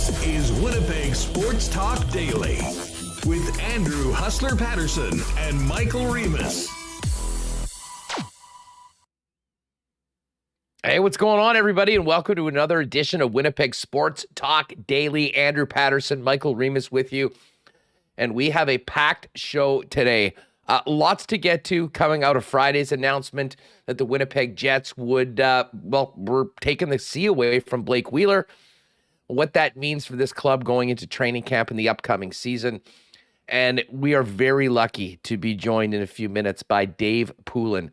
This is Winnipeg Sports Talk Daily with Andrew Hustler Paterson and Michael Remis. Hey, what's going on, everybody, and welcome to another edition of Winnipeg Sports Talk Daily. Andrew Paterson, Michael Remis with you, and we have a packed show today. Lots to get to coming out of Friday's announcement that the Winnipeg Jets would, were taking the C away from Blake Wheeler, what that means for this club going into training camp in the upcoming season. And we are very lucky to be joined in a few minutes by Dave Poulin,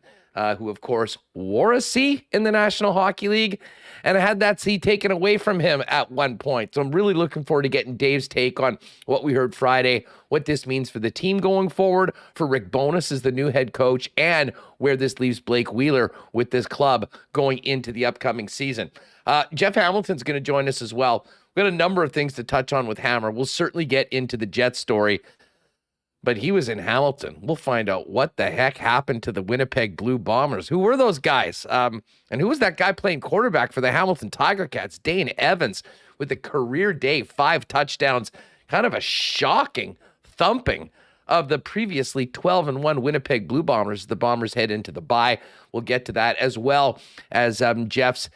who, of course, wore a C in the National Hockey League and had that C taken away from him at one point. So I'm really looking forward to getting Dave's take on what we heard Friday, what this means for the team going forward, for Rick Bowness as the new head coach, and where this leaves Blake Wheeler with this club going into the upcoming season. Jeff Hamilton's going to join us as well. We've got a number of things to touch on with Hammer. We'll certainly get into the Jets story, but he was in Hamilton. We'll find out what the heck happened to the Winnipeg Blue Bombers. Who were those guys? And who was that guy playing quarterback for the Hamilton Tiger Cats? Dane Evans with a career day, 5 touchdowns, kind of a shocking thumping of the previously 12-1 Winnipeg Blue Bombers. The Bombers head into the bye. We'll get to that, as well as Jeff's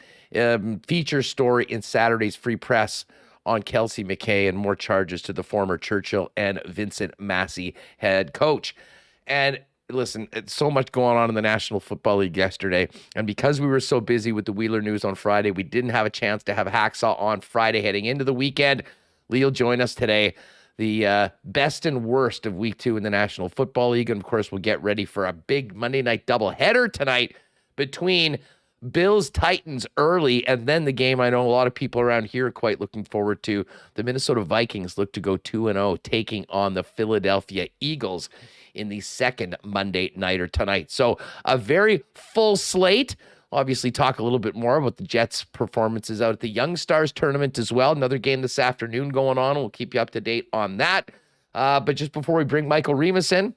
feature story in Saturday's Free Press on Kelsey McKay and more charges to the former Churchill and Vincent Massey head coach. And listen, it's so much going on in the National Football League yesterday. And because we were so busy with the Wheeler news on Friday, we didn't have a chance to have Hacksaw on Friday heading into the weekend. Lee will join us today, the best and worst of week 2 in the National Football League. And of course, we'll get ready for a big Monday night doubleheader tonight between Bills Titans early, and then the game I know a lot of people around here are quite looking forward to. The Minnesota Vikings look to go 2-0, taking on the Philadelphia Eagles in the second Monday nighter tonight. So a very full slate. Obviously talk a little bit more about the Jets' performances out at the YoungStars tournament as well. Another game this afternoon going on. We'll keep you up to date on that. But just before we bring Michael Remis in,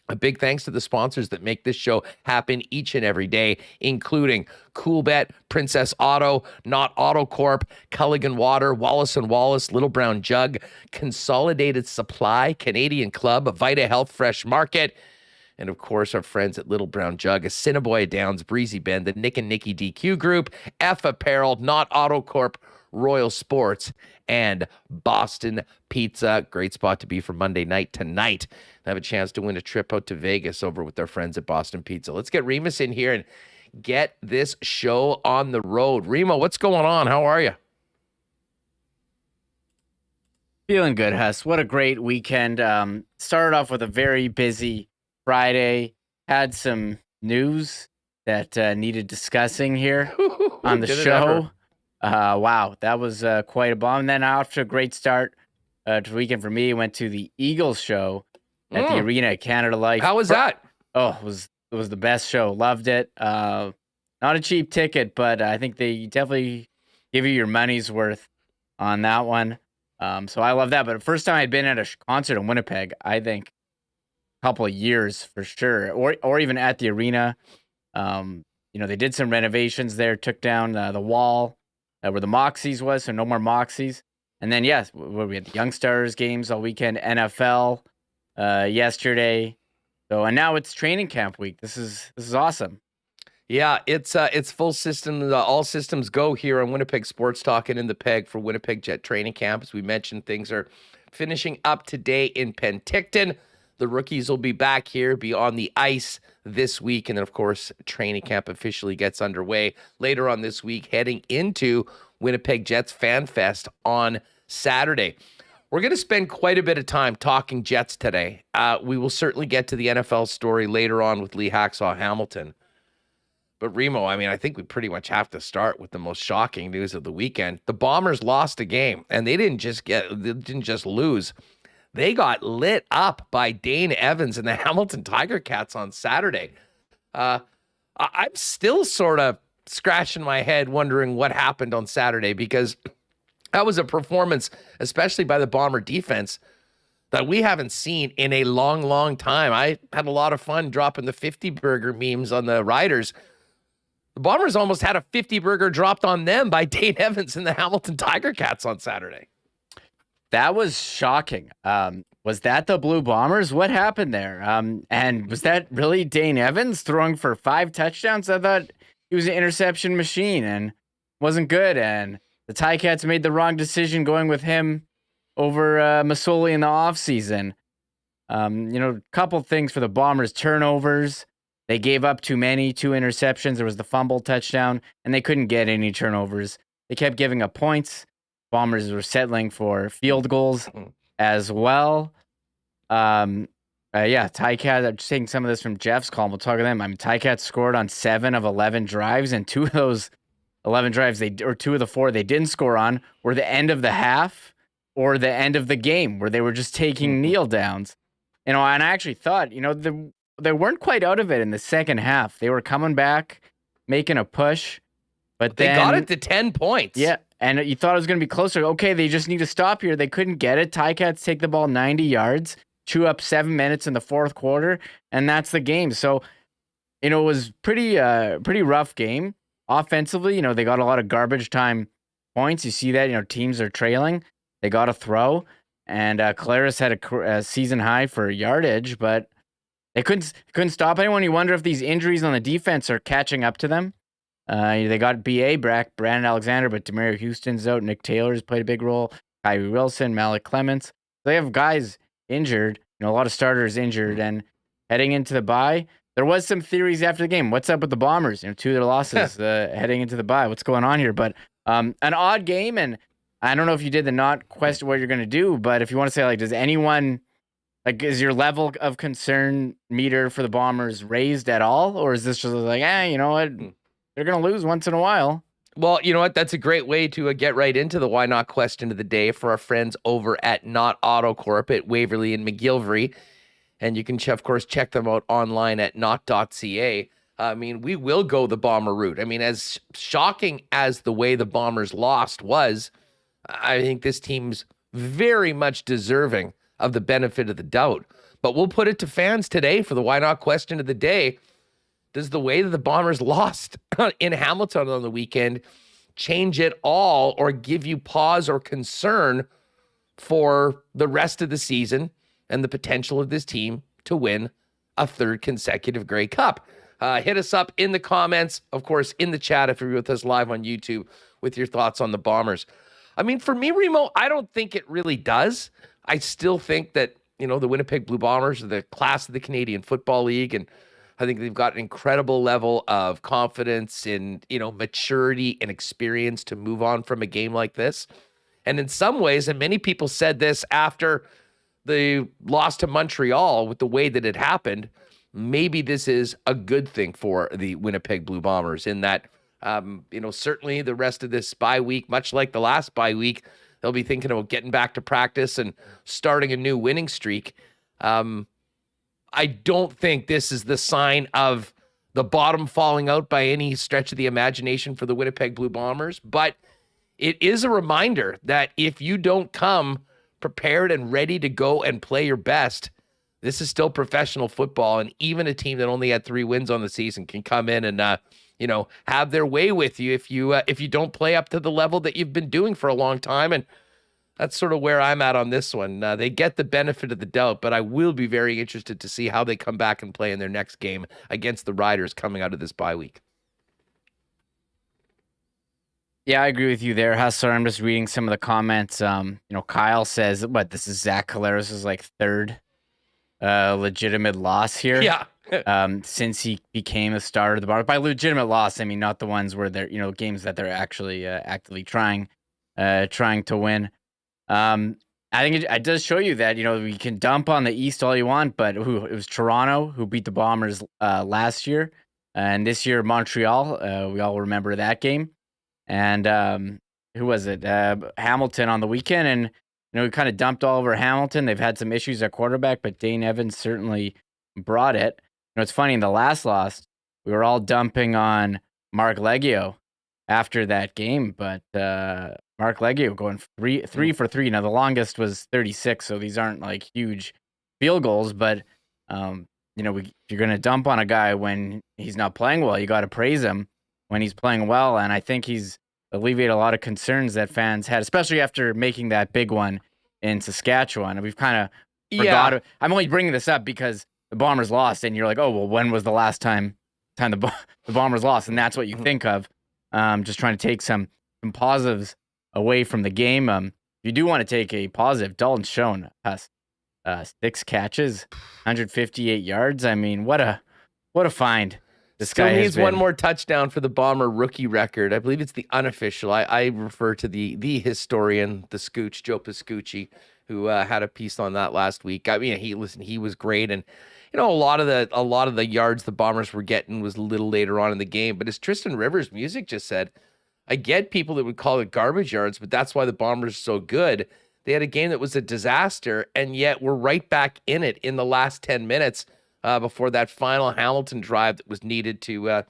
a big thanks to the sponsors that make this show happen each and every day, including Coolbet, Princess Auto, Not Auto Corp, Culligan Water, Wallace & Wallace, Little Brown Jug, Consolidated Supply, Canadian Club, Vita Health Fresh Market, and of course our friends at Little Brown Jug, Assiniboia Downs, Breezy Bend, the Nick and Nicky DQ Group, F Apparel, Not Auto Corp, Royal Sports, and Boston Pizza. Great spot to be for Monday night tonight. Have a chance to win a trip out to Vegas over with our friends at Boston Pizza. Let's get Remis in here and get this show on the road. Remo, what's going on? How are you? Feeling good, Huss. What a great weekend. Started off with a very busy Friday. Had some news that needed discussing here on the show. Wow, that was quite a bomb. And then after a great start to the weekend for me, went to the Eagles show at the Arena at Canada Life. How was that? Oh, it was the best show. Loved it. Not a cheap ticket, but I think they definitely give you your money's worth on that one. So I love that. But the first time I'd been at a concert in Winnipeg, I think a couple of years for sure, or even at the Arena. They did some renovations there, took down the wall where the Moxies was, so no more Moxies. And then, yes, we had the YoungStars games all weekend, NFL yesterday. So, and now it's training camp week. This is awesome. Yeah, it's full system. All systems go here on Winnipeg Sports Talk and in the Peg for Winnipeg Jet training camp. As we mentioned, things are finishing up today in Penticton. The rookies will be back here, be on the ice this week. And then, of course, training camp officially gets underway later on this week, heading into Winnipeg Jets Fan Fest on Saturday. We're going to spend quite a bit of time talking Jets today. We will certainly get to the NFL story later on with Lee Hacksaw Hamilton. But Remo, I think we pretty much have to start with the most shocking news of the weekend. The Bombers lost a game, and they didn't just lose. They got lit up by Dane Evans and the Hamilton Tiger Cats on Saturday. I'm still sort of scratching my head wondering what happened on Saturday, because that was a performance, especially by the Bomber defense, that we haven't seen in a long, long time. I had a lot of fun dropping the 50 burger memes on the Riders. The Bombers almost had a 50 burger dropped on them by Dane Evans and the Hamilton Tiger Cats on Saturday. That was shocking. Was that the Blue Bombers? What happened there? And was that really Dane Evans throwing for 5 touchdowns? I thought he was an interception machine and wasn't good. And the Ticats made the wrong decision going with him over Masoli in the offseason. A couple things for the Bombers. Turnovers. They gave up too many, 2 interceptions. There was the fumble touchdown, and they couldn't get any turnovers. They kept giving up points. Bombers were settling for field goals as well. Ticats, I'm just taking some of this from Jeff's call. We'll talk to them. Ticats scored on 7 of 11 drives, and 2 of those 11 drives, 2 of the 4 they didn't score on were the end of the half or the end of the game where they were just taking kneel downs. And I actually thought, they weren't quite out of it in the second half. They were coming back, making a push, but they then got it to 10 points. Yeah, and you thought it was going to be closer. Okay, they just need to stop here. They couldn't get it. Ticats take the ball 90 yards, chew up 7 minutes in the fourth quarter, and that's the game. So, it was pretty rough game. Offensively, they got a lot of garbage time points. You see that, teams are trailing. They got to throw. And Claris had a season high for yardage, but they couldn't stop anyone. You wonder if these injuries on the defense are catching up to them. They got BA back, Brandon Alexander, but Demario Houston's out. Nick Taylor's played a big role. Kyrie Wilson, Malik Clements. They have guys injured, a lot of starters injured. And heading into the bye, there was some theories after the game. What's up with the Bombers? 2 of their losses heading into the bye. What's going on here? But an odd game, and I don't know if you did the not question what you're going to do, but if you want to say, does anyone, is your level of concern meter for the Bombers raised at all? Or is this just you know what? They're going to lose once in a while. Well, you know what? That's a great way to get right into the why not question of the day for our friends over at Not AutoCorp at Waverly and McGillivray. And you can, of course, check them out online at not.ca. We will go the Bomber route. As shocking as the way the Bombers lost was, I think this team's very much deserving of the benefit of the doubt. But we'll put it to fans today for the why not question of the day. Does the way that the Bombers lost in Hamilton on the weekend change it all or give you pause or concern for the rest of the season and the potential of this team to win a 3rd consecutive Grey Cup? Hit us up in the comments, of course, in the chat if you're with us live on YouTube with your thoughts on the Bombers. For me, Remo, I don't think it really does. I still think that, the Winnipeg Blue Bombers are the class of the Canadian Football League, and I think they've got an incredible level of confidence in, maturity and experience to move on from a game like this. And in some ways, and many people said this after the loss to Montreal with the way that it happened, maybe this is a good thing for the Winnipeg Blue Bombers in that, certainly the rest of this bye week, much like the last bye week, they'll be thinking about getting back to practice and starting a new winning streak. I don't think this is the sign of the bottom falling out by any stretch of the imagination for the Winnipeg Blue Bombers, but it is a reminder that if you don't come prepared and ready to go and play your best, this is still professional football, and even a team that only had 3 wins on the season can come in and have their way with you if you don't play up to the level that you've been doing for a long time. And that's sort of where I'm at on this one. They get the benefit of the doubt, but I will be very interested to see how they come back and play in their next game against the Riders coming out of this bye week. Yeah, I agree with you there, Hacksaw. I'm just reading some of the comments. Kyle says, this is Zach Collaros' 3rd legitimate loss here. Yeah. Since he became a starter of the Bombers. By legitimate loss, I mean not the ones where they're, games that they're actually actively trying to win. I think it does show you that, we can dump on the East all you want, but it was Toronto who beat the Bombers last year. And this year, Montreal, we all remember that game. And who was it? Hamilton on the weekend. And, we kind of dumped all over Hamilton. They've had some issues at quarterback, but Dane Evans certainly brought it. It's funny, in the last loss, we were all dumping on Mark Leggio after that game, but Mark Leggio going three for 3. Now, the longest was 36, so these aren't huge field goals, but if you're going to dump on a guy when he's not playing well, you got to praise him when he's playing well, and I think he's alleviated a lot of concerns that fans had, especially after making that big one in Saskatchewan. And we've kind of forgot. I'm only bringing this up because the Bombers lost, and you're like, oh, well, when was the last time the Bombers lost? And that's what you think of. Just trying to take some positives away from the game. If you do want to take a positive, Dalton Schoen has 6 catches, 158 yards. I mean, what a find. This Still guy needs one more touchdown for the Bomber rookie record. I believe it's the unofficial. I refer to the historian, the Scooch, Joe Pascucci, who had a piece on that last week. I mean, he was great, and a lot of the yards the Bombers were getting was a little later on in the game. But as Tristan Rivers' music just said, I get people that would call it garbage yards, but that's why the Bombers are so good. They had a game that was a disaster, and yet we're right back in it in the last 10 minutes. Before that final Hamilton drive that was needed to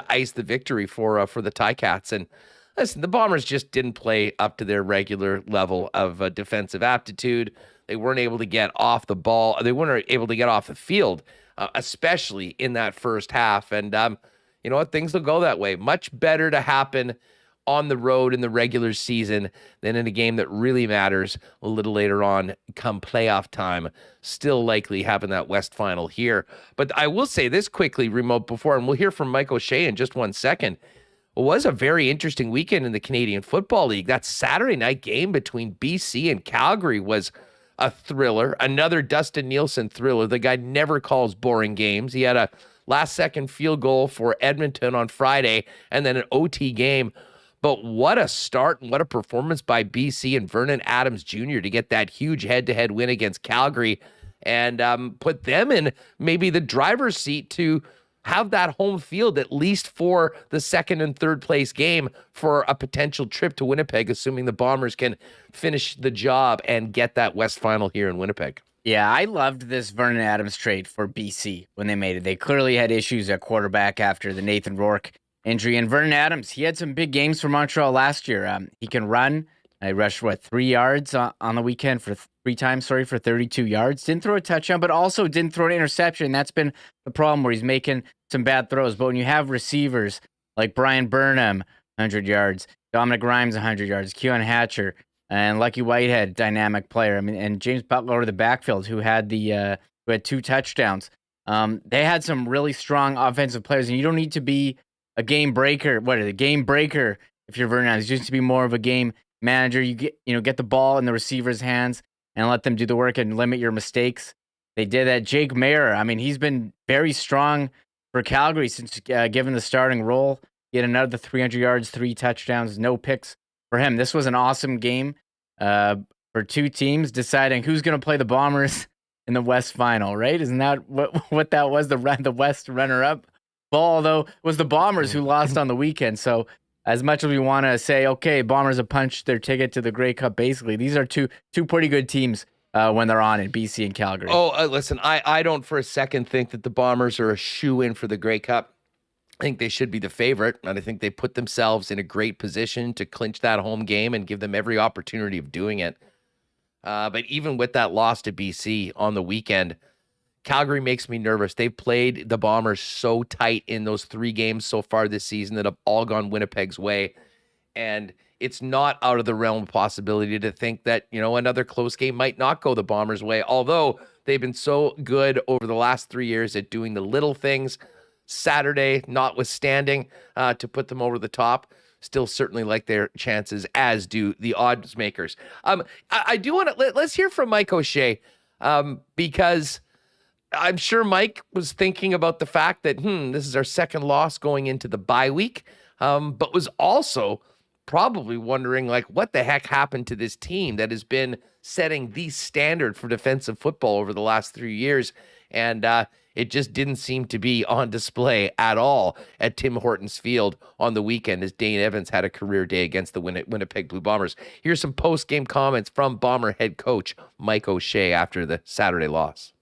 ice the victory for the Ticats. And listen, the Bombers just didn't play up to their regular level of defensive aptitude. They weren't able to get off the ball. They weren't able to get off the field, especially in that first half. And you know what? Things will go that way. Much better to happen on the road in the regular season than in a game that really matters a little later on come playoff time. Still likely having that West final here. But I will say this quickly, remote before, and we'll hear from Mike O'Shea in just 1 second. It was a very interesting weekend in the Canadian Football League. That Saturday night game between BC and Calgary was a thriller, another Dustin Nielsen thriller. The guy never calls boring games. He had a last-second field goal for Edmonton on Friday and then an OT game. But what a start and what a performance by BC and Vernon Adams Jr. to get that huge head-to-head win against Calgary and put them in maybe the driver's seat to have that home field at least for the second and third place game for a potential trip to Winnipeg, assuming the Bombers can finish the job and get that West final here in Winnipeg. Yeah, I loved this Vernon Adams trade for BC when they made it. They clearly had issues at quarterback after the Nathan Rourke injury. And Vernon Adams, he had some big games for Montreal last year. He can run. I rushed, 3 yards on the weekend for 32 yards. Didn't throw a touchdown, but also didn't throw an interception. That's been the problem where he's making some bad throws. But when you have receivers like Brian Burnham, 100 yards, Dominic Grimes, 100 yards, Keon Hatcher, and Lucky Whitehead, dynamic player. I mean, and James Butler of the backfield, who had 2 touchdowns. They had some really strong offensive players, and you don't need to be a game breaker. Game breaker if you're Vernon Adams. You just to be more of a game manager. You get the ball in the receiver's hands and let them do the work and limit your mistakes. They did that. Jake Mayer, I mean, he's been very strong for Calgary since given the starting role. He had another 300 yards, 3 touchdowns, no picks for him. This was an awesome game for two teams deciding who's going to play the Bombers in the West Final, right? Isn't that what that was? The West runner-up ball, though, was the Bombers who lost on the weekend. So as much as we want to say, okay, Bombers have punched their ticket to the Grey Cup, basically, these are two pretty good teams when they're on in BC and Calgary. Oh, listen, I don't for a second think that the Bombers are a shoe-in for the Grey Cup. I think they should be the favorite, and I think they put themselves in a great position to clinch that home game and give them every opportunity of doing it. But even with that loss to BC on the weekend, Calgary makes me nervous. They've played the Bombers so tight in those 3 games so far this season that have all gone Winnipeg's way. And it's not out of the realm of possibility to think that, another close game might not go the Bombers' way, although they've been so good over the last 3 years at doing the little things. Saturday, notwithstanding, to put them over the top. Still certainly like their chances, as do the odds makers. I do want to, let's hear from Mike O'Shea, because I'm sure Mike was thinking about the fact that, this is our second loss going into the bye week, but was also probably wondering, what the heck happened to this team that has been setting the standard for defensive football over the last 3 years. And it just didn't seem to be on display at all at Tim Hortons Field on the weekend as Dane Evans had a career day against the Winnipeg Blue Bombers. Here's some post-game comments from Bomber head coach Mike O'Shea after the Saturday loss.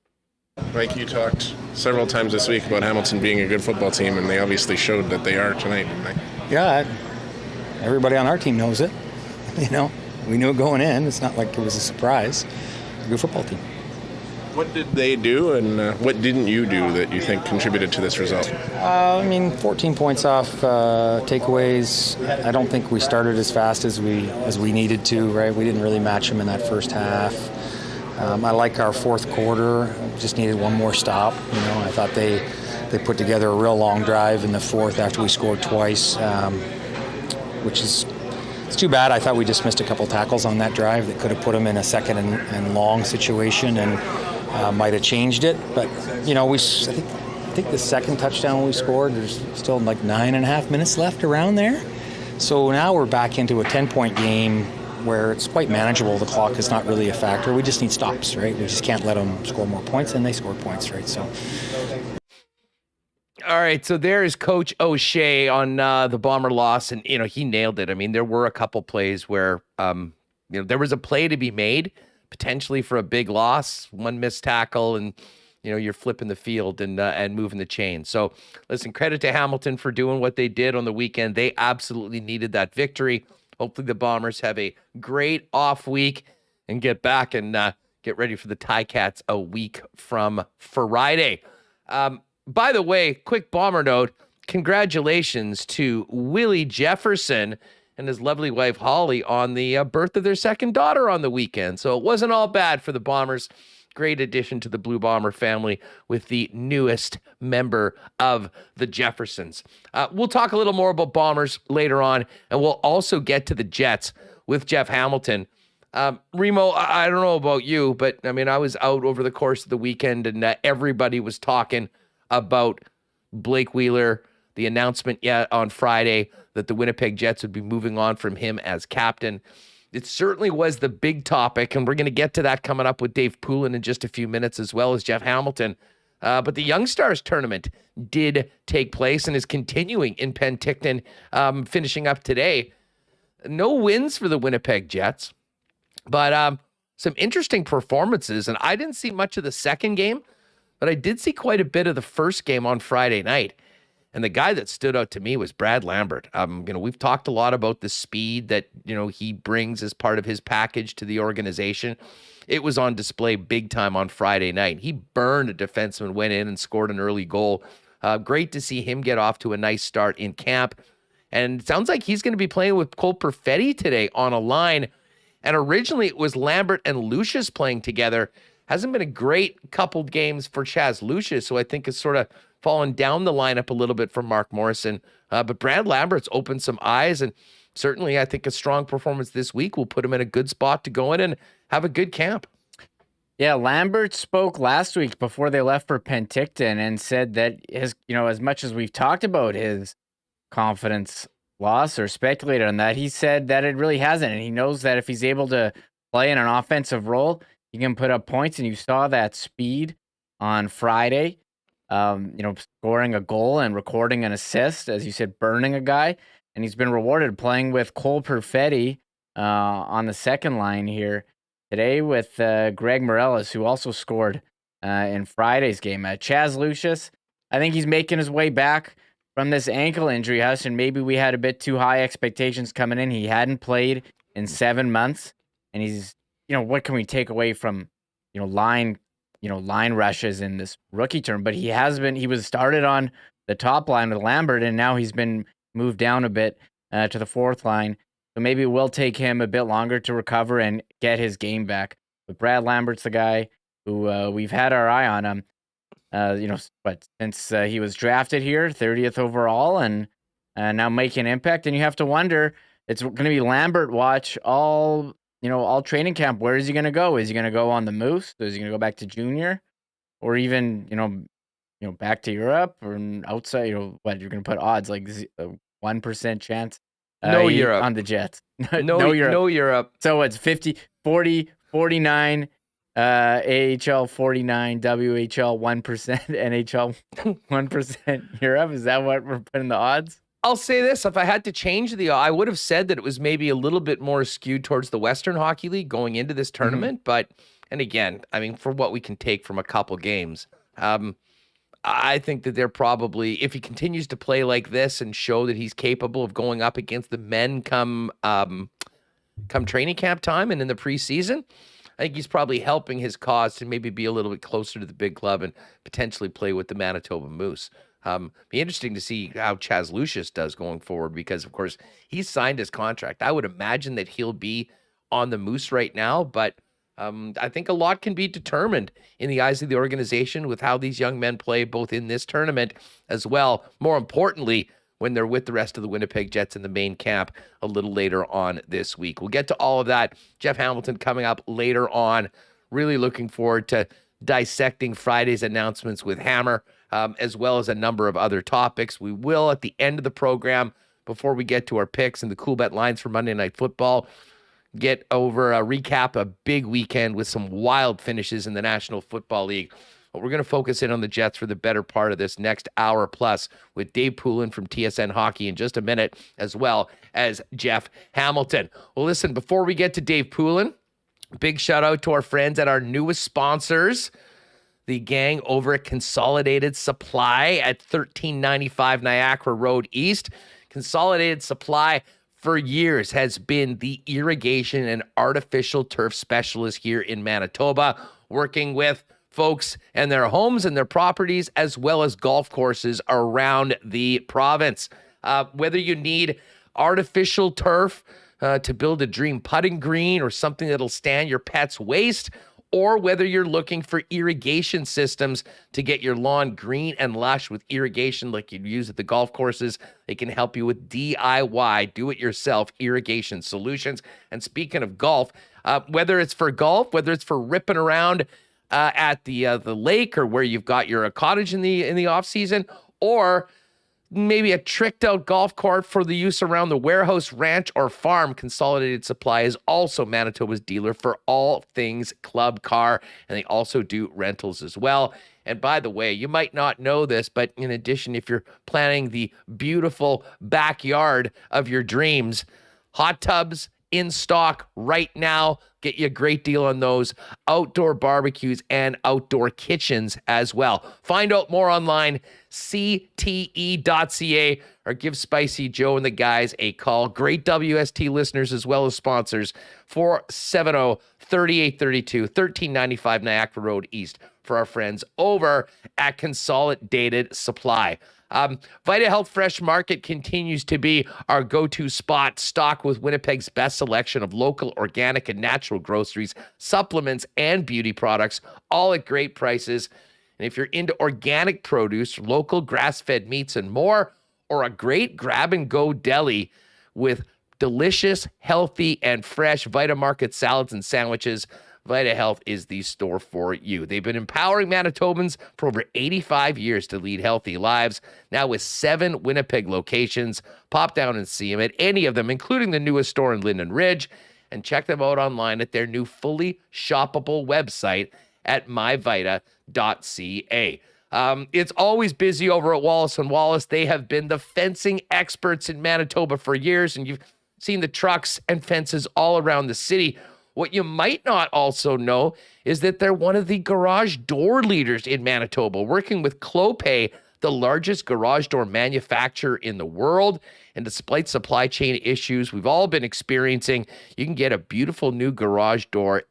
Mike, you talked several times this week about Hamilton being a good football team, and they obviously showed that they are tonight. Yeah, everybody on our team knows it. We knew it going in. It's not like it was a surprise. A good football team. What did they do, and what didn't you do that you think contributed to this result? 14 points off takeaways. I don't think we started as fast as we needed to, right? We didn't really match them in that first half. I like our fourth quarter. Just needed one more stop. I thought they put together a real long drive in the fourth after we scored twice, which is it's too bad. I thought we just missed a couple tackles on that drive that could have put them in a second and long situation and might have changed it. But I think the second touchdown we scored, there's still like 9.5 minutes left around there. So now we're back into a 10-point game where it's quite manageable. The clock is not really a factor. We just need stops, right? We just can't let them score more points, and they score points, right? So. All right, so there is Coach O'Shea on the Bomber loss, and he nailed it. I mean, there were a couple plays where there was a play to be made potentially for a big loss, one missed tackle, and you're flipping the field and moving the chain. So listen, credit to Hamilton for doing what they did on the weekend. They absolutely needed that victory. Hopefully the Bombers have a great off week and get back and get ready for the Ticats a week from Friday. By the way, quick Bomber note, congratulations to Willie Jefferson and his lovely wife Holly on the birth of their second daughter on the weekend. So it wasn't all bad for the Bombers. Great addition to the Blue Bomber family with the newest member of the Jeffersons. We'll talk a little more about Bombers later on, and we'll also get to the Jets with Jeff Hamilton. Remo, I don't know about you, but I mean, I was out over the course of the weekend, and everybody was talking about Blake Wheeler, the announcement on Friday that the Winnipeg Jets would be moving on from him as captain. It certainly was the big topic, and we're going to get to that coming up with Dave Poulin in just a few minutes, as well as Jeff Hamilton. But the YoungStars tournament did take place and is continuing in Penticton, finishing up today. No wins for the Winnipeg Jets, but some interesting performances, and I didn't see much of the second game, but I did see quite a bit of the first game on Friday night. And the guy that stood out to me was Brad Lambert. We've talked a lot about the speed that, he brings as part of his package to the organization. It was on display big time on Friday night. He burned a defenseman, went in and scored an early goal. Great to see him get off to a nice start in camp. And it sounds like he's going to be playing with Cole Perfetti today on a line. And originally it was Lambert and Lucius playing together. Hasn't been a great coupled games for Chaz Lucius, so I think it's sort of fallen down the lineup a little bit from Mark Morrison. But Brad Lambert's opened some eyes, and certainly I think a strong performance this week will put him in a good spot to go in and have a good camp. Yeah, Lambert spoke last week before they left for Penticton and said that his, as much as we've talked about his confidence loss or speculated on that, he said that it really hasn't. And he knows that if he's able to play in an offensive role, he can put up points. And you saw that speed on Friday, scoring a goal and recording an assist, as you said, burning a guy. And he's been rewarded playing with Cole Perfetti on the second line here today with Greg Morellis, who also scored in Friday's game. Chaz Lucius, I think he's making his way back from this ankle injury, Hush, and maybe we had a bit too high expectations coming in. He hadn't played in 7 months, and he's, what can we take away from, line rushes in this rookie term? But he was started on the top line with Lambert, and now he's been moved down a bit to the fourth line. So maybe it will take him a bit longer to recover and get his game back. But Brad Lambert's the guy who we've had our eye on him, since he was drafted here, 30th overall, and now making an impact. And you have to wonder, it's going to be Lambert watch all training camp. Where is he going to go? Is he going to go on the Moose? Is he going to go back to junior, or even back to Europe or outside? You're going to put odds like a 1% chance. Europe on the Jets. No Europe. So it's 50, 40, 49. AHL 49, WHL 1%, NHL 1% Europe. Is that what we're putting the odds? I'll say this. If I had to change I would have said that it was maybe a little bit more skewed towards the Western Hockey League going into this tournament. But, and again, I mean, for what we can take from a couple games, I think that they're probably, if he continues to play like this and show that he's capable of going up against the men come training camp time and in the preseason, I think he's probably helping his cause to maybe be a little bit closer to the big club and potentially play with the Manitoba Moose. Be interesting to see how Chaz Lucius does going forward because, of course, he's signed his contract. I would imagine that he'll be on the Moose right now, but I think a lot can be determined in the eyes of the organization with how these young men play both in this tournament as well. More importantly, when they're with the rest of the Winnipeg Jets in the main camp a little later on this week. We'll get to all of that. Jeff Hamilton coming up later on. Really looking forward to dissecting Friday's announcements with Hammer, as well as a number of other topics. We will, at the end of the program, before we get to our picks and the Coolbet lines for Monday Night Football, get over a recap, a big weekend with some wild finishes in the National Football League. But we're going to focus in on the Jets for the better part of this next hour plus with Dave Poulin from TSN Hockey in just a minute, as well as Jeff Hamilton. Well, listen, before we get to Dave Poulin, big shout out to our friends at our newest sponsors, the gang over at Consolidated Supply at 1395 Niagara Road East. Consolidated Supply for years has been the irrigation and artificial turf specialist here in Manitoba, working with folks and their homes and their properties, as well as golf courses around the province. Whether you need artificial turf to build a dream putting green or something that'll stand your pet's waist, or whether you're looking for irrigation systems to get your lawn green and lush with irrigation like you'd use at the golf courses, they can help you with DIY, do-it-yourself irrigation solutions. And speaking of golf, whether it's for golf, whether it's for ripping around at the lake, or where you've got your cottage in the off season, or maybe a tricked out golf cart for the use around the warehouse, ranch, or farm, Consolidated Supply is also Manitoba's dealer for all things club car, and they also do rentals as well. And by the way, you might not know this, but in addition, if you're planning the beautiful backyard of your dreams, hot tubs in stock right now. Get you a great deal on those outdoor barbecues and outdoor kitchens as well. Find out more online, cte.ca, or give Spicy Joe and the guys a call. Great WST listeners as well as sponsors, 470-3832, 1395 Niagara Road East for our friends over at Consolidated Supply. Vita Health Fresh Market continues to be our go-to spot, stocked with Winnipeg's best selection of local, organic, and natural groceries, supplements, and beauty products, all at great prices. And if you're into organic produce, local grass-fed meats, and more, or a great grab-and-go deli with delicious, healthy, and fresh Vita Market salads and sandwiches, Vita Health is the store for you. They've been empowering Manitobans for over 85 years to lead healthy lives. Now with 7 Winnipeg locations. Pop down and see them at any of them, including the newest store in Linden Ridge. And check them out online at their new fully shoppable website at myvita.ca. It's always busy over at Wallace & Wallace. They have been the fencing experts in Manitoba for years, and you've seen the trucks and fences all around the city. What you might not also know is that they're one of the garage door leaders in Manitoba, working with Clopay, the largest garage door manufacturer in the world. And despite supply chain issues we've all been experiencing, you can get a beautiful new garage door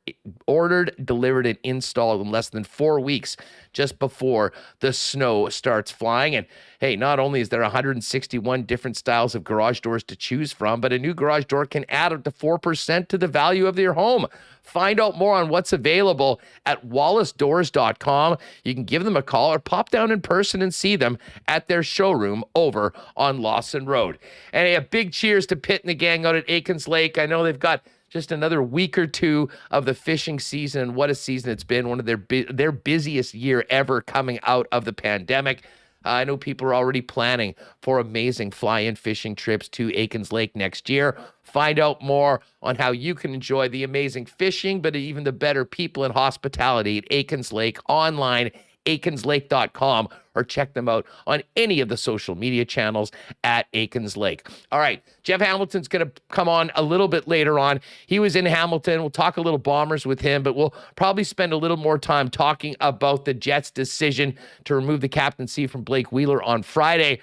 ordered, delivered, and installed in less than 4 weeks, just before the snow starts flying. And hey, not only is there 161 different styles of garage doors to choose from, but a new garage door can add up to 4% to the value of your home. Find out more on what's available at wallacedoors.com. You can give them a call or pop down in person and see them at their showroom over on Lawson Road. And a big cheers to Pitt and the gang out at Aikens Lake. I know they've got just another week or two of the fishing season, and what a season it's been. One of their busiest year ever coming out of the pandemic. I know people are already planning for amazing fly-in fishing trips to Aikens Lake next year. Find out more on how you can enjoy the amazing fishing, but even the better people and hospitality at Aikens Lake online, aikenslake.com, or check them out on any of the social media channels at Aikens Lake. All right, Jeff Hamilton's going to come on a little bit later on. He was in Hamilton. We'll talk a little Bombers with him, but we'll probably spend a little more time talking about the Jets' decision to remove the captaincy from Blake Wheeler on Friday.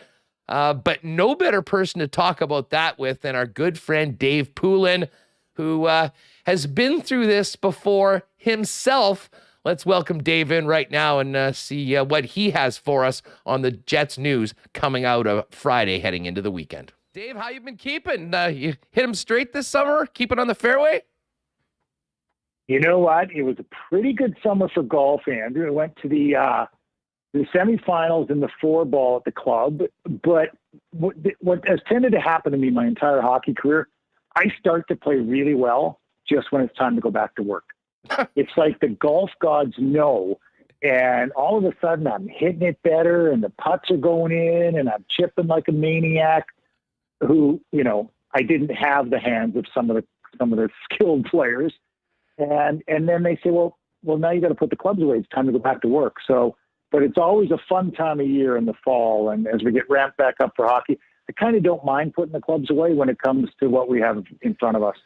But no better person to talk about that with than our good friend Dave Poulin, who has been through this before himself. Let's welcome Dave in right now and see what he has for us on the Jets news coming out of Friday heading into the weekend. Dave, how you been keeping? You hit him straight this summer? Keeping on the fairway? You know what? It was a pretty good summer for golf, Andrew. I went to the semifinals in the 4-ball at the club. But what has tended to happen to me my entire hockey career, I start to play really well just when it's time to go back to work. It's like the golf gods know, and all of a sudden I'm hitting it better, and the putts are going in, and I'm chipping like a maniac. Who, I didn't have the hands of some of the skilled players, and then they say, well, now you got to put the clubs away. It's time to go back to work. So, but it's always a fun time of year in the fall, and as we get ramped back up for hockey, I kind of don't mind putting the clubs away when it comes to what we have in front of us.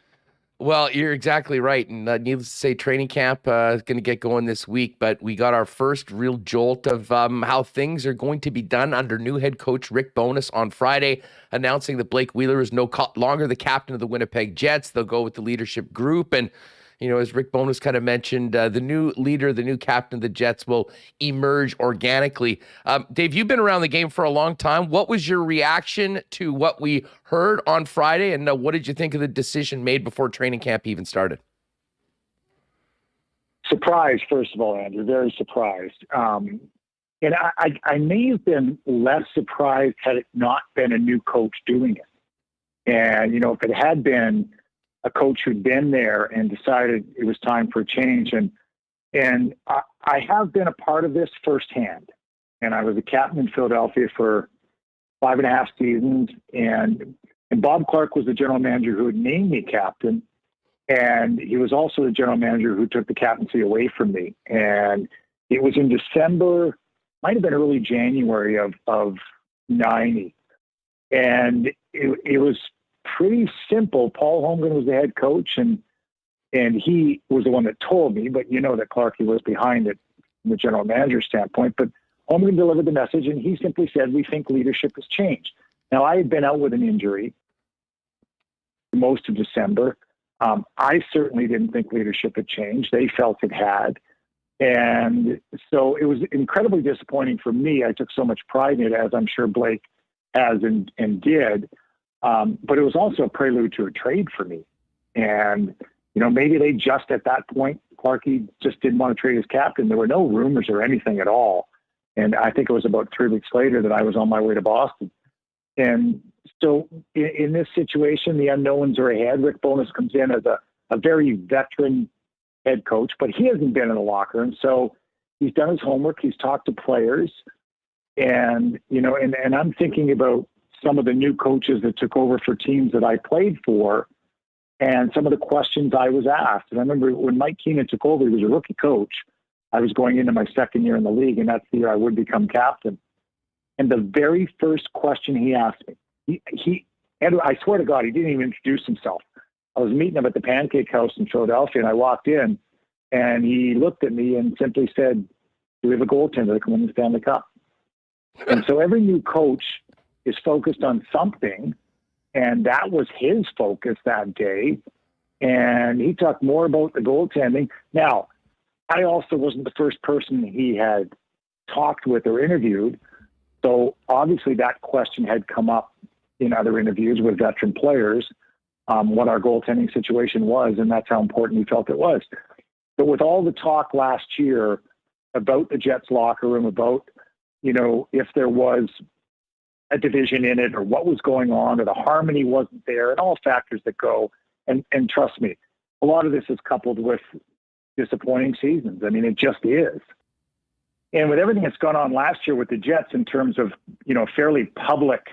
Well, you're exactly right. And needless to say, training camp is going to get going this week, but we got our first real jolt of how things are going to be done under new head coach Rick Bowness on Friday, announcing that Blake Wheeler is no longer the captain of the Winnipeg Jets. They'll go with the leadership group. And, as Rick Bowness kind of mentioned, the new leader, the new captain of the Jets will emerge organically. Dave, you've been around the game for a long time. What was your reaction to what we heard on Friday? And what did you think of the decision made before training camp even started? Surprised, first of all, Andrew, very surprised. And I may have been less surprised had it not been a new coach doing it. And, if it had been a coach who'd been there and decided it was time for a change. And I have been a part of this firsthand. And I was a captain in Philadelphia for 5.5 seasons. And Bob Clark was the general manager who had named me captain. And he was also the general manager who took the captaincy away from me. And it was in December, might have been early January of 90. And it was pretty simple. Paul Holmgren was the head coach, and he was the one that told me, but that Clarkie was behind it from the general manager standpoint. But Holmgren delivered the message, and he simply said, we think leadership has changed. Now, I had been out with an injury most of December. I certainly didn't think leadership had changed. They felt it had. And so it was incredibly disappointing for me. I took so much pride in it, as I'm sure Blake has and did. But it was also a prelude to a trade for me. And, maybe they just at that point, Clarkie just didn't want to trade his captain. There were no rumors or anything at all. And I think it was about 3 weeks later that I was on my way to Boston. And so in this situation, the unknowns are ahead. Rick Bowness comes in as a very veteran head coach, but he hasn't been in the locker room. So he's done his homework. He's talked to players. And, and I'm thinking about some of the new coaches that took over for teams that I played for and some of the questions I was asked. And I remember when Mike Keenan took over, he was a rookie coach. I was going into my second year in the league, and that's the year I would become captain. And the very first question he asked me, and I swear to God, he didn't even introduce himself. I was meeting him at the Pancake House in Philadelphia, and I walked in, and he looked at me and simply said, do we have a goaltender that can win the Stanley Cup? And so every new coach is focused on something, and that was his focus that day. And he talked more about the goaltending. Now, I also wasn't the first person he had talked with or interviewed, so obviously that question had come up in other interviews with veteran players, what our goaltending situation was, and that's how important he felt it was. But with all the talk last year about the Jets locker room, about, if there was a division in it or what was going on or the harmony wasn't there and all factors that go. And trust me, a lot of this is coupled with disappointing seasons. I mean, it just is. And with everything that's gone on last year with the Jets in terms of, fairly public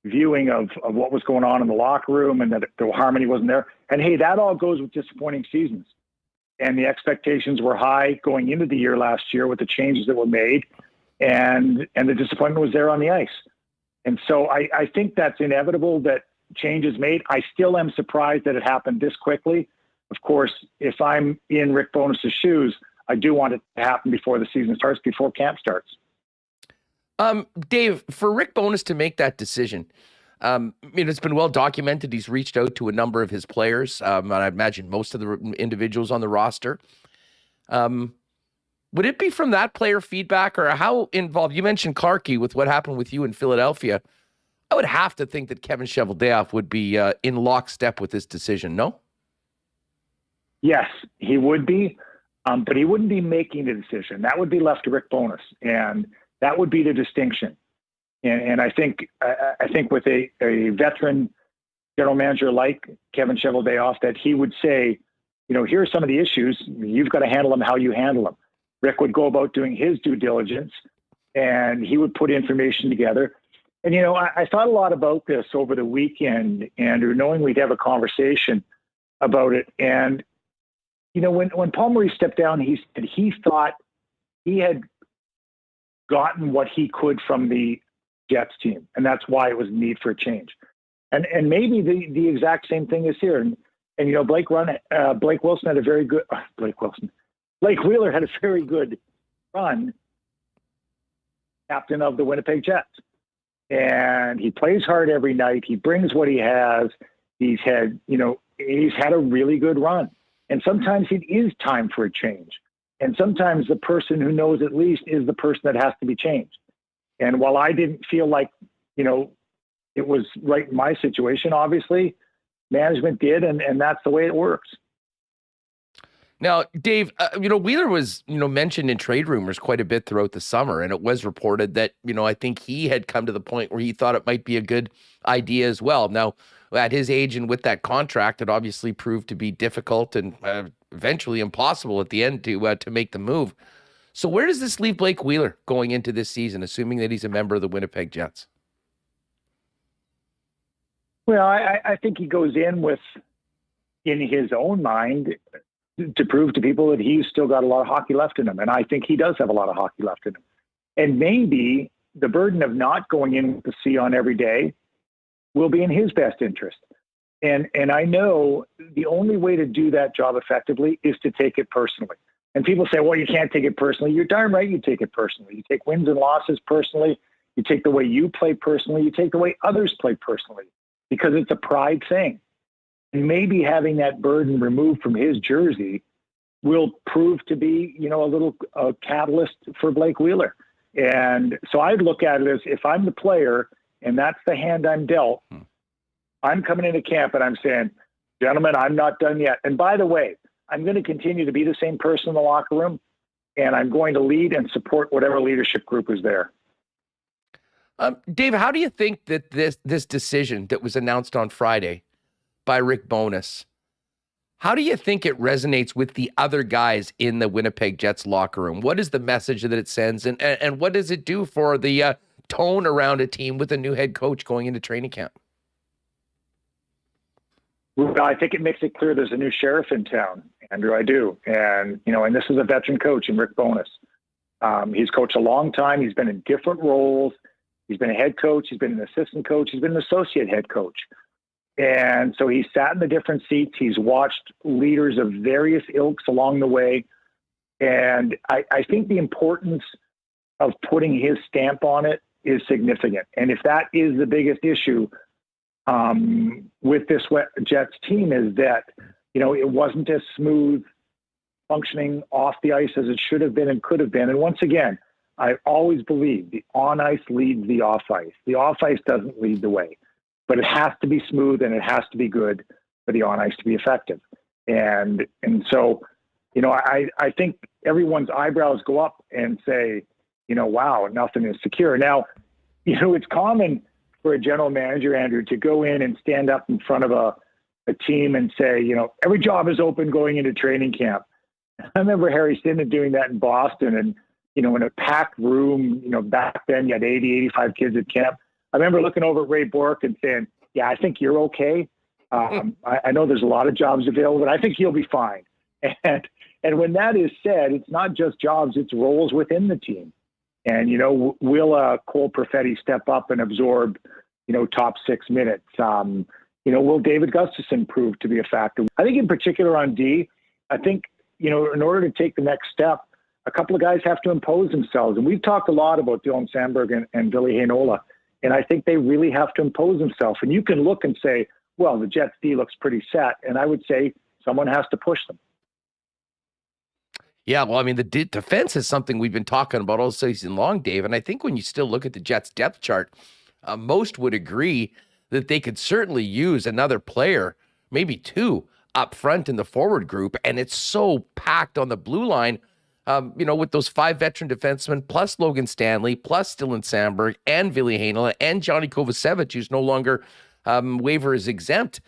viewing of what was going on in the locker room and that the harmony wasn't there. And hey, that all goes with disappointing seasons. And the expectations were high going into the year last year with the changes that were made. And the disappointment was there on the ice. And so I think that's inevitable that change is made. I still am surprised that it happened this quickly. Of course, if I'm in Rick Bowness's shoes, I do want it to happen before the season starts, before camp starts. Dave, for Rick Bowness to make that decision, It's been well documented. He's reached out to a number of his players, and I imagine most of the individuals on the roster. Would it be from that player feedback, or how involved? You mentioned Clarkey with what happened with you in Philadelphia. I would have to think that Kevin Cheveldayoff would be in lockstep with this decision, no? Yes, he would be, but he wouldn't be making the decision. That would be left to Rick Bowness, and that would be the distinction. And I think with a veteran general manager like Kevin Cheveldayoff, that he would say, here are some of the issues. You've got to handle them how you handle them. Rick would go about doing his due diligence, and he would put information together. And, I thought a lot about this over the weekend, Andrew, knowing we'd have a conversation about it. And, when Paul Maurice stepped down, he said he thought he had gotten what he could from the Jets team, and that's why it was need for a change. And maybe the exact same thing is here. And Blake Wilson had a very good Blake Wheeler had a very good run, captain of the Winnipeg Jets. And he plays hard every night. He brings what he has. He's had a really good run. And sometimes it is time for a change. And sometimes the person who knows at least is the person that has to be changed. And while I didn't feel like, it was right in my situation, obviously, management did, and that's the way it works. Now, Dave, Wheeler was, mentioned in trade rumors quite a bit throughout the summer, and it was reported that, I think he had come to the point where he thought it might be a good idea as well. Now, at his age and with that contract, it obviously proved to be difficult and eventually impossible at the end to make the move. So where does this leave Blake Wheeler going into this season, assuming that he's a member of the Winnipeg Jets? Well, I think he goes in his own mind, to prove to people that he's still got a lot of hockey left in him. And I think he does have a lot of hockey left in him. And maybe the burden of not going in with the C on every day will be in his best interest. And I know the only way to do that job effectively is to take it personally. And people say, well, you can't take it personally. You're darn right you take it personally. You take wins and losses personally. You take the way you play personally. You take the way others play personally, because it's a pride thing. And maybe having that burden removed from his jersey will prove to be, a little catalyst for Blake Wheeler. And so I'd look at it as, if I'm the player and that's the hand I'm dealt, I'm coming into camp and I'm saying, gentlemen, I'm not done yet. And by the way, I'm going to continue to be the same person in the locker room, and I'm going to lead and support whatever leadership group is there. Dave, how do you think that this decision that was announced on Friday by Rick Bowness, how do you think it resonates with the other guys in the Winnipeg Jets locker room? What is the message that it sends, and what does it do for the tone around a team with a new head coach going into training camp? Well, I think it makes it clear there's a new sheriff in town, Andrew. I do. And, and this is a veteran coach in Rick Bowness. He's coached a long time. He's been in different roles. He's been a head coach. He's been an assistant coach. He's been an associate head coach. And so he's sat in the different seats. He's watched leaders of various ilks along the way. And I think the importance of putting his stamp on it is significant. And if that is the biggest issue with this Jets team, is that, it wasn't as smooth functioning off the ice as it should have been and could have been. And once again, I always believe the on ice leads the off ice. The off ice doesn't lead the way. But it has to be smooth and it has to be good for the on ice to be effective. And so, I think everyone's eyebrows go up and say, wow, nothing is secure. Now, it's common for a general manager, Andrew, to go in and stand up in front of a team and say, every job is open going into training camp. I remember Harry Sinden doing that in Boston, and, in a packed room, back then you had 80, 85 kids at camp. I remember looking over at Ray Bork and saying, yeah, I think you're okay. I know there's a lot of jobs available, but I think you'll be fine. And when that is said, it's not just jobs, it's roles within the team. And, will Cole Perfetti step up and absorb, top 6 minutes? Will David Gustafson prove to be a factor? I think in particular on D, I think, in order to take the next step, a couple of guys have to impose themselves. And we've talked a lot about Dylan Sandberg and Billy Heinola. And I think they really have to impose themselves. And you can look and say, well, the Jets D looks pretty set. And I would say someone has to push them. Yeah, well, I mean, the defense is something we've been talking about all season long, Dave. And I think when you still look at the Jets depth chart, most would agree that they could certainly use another player, maybe two, up front in the forward group. And it's so packed on the blue line, with those 5 veteran defensemen, plus Logan Stanley, plus Dylan Sandberg, and Ville Heinola, and Johnny Kovacevic, who's no longer waiver is exempt.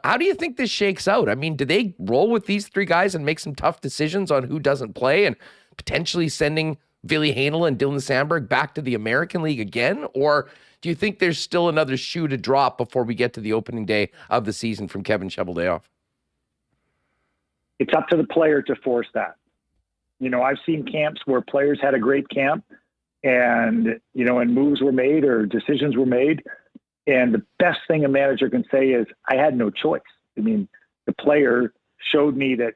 How do you think this shakes out? I mean, do they roll with these 3 guys and make some tough decisions on who doesn't play and potentially sending Ville Heinola and Dylan Sandberg back to the American League again? Or do you think there's still another shoe to drop before we get to the opening day of the season from Kevin Cheveldayoff? It's up to the player to force that. I've seen camps where players had a great camp and moves were made or decisions were made. And the best thing a manager can say is, I had no choice. I mean, the player showed me that,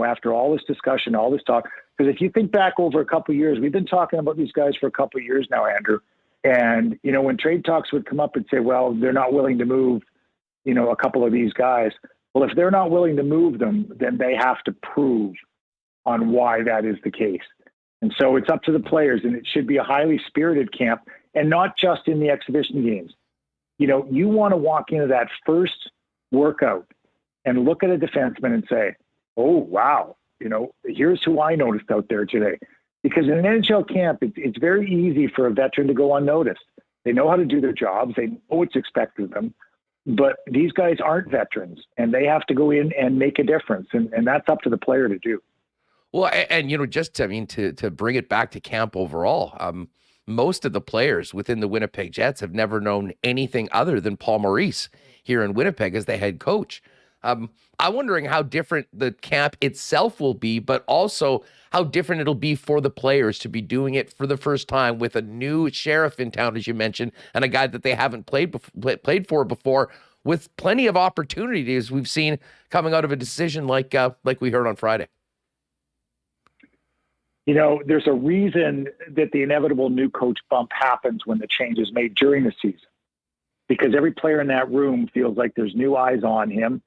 after all this discussion, all this talk, because if you think back over a couple of years, we've been talking about these guys for a couple of years now, Andrew. And, when trade talks would come up and say, well, they're not willing to move, a couple of these guys. Well, if they're not willing to move them, then they have to prove on why that is the case. And so it's up to the players, and it should be a highly spirited camp, and not just in the exhibition games. You want to walk into that first workout and look at a defenseman and say, oh, wow, here's who I noticed out there today. Because in an NHL camp, it's very easy for a veteran to go unnoticed. They know how to do their jobs. They know what's expected of them. But these guys aren't veterans, and they have to go in and make a difference. And that's up to the player to do. Well, and to bring it back to camp overall, most of the players within the Winnipeg Jets have never known anything other than Paul Maurice here in Winnipeg as the head coach. I'm wondering how different the camp itself will be, but also how different it'll be for the players to be doing it for the first time with a new sheriff in town, as you mentioned, and a guy that they haven't played for before, with plenty of opportunities we've seen coming out of a decision like we heard on Friday. There's a reason that the inevitable new coach bump happens when the change is made during the season, because every player in that room feels like there's new eyes on him.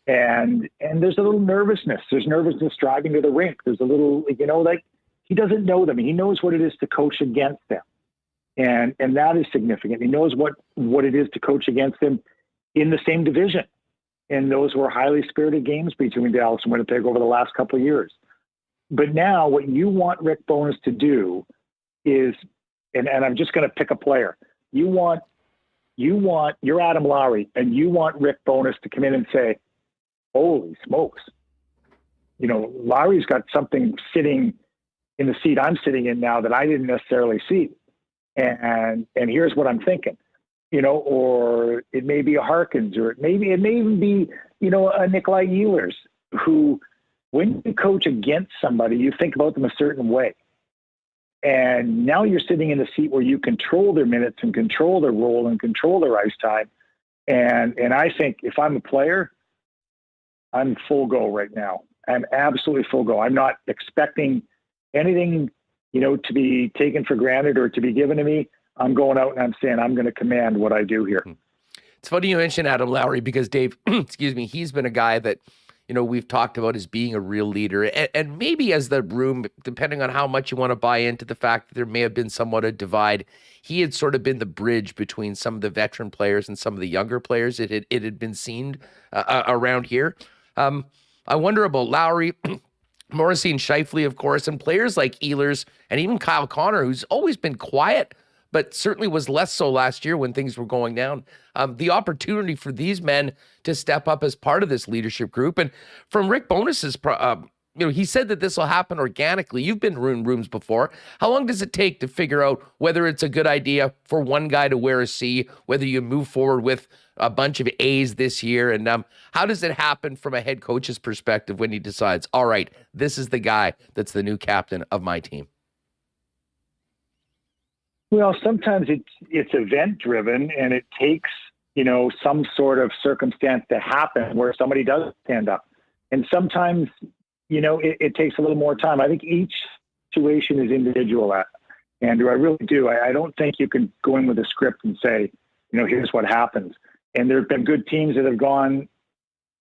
And there's a little nervousness. There's nervousness driving to the rink. There's a little, he doesn't know them. He knows what it is to coach against them. And that is significant. He knows what it is to coach against them in the same division. And those were highly spirited games between Dallas and Winnipeg over the last couple of years. But now what you want Rick Bowness to do is, and I'm just going to pick a player. You're Adam Lowry, and you want Rick Bowness to come in and say, holy smokes. Lowry's got something sitting in the seat I'm sitting in now that I didn't necessarily see. And here's what I'm thinking, or it may be a Harkins, or it may even be, a Nikolai Ehlers, who, when you coach against somebody, you think about them a certain way. And now you're sitting in a seat where you control their minutes and control their role and control their ice time. And I think if I'm a player, I'm full go right now. I'm absolutely full go. I'm not expecting anything, to be taken for granted or to be given to me. I'm going out and I'm saying I'm going to command what I do here. It's funny you mentioned Adam Lowry because Dave, he's been a guy that, we've talked about as being a real leader, and maybe as the room, depending on how much you want to buy into the fact that there may have been somewhat a divide, he had sort of been the bridge between some of the veteran players and some of the younger players. It had been seen around here. I wonder about Lowry, Morrissey and Scheifele, of course, and players like Ehlers and even Kyle Connor, who's always been quiet, but certainly was less so last year when things were going down. The opportunity for these men to step up as part of this leadership group. And from Rick Bowness's, he said that this will happen organically. You've been in rooms before. How long does it take to figure out whether it's a good idea for one guy to wear a C, whether you move forward with a bunch of A's this year? And how does it happen from a head coach's perspective when he decides, all right, this is the guy that's the new captain of my team? Well, sometimes it's event driven, and it takes, some sort of circumstance to happen where somebody does stand up. And sometimes, it takes a little more time. I think each situation is individual. Andrew. I really do. I don't think you can go in with a script and say, here's what happens. And there have been good teams that have gone,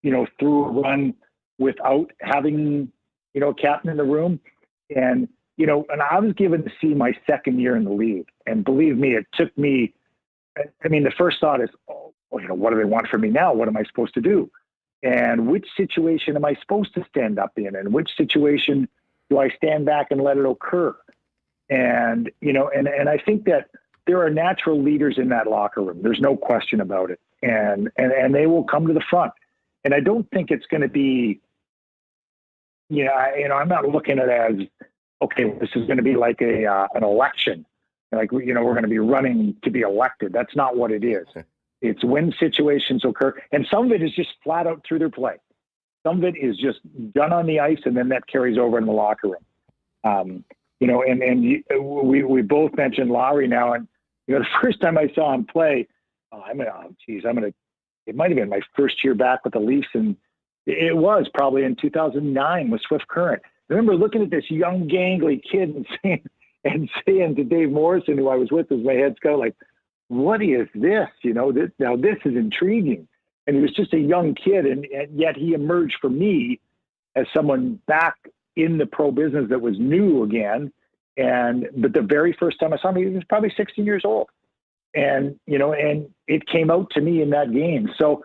through a run without having, a captain in the room. And, and I was given to see my second year in the league. And believe me, it took me, the first thought is, what do they want from me now? What am I supposed to do? And which situation am I supposed to stand up in? And which situation do I stand back and let it occur? And, and I think that there are natural leaders in that locker room. There's no question about it. And they will come to the front. And I don't think it's going to be, I'm not looking at it as, okay, this is going to be like an election. Like, we're going to be running to be elected. That's not what it is. It's when situations occur. And some of it is just flat out through their play. Some of it is just done on the ice, and then that carries over in the locker room. We both mentioned Lowry now. And, the first time I saw him play, it might have been my first year back with the Leafs. And it was probably in 2009 with Swift Current. I remember looking at this young, gangly kid and saying to Dave Morrison, who I was with as my head scout, like, what is this? This is intriguing. And he was just a young kid. And yet he emerged for me as someone back in the pro business that was new again. But the very first time I saw him, he was probably 16 years old. And it came out to me in that game. So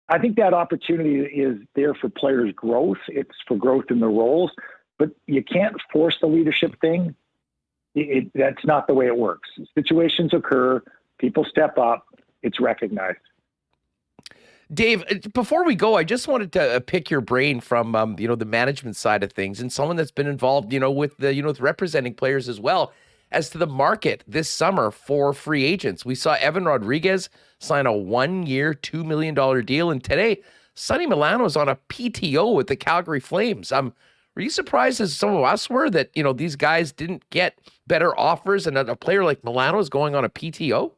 I think that opportunity is there for players' growth. It's for growth in the roles, but you can't force the leadership thing. That's not the way it works. Situations occur, people step up, it's recognized. Dave, before we go, I just wanted to pick your brain from, the management side of things, and someone that's been involved, with representing players as well, as to the market this summer for free agents. We saw Evan Rodriguez sign a 1-year, $2 million deal, and today, Sonny Milano is on a PTO with the Calgary Flames. Were you surprised, as some of us were, that, these guys didn't get better offers and a player like Milano is going on a PTO?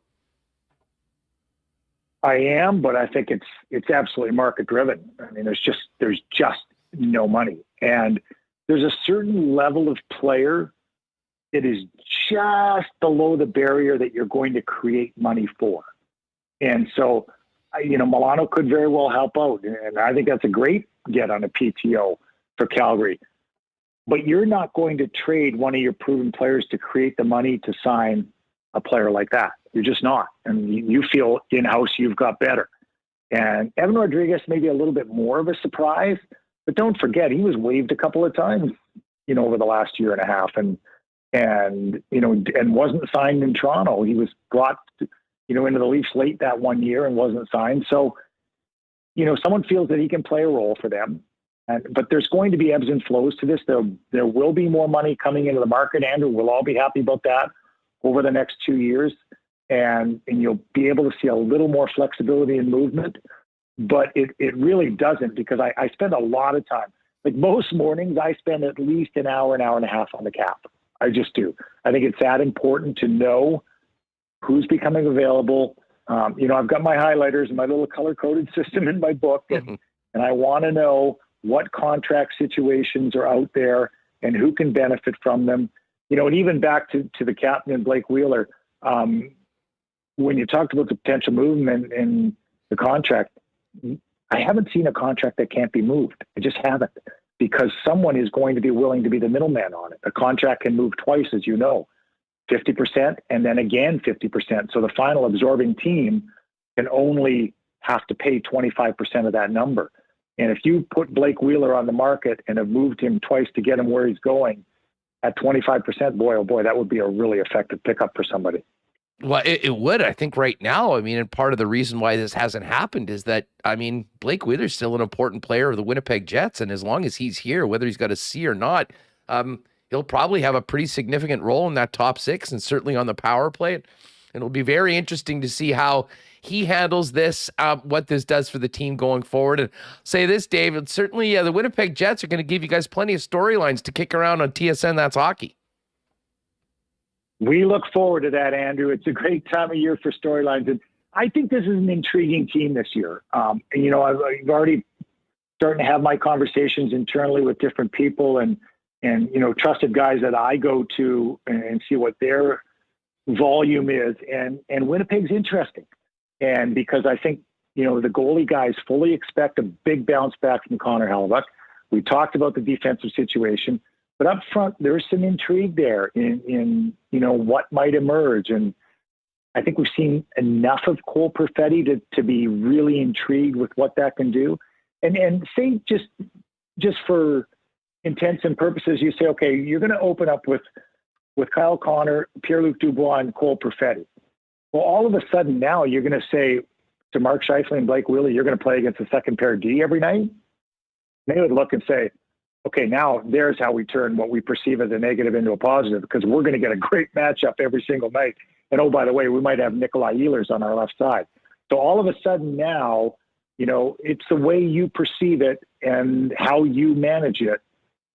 I am, but I think it's absolutely market driven. There's just no money. And there's a certain level of player that is just below the barrier that you're going to create money for. And so, Milano could very well help out. And I think that's a great get on a PTO for Calgary. But you're not going to trade one of your proven players to create the money to sign a player like that. You're just not. And you feel in-house you've got better. And Evan Rodriguez may be a little bit more of a surprise, but don't forget, he was waived a couple of times, over the last year and a half and wasn't signed in Toronto. He was brought, into the Leafs late that 1 year and wasn't signed. So, someone feels that he can play a role for them. But there's going to be ebbs and flows to this. There will be more money coming into the market, Andrew. We'll all be happy about that over the next 2 years. And you'll be able to see a little more flexibility in movement. But it really doesn't, because I spend a lot of time. Like most mornings, I spend at least an hour and a half on the cap. I just do. I think it's that important to know who's becoming available. I've got my highlighters and my little color-coded system in my book, and I want to know what contract situations are out there and who can benefit from them. And even back to the captain and Blake Wheeler, when you talked about the potential movement in the contract, I haven't seen a contract that can't be moved. I just haven't, because someone is going to be willing to be the middleman on it. A contract can move twice, as you know, 50% and then again 50%. So the final absorbing team can only have to pay 25% of that number. And if you put Blake Wheeler on the market and have moved him twice to get him where he's going at 25%, boy, oh boy, that would be a really effective pickup for somebody. Well, it would, I think, right now. And part of the reason why this hasn't happened is that, Blake Wheeler's still an important player of the Winnipeg Jets. And as long as he's here, whether he's got a C or not, he'll probably have a pretty significant role in that top six and certainly on the power play. And it'll be very interesting to see how he handles this, what this does for the team going forward. And say this, David, certainly the Winnipeg Jets are going to give you guys plenty of storylines to kick around on TSN That's Hockey. We look forward to that, Andrew. It's a great time of year for storylines. And I think this is an intriguing team this year. I've already starting to have my conversations internally with different people and trusted guys that I go to and see what their volume is. And Winnipeg's interesting. And because I think, the goalie guys fully expect a big bounce back from Connor Hellebuyck. We talked about the defensive situation, but up front, there's some intrigue there in what might emerge. And I think we've seen enough of Cole Perfetti to be really intrigued with what that can do. And say just for intents and purposes, you say, okay, you're going to open up with Kyle Connor, Pierre-Luc Dubois, and Cole Perfetti. Well, all of a sudden now you're going to say to Mark Scheifele and Blake Wheeler, you're going to play against the second pair D every night. They would look and say, okay, now there's how we turn what we perceive as a negative into a positive, because we're going to get a great matchup every single night. And oh, by the way, we might have Nikolai Ehlers on our left side. So all of a sudden now, it's the way you perceive it and how you manage it.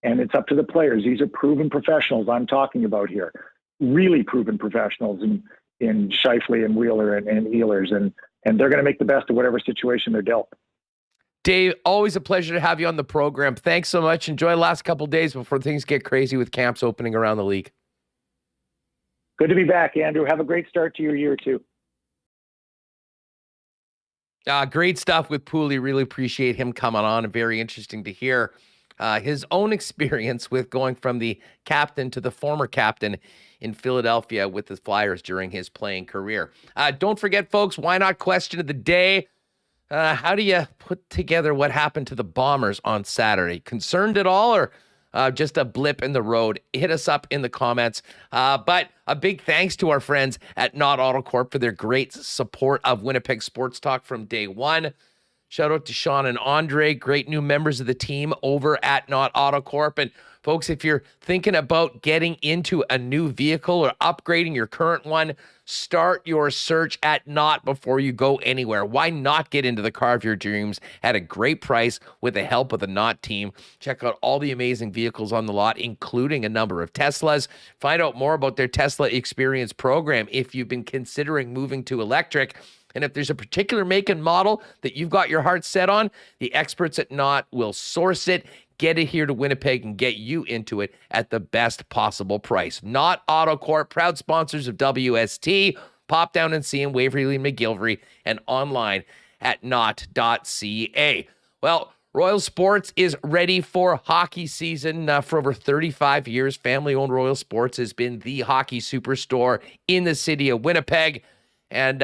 And it's up to the players. These are proven professionals I'm talking about here. Really proven professionals in Scheifele and Wheeler and Ehlers. And they're going to make the best of whatever situation they're dealt. Dave, always a pleasure to have you on the program. Thanks so much. Enjoy the last couple of days before things get crazy with camps opening around the league. Good to be back, Andrew. Have a great start to your year, too. Great stuff with Poulin. Really appreciate him coming on. And very interesting to hear his own experience with going from the captain to the former captain in Philadelphia with the Flyers during his playing career. Don't forget, folks, why not question of the day? How do you put together what happened to the Bombers on Saturday? Concerned at all, or just a blip in the road? Hit us up in the comments. But a big thanks to our friends at Not Auto Corp for their great support of Winnipeg Sports Talk from day one. Shout out to Sean and Andre, great new members of the team over at Not Auto Corp. And folks, if you're thinking about getting into a new vehicle or upgrading your current one, start your search at Not before you go anywhere. Why not get into the car of your dreams at a great price with the help of the Not team? Check out all the amazing vehicles on the lot, including a number of Teslas. Find out more about their Tesla Experience program if you've been considering moving to electric. And if there's a particular make and model that you've got your heart set on, the experts at Not will source it, get it here to Winnipeg, and get you into it at the best possible price. Not Auto Corp, proud sponsors of WST. Pop down and see them, Waverly and McGillivray, and online at not.ca. Well, Royal Sports is ready for hockey season. For over 35 years, family-owned Royal Sports has been the hockey superstore in the city of Winnipeg. And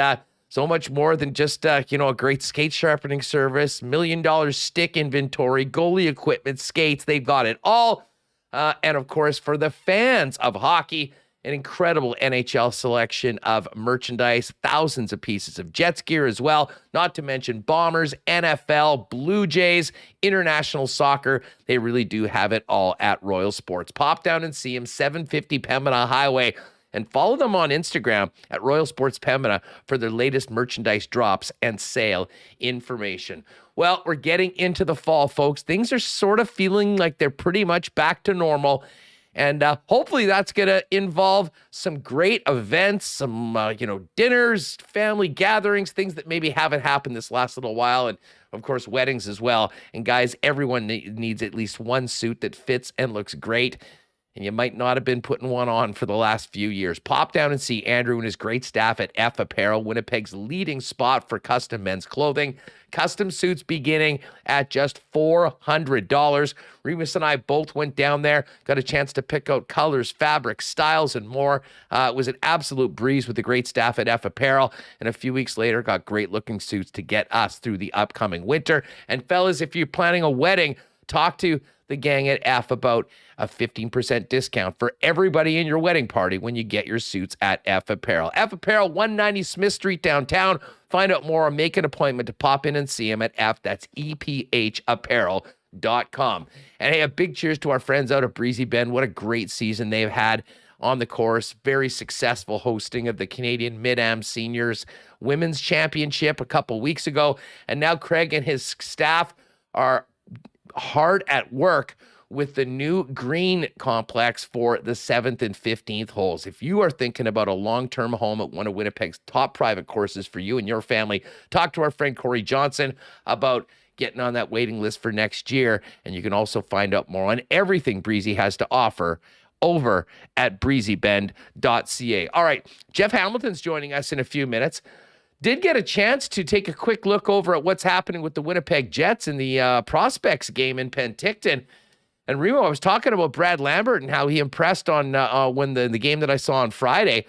so much more than just, a great skate sharpening service, $1 million stick inventory, goalie equipment, skates. They've got it all. And of course, for the fans of hockey, an incredible NHL selection of merchandise, thousands of pieces of Jets gear as well, not to mention Bombers, NFL, Blue Jays, international soccer. They really do have it all at Royal Sports. Pop down and see them, 750 Pembina Highway. And follow them on Instagram at Royal Sports Pembina for their latest merchandise drops and sale information. Well, we're getting into the fall, folks. Things are sort of feeling like they're pretty much back to normal. And hopefully that's going to involve some great events, some, dinners, family gatherings, things that maybe haven't happened this last little while. And, of course, weddings as well. And, guys, everyone needs at least one suit that fits and looks great. And you might not have been putting one on for the last few years. Pop down and see Andrew and his great staff at F Apparel, Winnipeg's leading spot for custom men's clothing. Custom suits beginning at just $400. Remis and I both went down there, got a chance to pick out colors, fabrics, styles, and more. It was an absolute breeze with the great staff at F Apparel. And a few weeks later, got great looking suits to get us through the upcoming winter. And fellas, if you're planning a wedding, talk to the gang at F about a 15% discount for everybody in your wedding party when you get your suits at F Apparel. F Apparel, 190 Smith Street downtown. Find out more or make an appointment to pop in and see them at F. That's EPHapparel.com. And hey, a big cheers to our friends out of Breezy Bend. What a great season they've had on the course. Very successful hosting of the Canadian Mid-Am Seniors Women's Championship a couple weeks ago. And now Craig and his staff are hard at work with the new green complex for the 7th and 15th holes. If you are thinking about a long-term home at one of Winnipeg's top private courses for you and your family, talk to our friend Corey Johnson about getting on that waiting list for next year. And you can also find out more on everything Breezy has to offer over at breezybend.ca. All right, Jeff Hamilton's joining us in a few minutes. Did get a chance to take a quick look over at what's happening with the Winnipeg Jets in the prospects game in Penticton. And Remo, I was talking about Brad Lambert and how he impressed on when the game that I saw on Friday.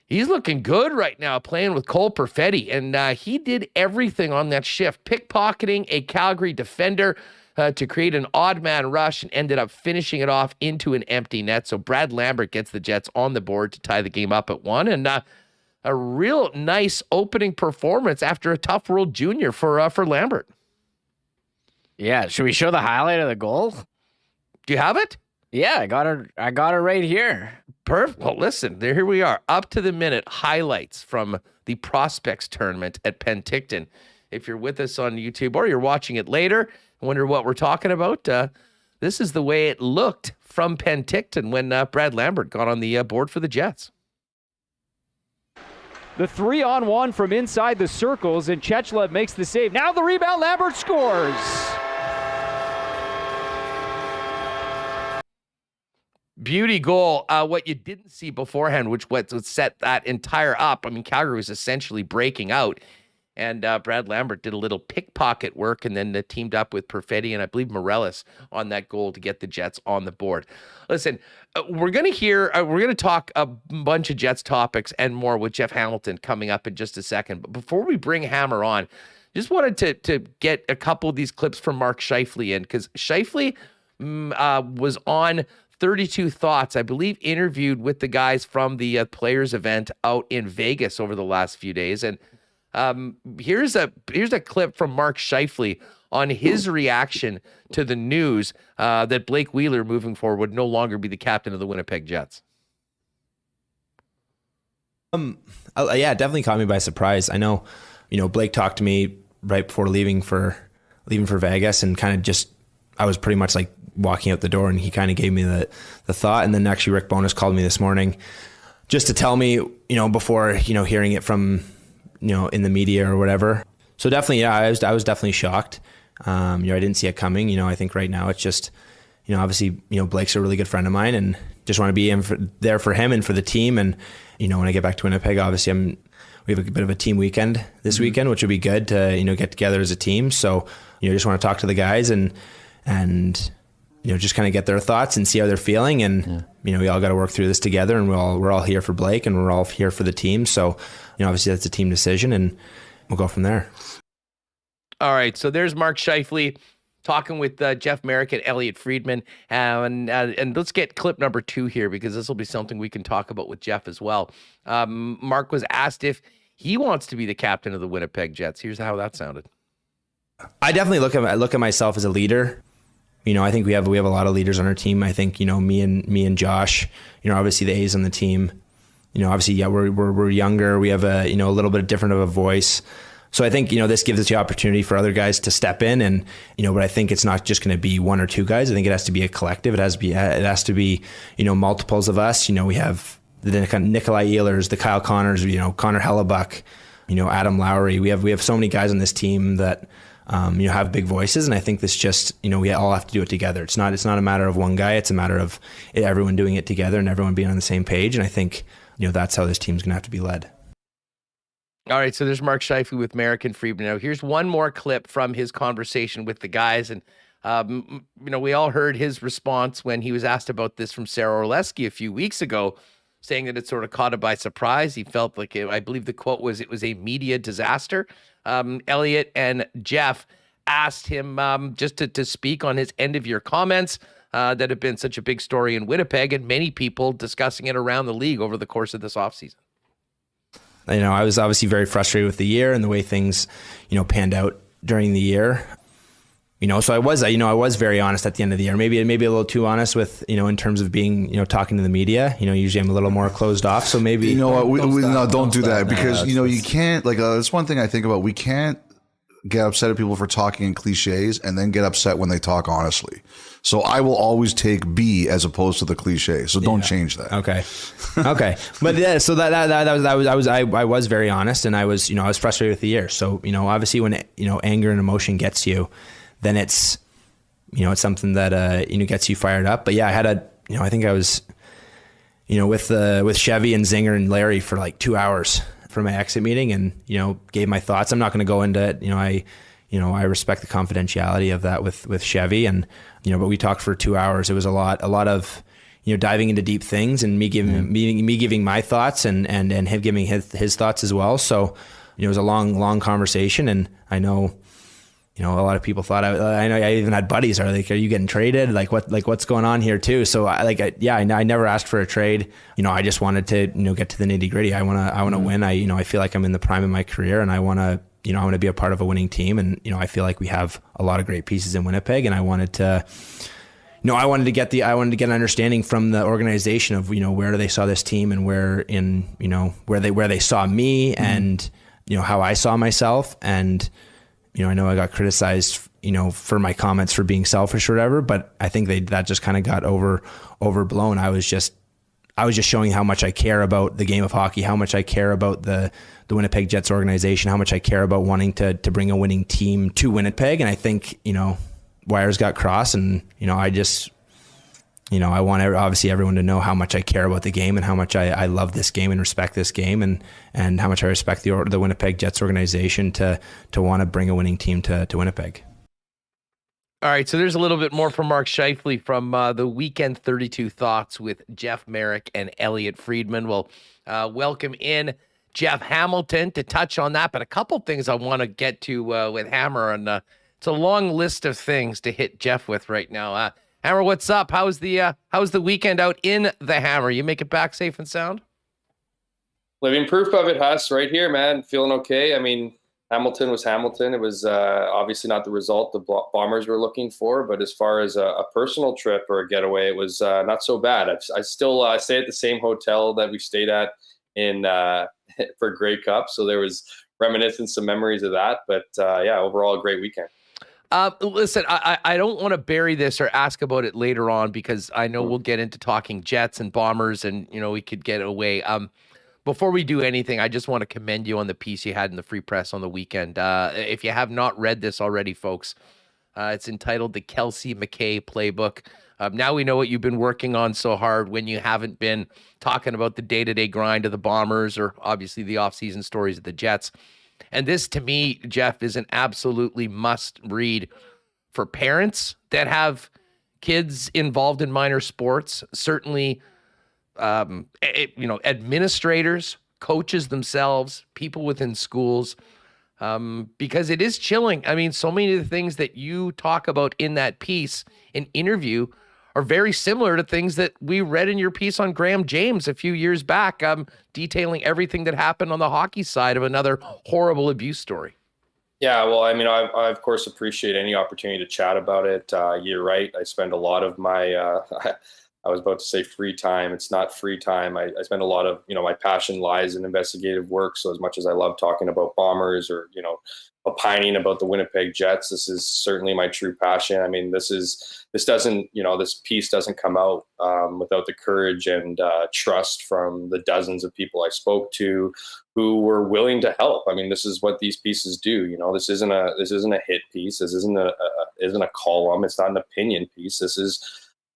He's looking good right now playing with Cole Perfetti, and he did everything on that shift, pickpocketing a Calgary defender to create an odd man rush and ended up finishing it off into an empty net. So Brad Lambert gets the Jets on the board to tie the game up at 1, and a real nice opening performance after a tough World Junior for Lambert. Yeah, should we show the highlight of the goal? Do you have it? Yeah, I got it right here. Perfect. Well, listen, here we are, up to the minute highlights from the prospects tournament at Penticton. If you're with us on YouTube or you're watching it later, wonder what we're talking about. This is the way it looked from Penticton when Brad Lambert got on the board for the Jets. The 3-on-1 from inside the circles, and Chechlev makes the save. Now the rebound, Lambert scores. Beauty goal. What you didn't see beforehand, which would set that entire up. I mean, Calgary was essentially breaking out, and Brad Lambert did a little pickpocket work and then teamed up with Perfetti and I believe Morellis on that goal to get the Jets on the board. Listen, we're going to talk a bunch of Jets topics and more with Jeff Hamilton coming up in just a second. But before we bring Hammer on, just wanted to get a couple of these clips from Mark Scheifele in, because Scheifele was on 32 Thoughts, I believe, interviewed with the guys from the players event out in Vegas over the last few days. And here's a clip from Mark Scheifele on his reaction to the news that Blake Wheeler moving forward would no longer be the captain of the Winnipeg Jets. Yeah, it definitely caught me by surprise. I know, Blake talked to me right before leaving for Vegas, and kind of just, I was pretty much like walking out the door, and he kind of gave me the thought. And then actually Rick Bowness called me this morning just to tell me, before, hearing it from, in the media or whatever. So definitely, yeah, I was definitely shocked. I didn't see it coming. I think right now it's just, obviously, Blake's a really good friend of mine, and just want to be there for him and for the team. And, when I get back to Winnipeg, obviously we have a bit of a team weekend this weekend, which would be good to, get together as a team. So, just want to talk to the guys and just kind of get their thoughts and see how they're feeling. And, we all got to work through this together, and we're all here for Blake, and we're all here for the team. So, obviously that's a team decision, and we'll go from there. All right. So there's Mark Scheifele talking with Jeff Merrick and Elliot Friedman. And let's get clip number 2 here, because this will be something we can talk about with Jeff as well. Mark was asked if he wants to be the captain of the Winnipeg Jets. Here's how that sounded. I definitely look at myself as a leader. I think we have a lot of leaders on our team. I think, me and Josh, obviously the A's on the team, obviously, yeah, we're younger. We have a little bit different of a voice. So I think, this gives us the opportunity for other guys to step in, and, but I think it's not just going to be one or two guys. I think it has to be a collective. It has to be, multiples of us. We have the Nikolai Ehlers, the Kyle Connors, Connor Hellebuck, Adam Lowry. We have so many guys on this team that, have big voices. And I think this just, we all have to do it together. It's not a matter of one guy. It's a matter of everyone doing it together and everyone being on the same page. And I think, that's how this team's going to have to be led. All right, so there's Mark Scheifele with Merrick and Friedman. Now, here's one more clip from his conversation with the guys. And, we all heard his response when he was asked about this from Sarah Orlesky a few weeks ago, saying that it sort of caught him by surprise. He felt like, I believe the quote was, it was a media disaster. Elliot and Jeff asked him just to speak on his end-of-year comments that have been such a big story in Winnipeg, and many people discussing it around the league over the course of this offseason. I was obviously very frustrated with the year and the way things, panned out during the year. So I was very honest at the end of the year, maybe a little too honest with, in terms of being, talking to the media. Usually I'm a little more closed off. So maybe, what, don't do that, because, you can't, that's one thing I think about. We can't get upset at people for talking in cliches and then get upset when they talk honestly. So I will always take B as opposed to the cliche. So don't change that. Okay. But yeah, so I was very honest, and I was frustrated with the year. So, obviously when, anger and emotion gets you, then it's something that, gets you fired up. But yeah, I had I think I was, with Chevy and Zinger and Larry for like 2 hours for my exit meeting, and, gave my thoughts. I'm not going to go into it. I respect the confidentiality of that with Chevy, and, but we talked for 2 hours. It was a lot of, diving into deep things, and me giving my thoughts and him giving his thoughts as well. So, it was a long conversation, and I know, a lot of people thought I know I even had buddies are like, are you getting traded? What's going on here too? So I never asked for a trade. I just wanted to, get to the nitty gritty. I want to win. I feel like I'm in the prime of my career, and I want to be a part of a winning team. And, I feel like we have a lot of great pieces in Winnipeg, and I wanted to get an understanding from the organization of, where they saw this team, and where they saw me, and, how I saw myself. And, I know I got criticized, for my comments for being selfish or whatever, but I think that just kind of got overblown. I was just showing how much I care about the game of hockey, how much I care about the Winnipeg Jets organization, how much I care about wanting to bring a winning team to Winnipeg. And I think, wires got crossed, and, I want obviously everyone to know how much I care about the game, and how much I love this game and respect this game, and how much I respect the Winnipeg Jets organization to want to bring a winning team to Winnipeg. All right, so there's a little bit more from Mark Scheifele from the Weekend 32 Thoughts with Jeff Merrick and Elliot Friedman. We'll welcome in Jeff Hamilton to touch on that, but a couple things I want to get to with Hammer, and it's a long list of things to hit Jeff with right now. Hammer, what's up? How's the weekend out in the Hammer? You make it back safe and sound? Living proof of it, Huss, right here, man. Feeling okay. I mean, Hamilton was Hamilton. It was obviously not the result the Bombers were looking for, but as far as a personal trip or a getaway, it was not so bad. I still stay at the same hotel that we stayed at in for Grey Cup, so there was reminiscence, some memories of that. But yeah, overall, a great weekend. Listen, I don't want to bury this or ask about it later on, because I know we'll get into talking Jets and Bombers, and, we could get away. Before we do anything, I just want to commend you on the piece you had in the Free Press on the weekend. If you have not read this already, folks, it's entitled The Kelsey McKay Playbook. Now we know what you've been working on so hard when you haven't been talking about the day-to-day grind of the Bombers, or obviously the off-season stories of the Jets. And this, to me, Jeff, is an absolutely must read for parents that have kids involved in minor sports, certainly, administrators, coaches themselves, people within schools, because it is chilling. I mean, so many of the things that you talk about in that piece and interview are very similar to things that we read in your piece on Graham James a few years back, detailing everything that happened on the hockey side of another horrible abuse story. Yeah, well, I mean, I of course appreciate any opportunity to chat about it. You're right. I spend a lot of my, I was about to say free time. It's not free time. I spend a lot of, my passion lies in investigative work. So as much as I love talking about Bombers or, opining about the Winnipeg Jets, this is certainly my true passion. I mean, this piece doesn't come out without the courage and trust from the dozens of people I spoke to who were willing to help. I mean, this is what these pieces do. This isn't a hit piece. This isn't a column. It's not an opinion piece. This is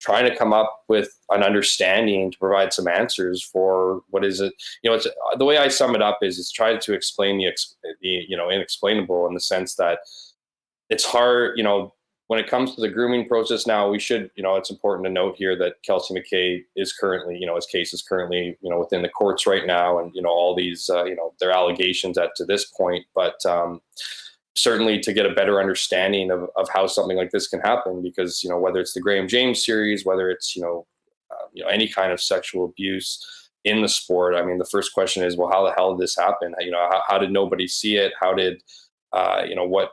trying to come up with an understanding to provide some answers for what is it. It's the way I sum it up is it's trying to explain the inexplainable, in the sense that it's hard, when it comes to the grooming process now. We should, it's important to note here that Kelsey McKay is currently, his case is currently, within the courts right now, and, all these, their allegations to this point, but certainly to get a better understanding of how something like this can happen, because, whether it's the Graham James series, whether it's, any kind of sexual abuse in the sport. I mean, the first question is, well, how the hell did this happen? How did nobody see it? How did, what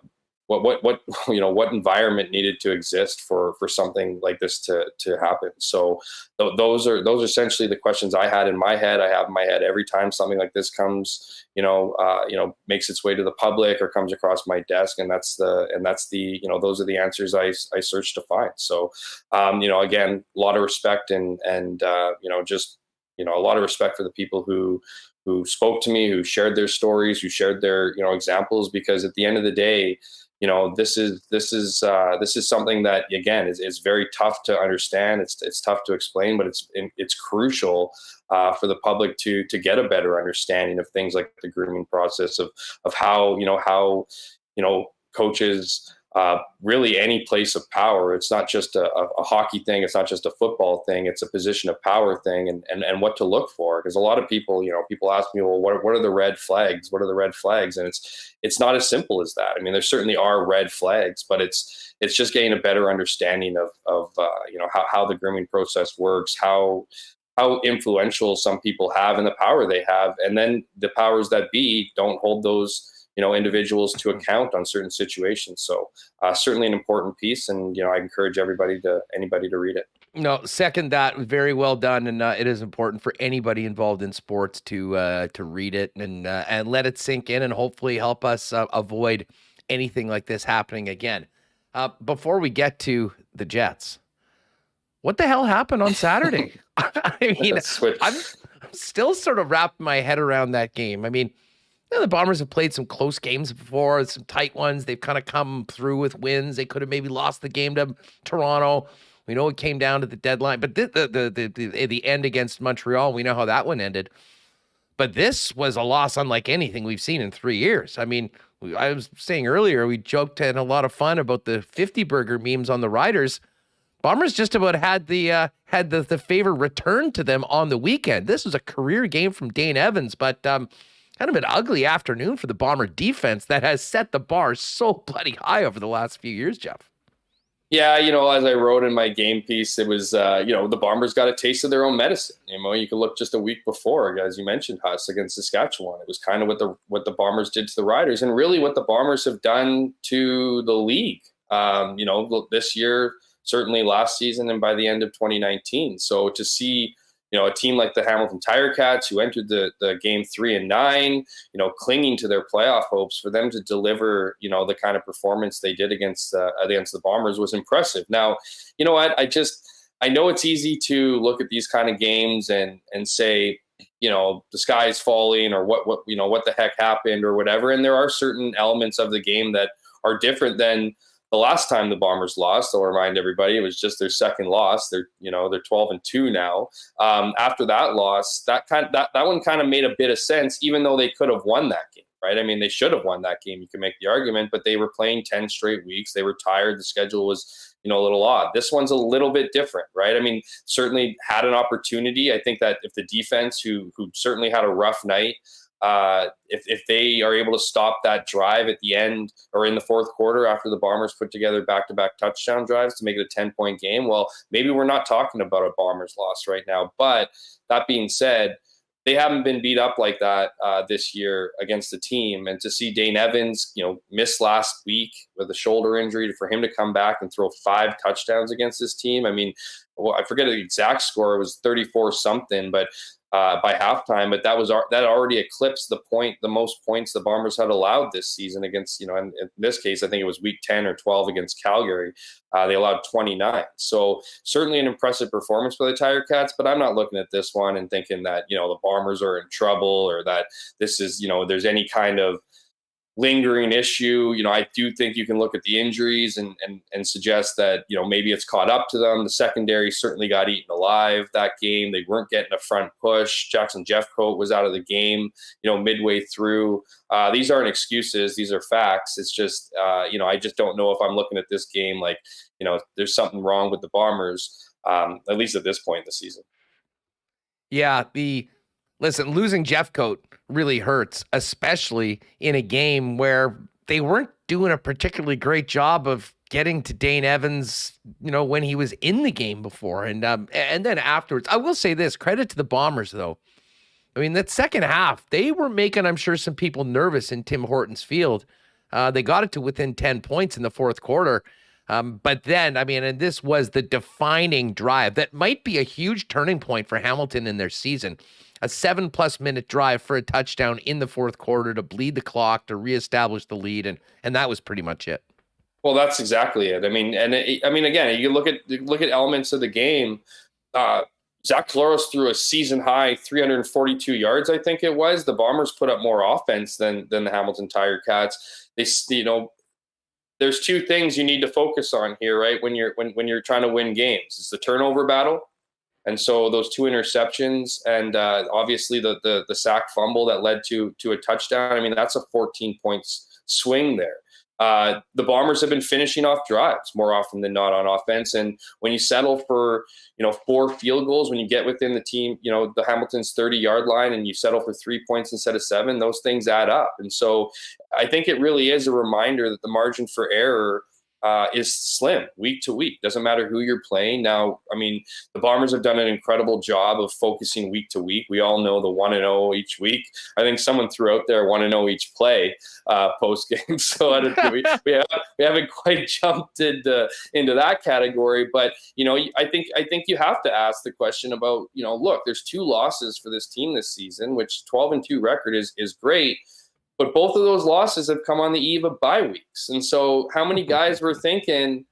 what environment needed to exist for something like this to happen. So those are essentially the questions I had in my head. I have in my head every time something like this comes, makes its way to the public or comes across my desk, and that's the those are the answers I search to find. So again, a lot of respect and just a lot of respect for the people who spoke to me, who shared their stories, who shared their examples, because at the end of the day, this is something that, again, is very tough to understand. It's tough to explain, but it's crucial for the public to get a better understanding of things like the grooming process of how coaches, really any place of power. It's not just a hockey thing. It's not just a football thing. It's a position of power thing, and what to look for. Because a lot of people, people ask me, well, what are the red flags? What are the red flags? And it's not as simple as that. I mean, there certainly are red flags, but it's just getting a better understanding of how the grooming process works, how influential some people have and the power they have. And then the powers that be don't hold those individuals to account on certain situations. So certainly an important piece, and I encourage anybody to read it. No, second that. Very well done, and it is important for anybody involved in sports to read it and let it sink in, and hopefully help us avoid anything like this happening again. Before we get to the Jets, what the hell happened on Saturday? I mean, I'm still sort of wrapping my head around that game. I mean, the Bombers have played some close games before, some tight ones. They've kind of come through with wins. They could have maybe lost the game to Toronto. We know it came down to the deadline, but the end against Montreal, we know how that one ended. But this was a loss unlike anything we've seen in 3 years. I mean, I was saying earlier, we joked and had a lot of fun about the 50 burger memes on the Riders. Bombers just about had the favor returned to them on the weekend. This was a career game from Dane Evans, but kind of an ugly afternoon for the Bomber defense that has set the bar so bloody high over the last few years, Jeff. Yeah, as I wrote in my game piece, it was, the Bombers got a taste of their own medicine. You could look just a week before, as you mentioned, Huss, against Saskatchewan. It was kind of what the Bombers did to the Riders, and really what the Bombers have done to the league, this year, certainly last season, and by the end of 2019. So to see a team like the Hamilton Tiger Cats, who entered the game 3-9, clinging to their playoff hopes, for them to deliver, the kind of performance they did against the Bombers was impressive. Now, you know what? I know it's easy to look at these kind of games and say, the sky's falling, or what the heck happened, or whatever. And there are certain elements of the game that are different than the last time the Bombers lost. I'll remind everybody, it was just their second loss. They're 12-2 now. After that loss, that one kind of made a bit of sense, even though they could have won that game, right? I mean, they should have won that game. You can make the argument, but they were playing 10 straight weeks. They were tired. The schedule was, a little odd. This one's a little bit different, right? I mean, certainly had an opportunity. I think that if the defense, who certainly had a rough night, if they are able to stop that drive at the end or in the fourth quarter after the Bombers put together back-to-back touchdown drives to make it a 10-point game, well, maybe we're not talking about a Bombers loss right now. But that being said, they haven't been beat up like that this year against the team. And to see Dane Evans, miss last week with a shoulder injury, for him to come back and throw 5 touchdowns against this team. I mean, I forget the exact score. It was 34-something, but by halftime, but that already eclipsed the most points the Bombers had allowed this season against, in this case, I think it was week 10 or 12 against Calgary. They allowed 29. So certainly an impressive performance for the Tiger Cats, but I'm not looking at this one and thinking that, the Bombers are in trouble, or that this is, there's any kind of lingering issue. I do think you can look at the injuries and suggest that, maybe it's caught up to them. The secondary certainly got eaten alive that game. They weren't getting a front push. Jackson Jeffcoat was out of the game, midway through. These aren't excuses. These are facts. It's just, I just don't know if I'm looking at this game like, there's something wrong with the Bombers, at least at this point in the season. Yeah, listen, losing Jeffcoat really hurts, especially in a game where they weren't doing a particularly great job of getting to Dane Evans, when he was in the game before. And then afterwards, I will say this, credit to the Bombers, though. I mean, that second half, they were making, I'm sure, some people nervous in Tim Hortons Field. They got it to within 10 points in the fourth quarter. But then, I mean, and this was the defining drive that might be a huge turning point for Hamilton in their season. A 7+ minute drive for a touchdown in the fourth quarter to bleed the clock, to reestablish the lead. And that was pretty much it. Well, that's exactly it. I mean, again, you look at elements of the game. Zach Collaros threw a season high 342 yards, I think it was. The Bombers put up more offense than the Hamilton Tiger Cats. There's two things you need to focus on here, right? When you're trying to win games, it's the turnover battle, and so those 2 interceptions, and obviously the sack fumble that led to a touchdown. I mean, that's a 14 points swing there. The Bombers have been finishing off drives more often than not on offense. And when you settle for, 4 field goals, when you get within the team, the Hamilton's 30-yard line, and you settle for 3 points instead of 7, those things add up. And so I think it really is a reminder that the margin for error is slim week to week. Doesn't matter who you're playing. Now, I mean, the Bombers have done an incredible job of focusing week to week. We all know the 1-0 each week. I think someone threw out there 1-0 each play post game. So we haven't quite jumped into that category. But I think you have to ask the question about look, there's 2 losses for this team this season, which 12-2 record is great. But both of those losses have come on the eve of bye weeks. And so how many guys were thinking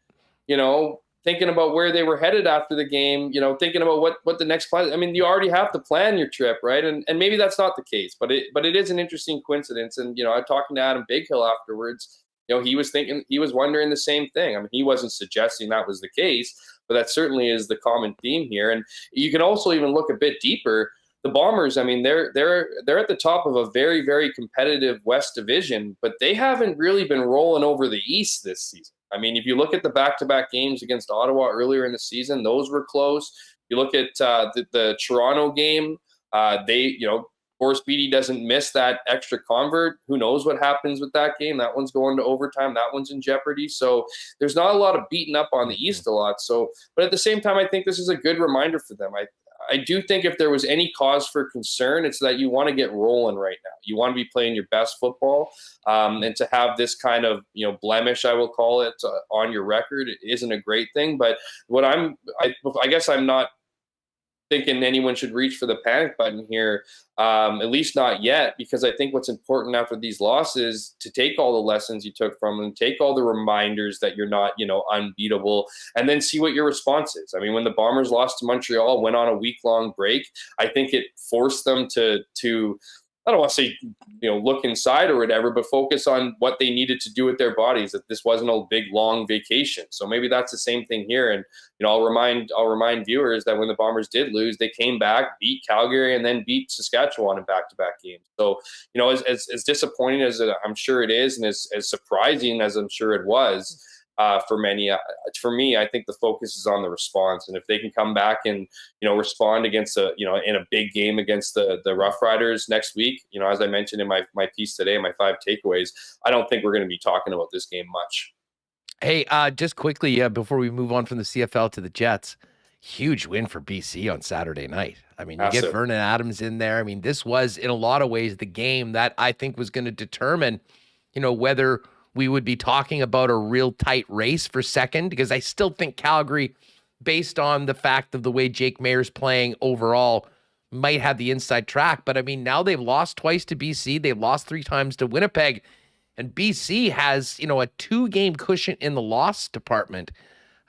about where they were headed after the game, thinking about what the next plan. I mean, you already have to plan your trip, right? And maybe that's not the case, but it is an interesting coincidence. And, I'm talking to Adam Bighill afterwards, he was wondering the same thing. I mean, he wasn't suggesting that was the case, but that certainly is the common theme here. And you can also even look a bit deeper. The Bombers, I mean, they're at the top of a very, very competitive West Division, but they haven't really been rolling over the East this season. I mean, if you look at the back-to-back games against Ottawa earlier in the season, those were close. You look at the Toronto game, Forrest Beatty doesn't miss that extra convert. Who knows what happens with that game? That one's going to overtime. That one's in jeopardy. So there's not a lot of beating up on the East a lot. So, but at the same time, I think this is a good reminder for them. I do think if there was any cause for concern, it's that you want to get rolling right now. You want to be playing your best football, and to have this kind of blemish, I will call it, on your record, it isn't a great thing. But I guess I'm not thinking anyone should reach for the panic button here, at least not yet, because I think what's important after these losses to take all the lessons you took from them, take all the reminders that you're not, unbeatable, and then see what your response is. I mean, when the Bombers lost to Montreal, went on a week-long break, I think it forced them to I don't want to say, look inside or whatever, but focus on what they needed to do with their bodies, that this wasn't a big, long vacation. So maybe that's the same thing here. And, I'll remind viewers that when the Bombers did lose, they came back, beat Calgary, and then beat Saskatchewan in back-to-back games. So, as disappointing as I'm sure it is, and as surprising as I'm sure it was, for many, for me, I think the focus is on the response. And if they can come back and, respond against in a big game against the Rough Riders next week, as I mentioned in my piece today, my 5 takeaways, I don't think we're going to be talking about this game much. Hey, just quickly, before we move on from the CFL to the Jets, huge win for BC on Saturday night. I mean, you get Vernon Adams in there. I mean, this was in a lot of ways the game that I think was going to determine, whether we would be talking about a real tight race for second, because I still think Calgary, based on the fact of the way Jake Mayer's playing overall, might have the inside track. But I mean, now they've lost twice to BC. They've lost 3 times to Winnipeg. And BC has, a 2-game cushion in the loss department.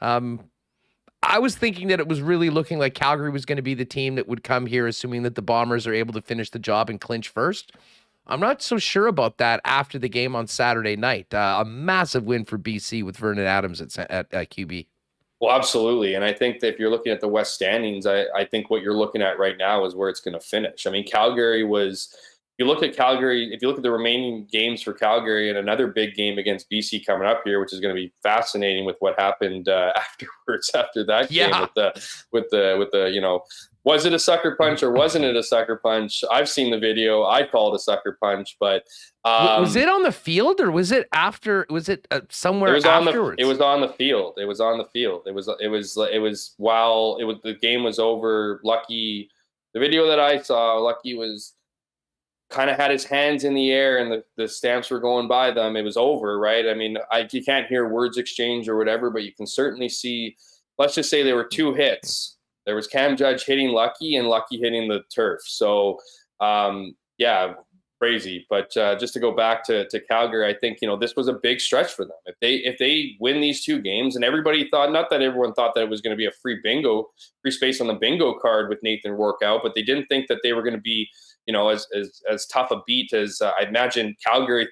I was thinking that it was really looking like Calgary was going to be the team that would come here, assuming that the Bombers are able to finish the job and clinch first. I'm not so sure about that after the game on Saturday night. A massive win for BC with Vernon Adams at QB. Well, absolutely. And I think that if you're looking at the West standings, I think what you're looking at right now is where it's going to finish. I mean, Calgary was... If you look at the remaining games for Calgary and another big game against BC coming up here, which is going to be fascinating with what happened afterwards after that game with the was it a sucker punch or wasn't it a sucker punch? I've seen the video. I call it a sucker punch, but was it on the field or was it after? Was it somewhere afterwards? It was on the field. It was on the field. It was while the game was over. Lucky, the video that I saw, Lucky was kind of had his hands in the air and the stamps were going by them, it was over, right? I mean, you can't hear words exchange or whatever, but you can certainly see, let's just say there were 2 hits. There was Cam Judge hitting Lucky and Lucky hitting the turf. So, yeah, crazy. But just to go back to Calgary, I think, this was a big stretch for them. If they win these 2 games, and everybody thought, not that everyone thought that it was going to be a free space on the bingo card with Nathan Rourke out, but they didn't think that they were going to be, as tough a beat as I imagine Calgary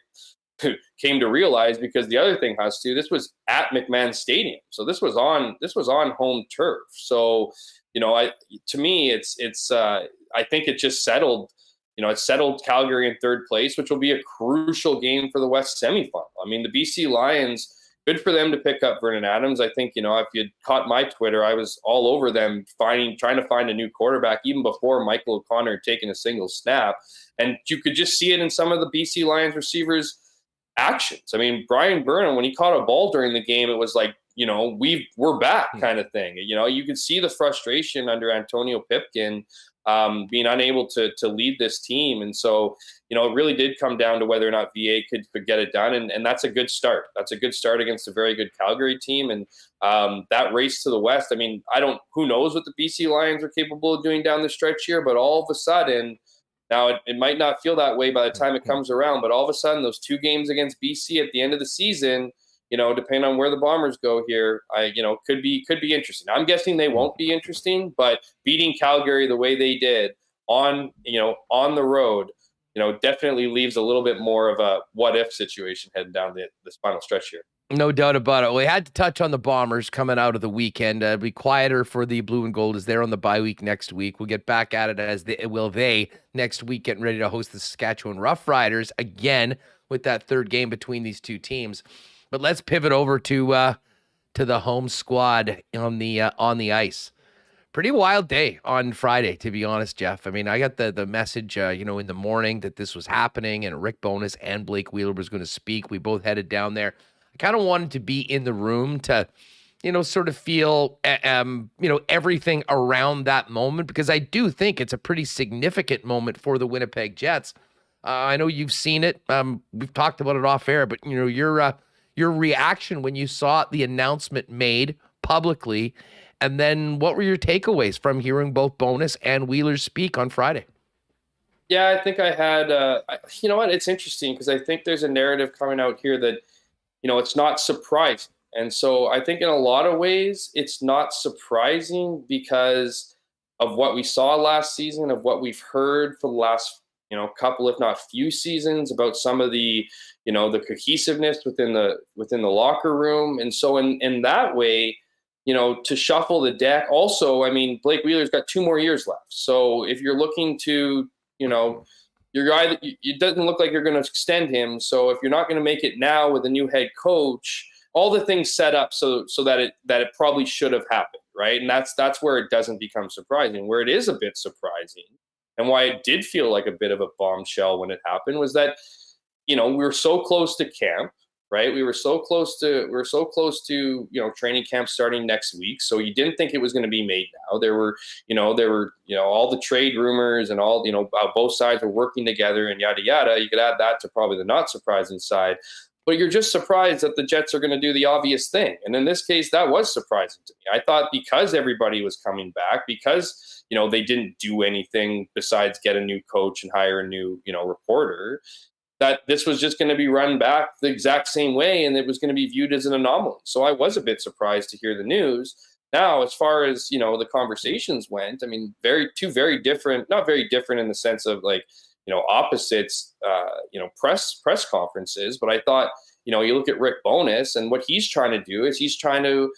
came to realize, because the other thing has to, this was at McMahon Stadium. So this was on home turf. So, to me, it's I think it just settled, it settled Calgary in 3rd place, which will be a crucial game for the West semifinal. I mean, the BC Lions, good for them to pick up Vernon Adams. I think, if you caught my Twitter, I was all over them trying to find a new quarterback even before Michael O'Connor had taken a single snap. And you could just see it in some of the BC Lions receivers' actions. I mean, Brian Burnham, when he caught a ball during the game, it was like, we're back kind of thing. You could see the frustration under Antonio Pipkin, being unable to lead this team. And so, it really did come down to whether or not VA could get it done. And that's a good start. That's a good start against a very good Calgary team. And that race to the West, I mean, who knows what the BC Lions are capable of doing down the stretch here, but all of a sudden, now it might not feel that way by the time it comes around, but all of a sudden those 2 games against BC at the end of the season, depending on where the Bombers go here, could be interesting. I'm guessing they won't be interesting, but beating Calgary the way they did on the road, definitely leaves a little bit more of a what if situation heading down this final stretch here. No doubt about it. We had to touch on the Bombers coming out of the weekend. Be quieter for the Blue and Gold as they're on the bye week next week. We'll get back at it as they next week, getting ready to host the Saskatchewan Roughriders again with that 3rd game between these 2 teams. But let's pivot over to the home squad on the ice. Pretty wild day on Friday, to be honest, Jeff. I mean, I got the message, in the morning that this was happening, and Rick Bowness and Blake Wheeler was going to speak. We both headed down there. I kind of wanted to be in the room to, sort of feel, everything around that moment, because I do think it's a pretty significant moment for the Winnipeg Jets. I know you've seen it. We've talked about it off air, but, your reaction when you saw the announcement made publicly, and then what were your takeaways from hearing both Bowness and Wheeler speak on Friday? Yeah, I think I had, you know what, it's interesting because I think there's a narrative coming out here that, it's not surprising. And so I think in a lot of ways, it's not surprising because of what we saw last season, of what we've heard for the last, couple, if not few seasons about some of the, the cohesiveness within the locker room. And so in that way, to shuffle the deck. Also, I mean, Blake Wheeler's got 2 more years left. So if you're looking to, your guy, it doesn't look like you're going to extend him. So if you're not going to make it now with a new head coach, all the things set up so that it probably should have happened, right? And that's where it doesn't become surprising. Where it is a bit surprising, and why it did feel like a bit of a bombshell when it happened, was that, we were so close to camp, right? We were so close to, training camp starting next week. So you didn't think it was going to be made now. There were all the trade rumors and all, both sides were working together and yada, yada. You could add that to probably the not surprising side, but you're just surprised that the Jets are going to do the obvious thing. And in this case, that was surprising to me. I thought because everybody was coming back, because, they didn't do anything besides get a new coach and hire a new, reporter, that this was just going to be run back the exact same way, and it was going to be viewed as an anomaly. So I was a bit surprised to hear the news. Now, as far as, the conversations went, I mean, two very different, not very different in the sense of like, opposites, press conferences. But I thought, you look at Rick Bowness, and what he's trying to do is he's trying to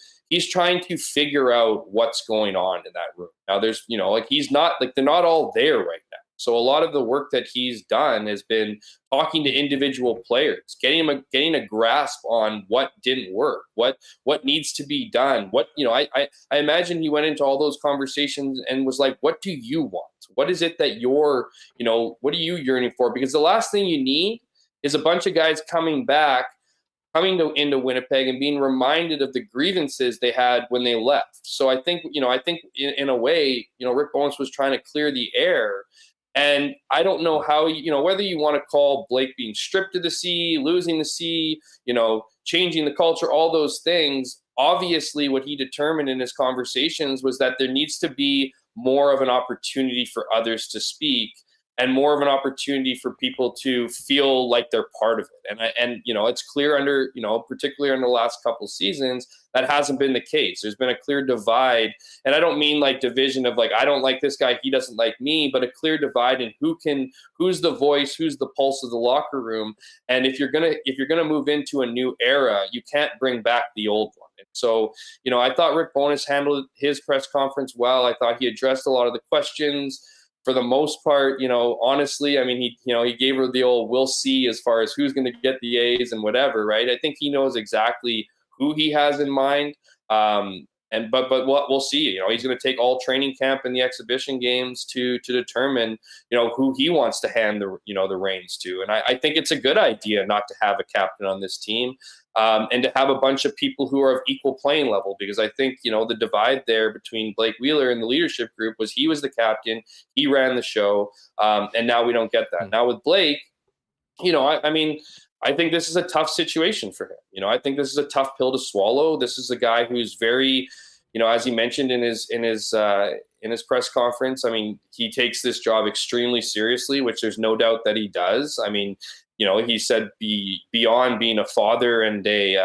figure out what's going on in that room. Now there's, he's not like, they're not all there right now. So a lot of the work that he's done has been talking to individual players, getting a grasp on what didn't work, what needs to be done. I imagine he went into all those conversations and was like, what do you want? What is it that you're, what are you yearning for? Because the last thing you need is a bunch of guys coming into Winnipeg and being reminded of the grievances they had when they left. So I think in a way, Rick Bowness was trying to clear the air. And I don't know how, whether you want to call Blake being stripped to the C, losing the C, changing the culture, all those things. Obviously, what he determined in his conversations was that there needs to be more of an opportunity for others to speak and more of an opportunity for people to feel like they're part of it. And it's clear under, particularly in the last couple seasons, that hasn't been the case. There's been a clear divide. And I don't mean like division of like, I don't like this guy, he doesn't like me, but a clear divide in who's the voice, who's the pulse of the locker room. And if you're going to move into a new era, you can't bring back the old one. And so, I thought Rick Bowness handled his press conference well. I thought he addressed a lot of the questions. For the most part, honestly, I mean, he gave her the old "we'll see" as far as who's going to get the A's and whatever, right? I think he knows exactly who he has in mind. But what we'll see, he's going to take all training camp and the exhibition games to determine, who he wants to hand the reins to. And I think it's a good idea not to have a captain on this team. And to have a bunch of people who are of equal playing level, because I think, the divide there between Blake Wheeler and the leadership group was he was the captain, he ran the show, and now we don't get that. Now with Blake, I think this is a tough situation for him. I think this is a tough pill to swallow. This is a guy who's very, as he mentioned in his press conference, I mean, he takes this job extremely seriously, which there's no doubt that he does. I mean, he said beyond being a father and a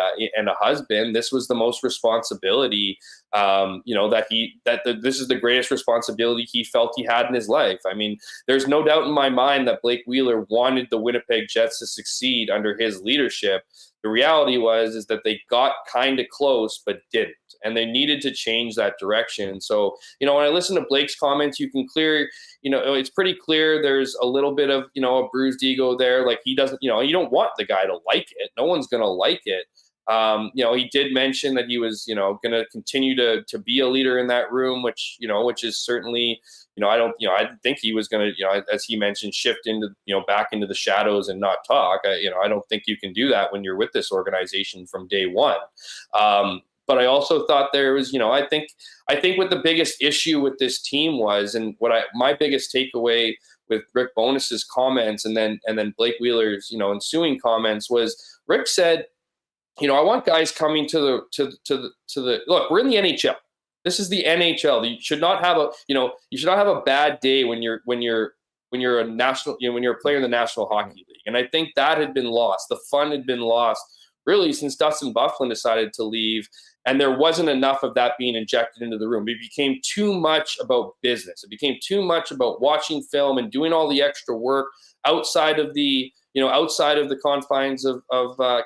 husband, this was the most responsibility, this is the greatest responsibility he felt he had in his life. I mean, there's no doubt in my mind that Blake Wheeler wanted the Winnipeg Jets to succeed under his leadership. The reality is that they got kind of close, but didn't. And they needed to change that direction. And so, when I listen to Blake's comments, you can it's pretty clear there's a little bit of, a bruised ego there. Like he doesn't, you don't want the guy to like it. No one's going to like it. He did mention that he was, going to continue to be a leader in that room, which is certainly, I didn't think he was going to, as he mentioned, shift into, back into the shadows and not talk. I don't think you can do that when you're with this organization from day one. But I also thought there was, I think what the biggest issue with this team was, and my biggest takeaway with Rick Bowness's comments and then Blake Wheeler's, ensuing comments was Rick said, I want guys coming to the look, we're in the NHL. This is the NHL. You should not have a bad day when you're a national, when you're a player in the National Hockey League. And I think that had been lost. The fun had been lost really since Dustin Byfuglien decided to leave. And there wasn't enough of that being injected into the room. It became too much about business. It became too much about watching film and doing all the extra work outside of the confines of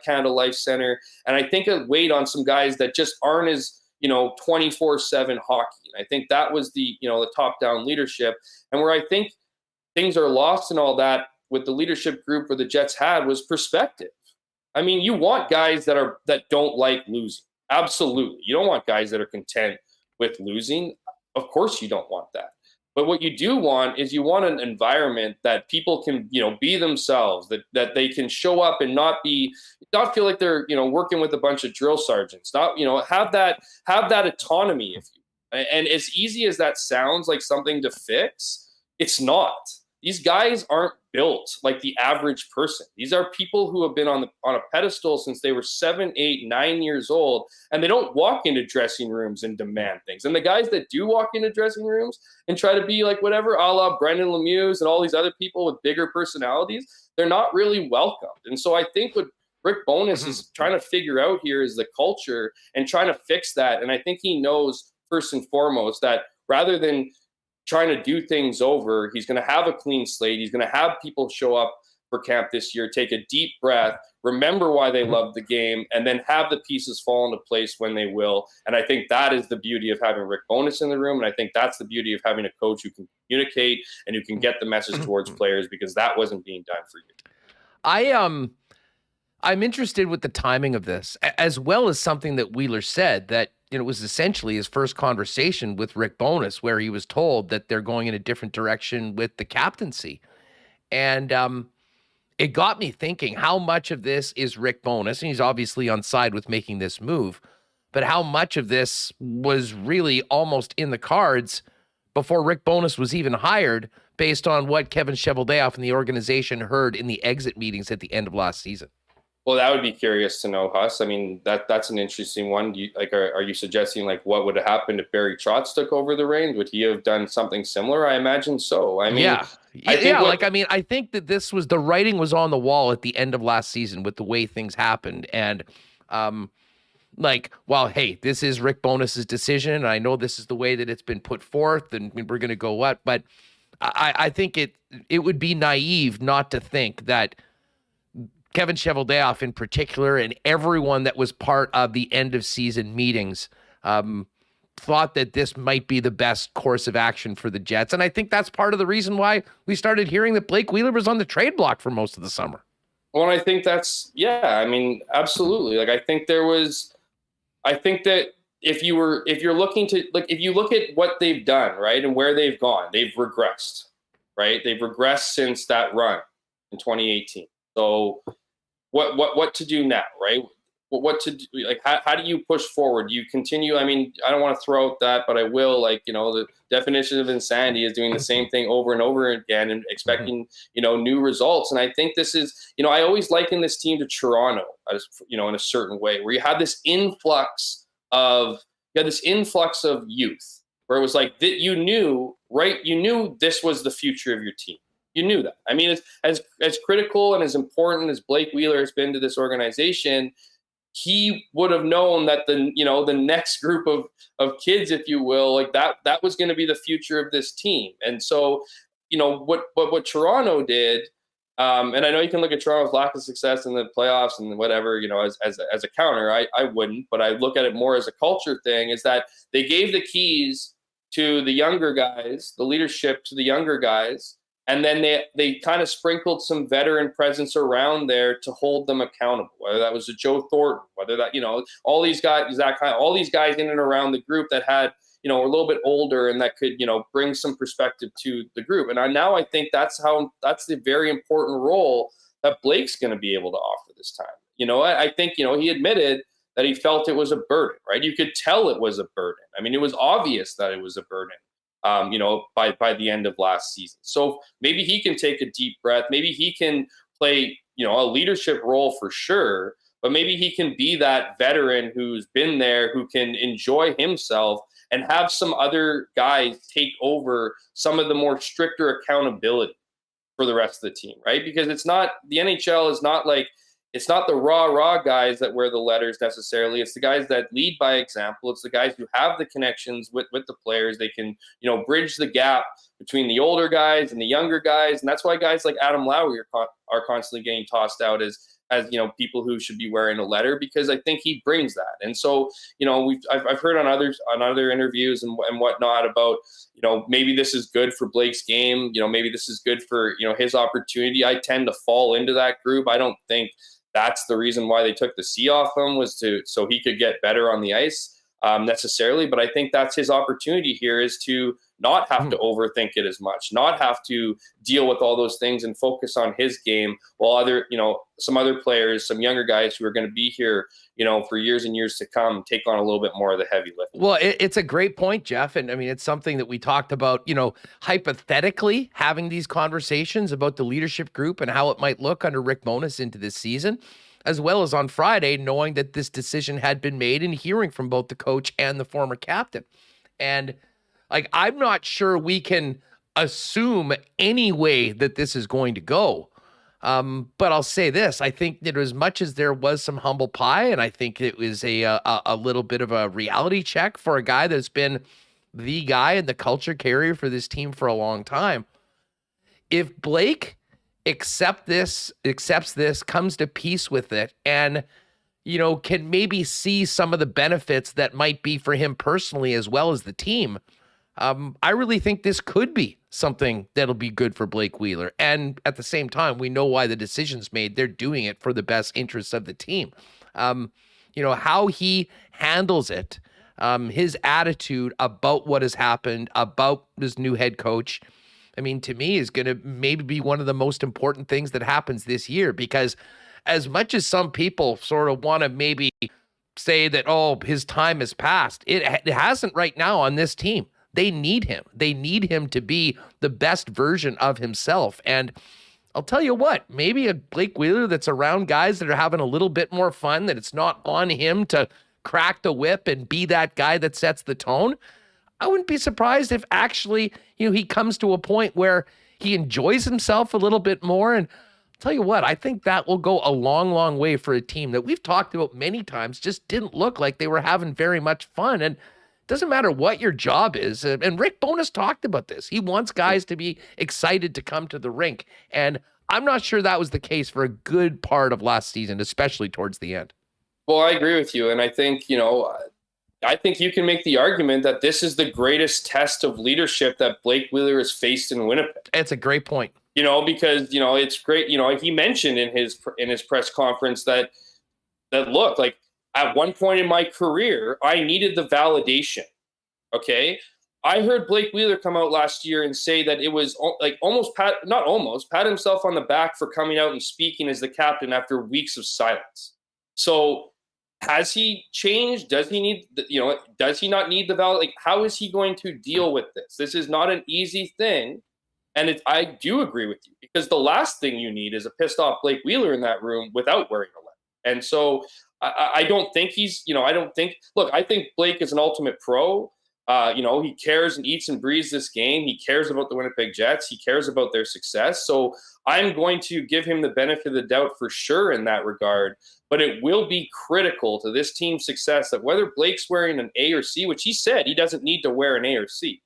Canada Life Center. And I think it weighed on some guys that just aren't as, 24/7 hockey. And I think that was the top-down leadership. And where I think things are lost and all that with the leadership group where the Jets had was perspective. I mean, you want guys that don't like losing. Absolutely. You don't want guys that are content with losing. Of course you don't want that. But what you do want is you want an environment that people can, be themselves, that they can show up and not feel like they're, working with a bunch of drill sergeants, not, have that autonomy. And as easy as that sounds like something to fix, it's not. These guys aren't built like the average person. These are people who have been on a pedestal since they were 7, 8, 9 years old, and they don't walk into dressing rooms and demand things. And the guys that do walk into dressing rooms and try to be like whatever, a la Brendan Lemieux and all these other people with bigger personalities, they're not really welcomed. And so I think what Rick Bowness is trying to figure out here is the culture and trying to fix that. And I think he knows first and foremost that rather than trying to do things over, he's going to have a clean slate. He's going to have people show up for camp this year, take a deep breath, remember why they love the game, and then have the pieces fall into place when they will. And I think that is the beauty of having Rick Bowness in the room. And I think that's the beauty of having a coach who can communicate and who can get the message towards players, because that wasn't being done for you. I'm interested with the timing of this, as well as something that Wheeler said, that it was essentially his first conversation with Rick Bowness, where he was told that they're going in a different direction with the captaincy. And it got me thinking, how much of this is Rick Bowness? And he's obviously on side with making this move, but how much of this was really almost in the cards before Rick Bowness was even hired, based on what Kevin Cheveldayoff and the organization heard in the exit meetings at the end of last season. Well, that would be curious to know, Huss. I mean, that's an interesting one. Are you suggesting like what would have happened if Barry Trotz took over the reins? Would he have done something similar? I imagine so. I mean, I think that this was, the writing was on the wall at the end of last season with the way things happened. And hey, this is Rick Bowness's decision, and I know this is the way that it's been put forth, and we're going to go what, but I think it would be naive not to think that Kevin Cheveldayoff in particular, and everyone that was part of the end of season meetings, thought that this might be the best course of action for the Jets. And I think that's part of the reason why we started hearing that Blake Wheeler was on the trade block for most of the summer. Well, I think that's, absolutely. I think that if you're looking to, if you look at what they've done, right, and where they've gone, they've regressed, right? They've regressed since that run in 2018. So what to do now, right? What to do? How do you push forward? You continue. I mean, I don't want to throw out that, but I will. The definition of insanity is doing the same thing over and over again and expecting, new results. And I think this is, I always liken this team to Toronto, as in a certain way, where you had this influx of youth, where it was like that. You knew this was the future of your team. You knew that. I mean, as critical and as important as Blake Wheeler has been to this organization, he would have known that the next group of kids, if you will, that was going to be the future of this team. And so, what Toronto did, and I know you can look at Toronto's lack of success in the playoffs and whatever, as a counter. I wouldn't, but I look at it more as a culture thing, is that they gave the keys to the younger guys, the leadership to the younger guys, and then they kind of sprinkled some veteran presence around there to hold them accountable, whether that was a Joe Thornton, whether that, all these guys, all these guys in and around the group that had, were a little bit older and that could, bring some perspective to the group. And I think that's the very important role that Blake's going to be able to offer this time. I think, he admitted that he felt it was a burden, right? You could tell it was a burden. I mean, it was obvious that it was a burden. By the end of last season. So maybe he can take a deep breath. Maybe he can play, a leadership role for sure, but maybe he can be that veteran who's been there, who can enjoy himself and have some other guys take over some of the more stricter accountability for the rest of the team, right? Because the NHL is not it's not the raw guys that wear the letters necessarily. It's the guys that lead by example. It's the guys who have the connections with the players. They can, bridge the gap between the older guys and the younger guys. And that's why guys like Adam Lowry are constantly getting tossed out as people who should be wearing a letter, because I think he brings that. And so, I've heard on other interviews and whatnot about, maybe this is good for Blake's game. Maybe this is good for, his opportunity. I tend to fall into that group. I don't think that's the reason why they took the C off him, was so he could get better on the ice necessarily. But I think that's his opportunity here, is to not have to overthink it as much, not have to deal with all those things and focus on his game, while some other players, some younger guys who are going to be here, for years and years to come, take on a little bit more of the heavy lifting. Well, it's a great point, Jeff. And I mean, it's something that we talked about, hypothetically having these conversations about the leadership group and how it might look under Rick Bowness into this season, as well as on Friday, knowing that this decision had been made and hearing from both the coach and the former captain. And I'm not sure we can assume any way that this is going to go. But I'll say this: I think that as much as there was some humble pie, and I think it was a little bit of a reality check for a guy that's been the guy and the culture carrier for this team for a long time. If Blake accepts this, comes to peace with it, and can maybe see some of the benefits that might be for him personally as well as the team, I really think this could be something that'll be good for Blake Wheeler. And at the same time, we know why the decision's made. They're doing it for the best interests of the team. How he handles it, his attitude about what has happened, about this new head coach, I mean, to me, is going to maybe be one of the most important things that happens this year, because as much as some people sort of want to maybe say that, his time has passed, it hasn't right now on this team. They need him. They need him to be the best version of himself. And I'll tell you what, maybe a Blake Wheeler that's around guys that are having a little bit more fun, that it's not on him to crack the whip and be that guy that sets the tone. I wouldn't be surprised if actually, he comes to a point where he enjoys himself a little bit more. And I'll tell you what, I think that will go a long, long way for a team that we've talked about many times, just didn't look like they were having very much fun. And it doesn't matter what your job is. And Rick Bowness talked about this. He wants guys to be excited to come to the rink. And I'm not sure that was the case for a good part of last season, especially towards the end. Well, I agree with you. And I think, I think you can make the argument that this is the greatest test of leadership that Blake Wheeler has faced in Winnipeg. It's a great point. Because, it's great. He mentioned in his press conference that look, like, at one point in my career, I needed the validation. Okay. I heard Blake Wheeler come out last year and say that it was like pat himself on the back for coming out and speaking as the captain after weeks of silence. So has he changed? Does he need, does he not need the valid? Like, how is he going to deal with this? This is not an easy thing. And I do agree with you, because the last thing you need is a pissed off Blake Wheeler in that room without wearing a letter. And so I don't think I think Blake is an ultimate pro. He cares and eats and breathes this game. He cares about the Winnipeg Jets. He cares about their success. So I'm going to give him the benefit of the doubt for sure in that regard. But it will be critical to this team's success that whether Blake's wearing an A or C, which he said he doesn't need to wear an A or C,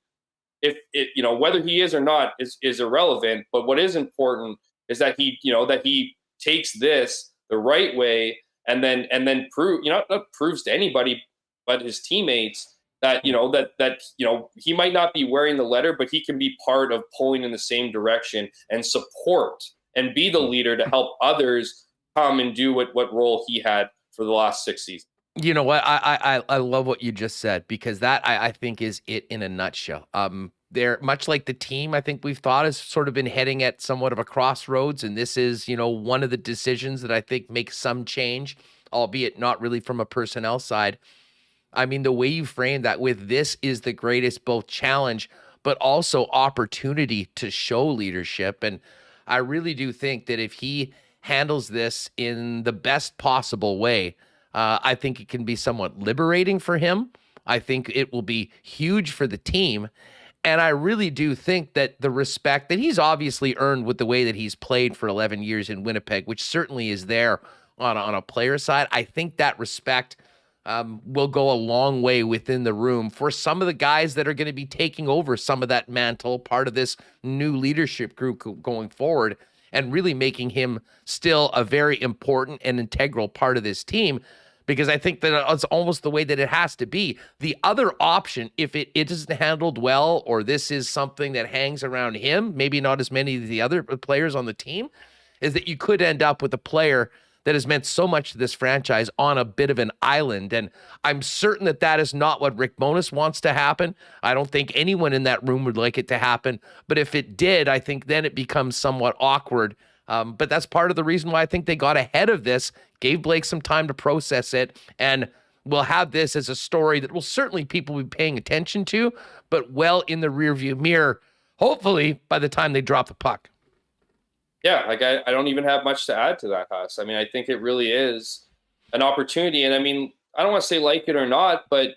whether he is or not is irrelevant. But what is important is that he takes this the right way and then proves to anybody but his teammates that he might not be wearing the letter, but he can be part of pulling in the same direction and support and be the leader to help others come and do what role he had for the last 6 seasons. You know what? I love what you just said, because that I think is it in a nutshell. They're much like the team I think we've thought has sort of been heading at somewhat of a crossroads. And this is, one of the decisions that I think makes some change, albeit not really from a personnel side. I mean, the way you frame that with this is the greatest both challenge, but also opportunity to show leadership. And I really do think that if he handles this in the best possible way, I think it can be somewhat liberating for him. I think it will be huge for the team. And I really do think that the respect that he's obviously earned with the way that he's played for 11 years in Winnipeg, which certainly is there on a player side, I think that respect will go a long way within the room for some of the guys that are going to be taking over some of that mantle, part of this new leadership group going forward, and really making him still a very important and integral part of this team. Because I think that it's almost the way that it has to be. The other option, if it isn't handled well, or this is something that hangs around him, maybe not as many of the other players on the team, is that you could end up with a player that has meant so much to this franchise on a bit of an island. And I'm certain that that is not what Rick Bowness wants to happen. I don't think anyone in that room would like it to happen. But if it did, I think then it becomes somewhat awkward. But that's part of the reason why I think they got ahead of this, gave Blake some time to process it, and we'll have this as a story that will certainly people be paying attention to, but well in the rearview mirror, hopefully by the time they drop the puck. Yeah, like I don't even have much to add to that, Huss. I mean, I think it really is an opportunity. And I mean, I don't want to say like it or not, but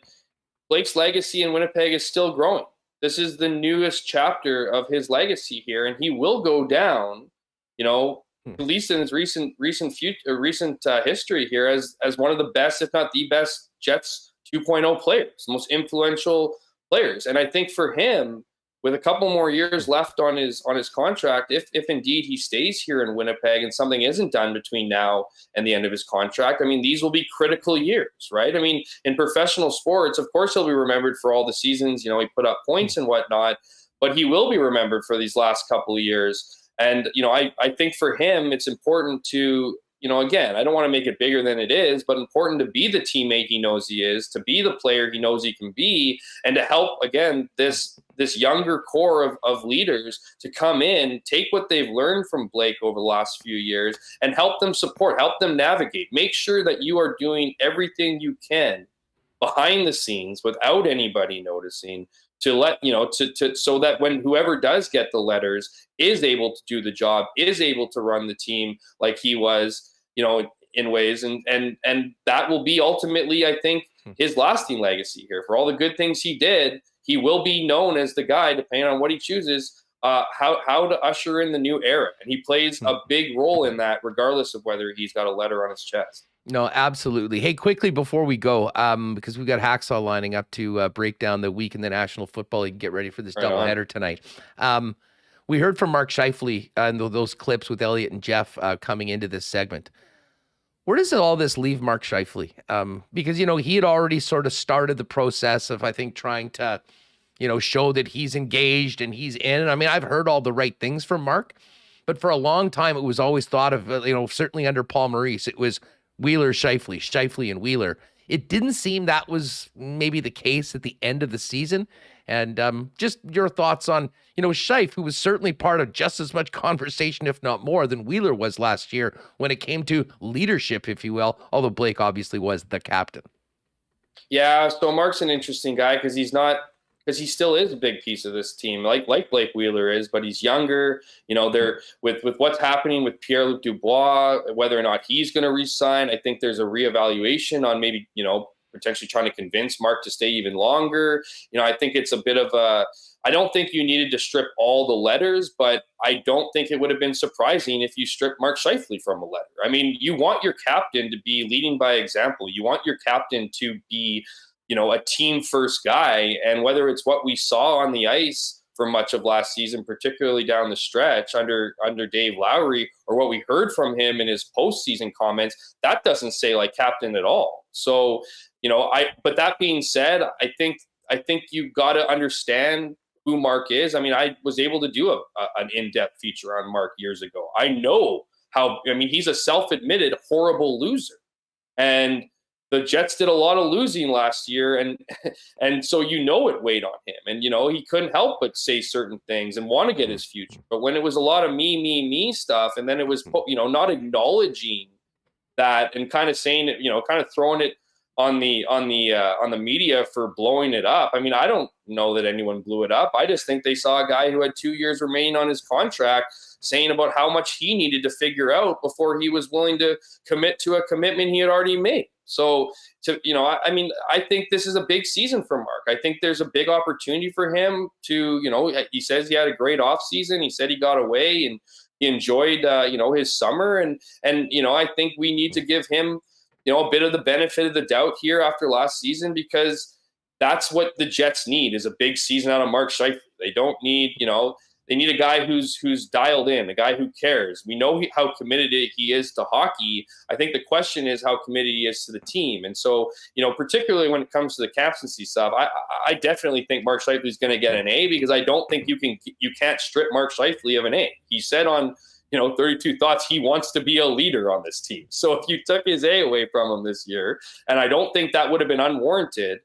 Blake's legacy in Winnipeg is still growing. This is the newest chapter of his legacy here, and he will go down, at least in his recent history here, as one of the best, if not the best, Jets 2.0 players, most influential players. And I think for him, with a couple more years left on his contract, if indeed he stays here in Winnipeg and something isn't done between now and the end of his contract, I mean, these will be critical years, right? I mean, in professional sports, of course, he'll be remembered for all the seasons, he put up points and whatnot, but he will be remembered for these last couple of years. And, I think for him, it's important to, again, I don't want to make it bigger than it is, but important to be the teammate he knows he is, to be the player he knows he can be, and to help, again, this younger core of leaders to come in, take what they've learned from Blake over the last few years and help them support, help them navigate. Make sure that you are doing everything you can behind the scenes without anybody noticing to let, so that when whoever does get the letters is able to do the job, is able to run the team like he was, in ways. And that will be ultimately, I think, his lasting legacy here. For all the good things he did, he will be known as the guy, depending on what he chooses, how to usher in the new era. And he plays a big role in that, regardless of whether he's got a letter on his chest. No, absolutely. Hey, quickly before we go, because we've got Hacksaw lining up to break down the week in the National Football League and get ready for this doubleheader tonight. We heard from Mark Scheifele and those clips with Elliot and Jeff coming into this segment. Where does all this leave Mark Scheifele? Because, he had already sort of started the process of, I think, trying to, show that he's engaged and he's in. I mean, I've heard all the right things from Mark, but for a long time, it was always thought of, certainly under Paul Maurice, it was Wheeler, Scheifele, and Wheeler. It didn't seem that was maybe the case at the end of the season. And just your thoughts on, Scheif, who was certainly part of just as much conversation, if not more, than Wheeler was last year when it came to leadership, if you will, although Blake obviously was the captain. Yeah, so Mark's an interesting guy because he still is a big piece of this team, like Blake Wheeler is, but he's younger. They're with what's happening with Pierre-Luc Dubois, whether or not he's going to re-sign. I think there's a reevaluation on maybe, potentially trying to convince Mark to stay even longer. I think it's a bit of I don't think you needed to strip all the letters, but I don't think it would have been surprising if you stripped Mark Scheifele from a letter. I mean, you want your captain to be leading by example. You want your captain to be, a team first guy. And whether it's what we saw on the ice for much of last season, particularly down the stretch under Dave Lowry, or what we heard from him in his postseason comments, that doesn't say like captain at all. So, but that being said, I think you got to understand who Mark is. I mean, I was able to do an in-depth feature on Mark years ago. I know he's a self-admitted horrible loser. And the Jets did a lot of losing last year, and so it weighed on him. And he couldn't help but say certain things and want to get his future. But when it was a lot of me stuff, and then it was not acknowledging that and kind of saying it, kind of throwing it on the media for blowing it up. I mean, I don't know that anyone blew it up. I just think they saw a guy who had 2 years remaining on his contract saying about how much he needed to figure out before he was willing to commit to a commitment he had already made. So, I think this is a big season for Mark. I think there's a big opportunity for him to, he says he had a great offseason. He said he got away and he enjoyed, his summer. And I think we need to give him, a bit of the benefit of the doubt here after last season, because that's what the Jets need, is a big season out of Mark Scheifele. They don't need, they need a guy who's dialed in, a guy who cares. We know how committed he is to hockey. I think the question is how committed he is to the team. And so, particularly when it comes to the captaincy stuff, I definitely think Mark Scheifele is going to get an A, because I don't think you can't strip Mark Scheifele of an A. He said on 32 Thoughts, he wants to be a leader on this team. So if you took his A away from him this year, and I don't think that would have been unwarranted,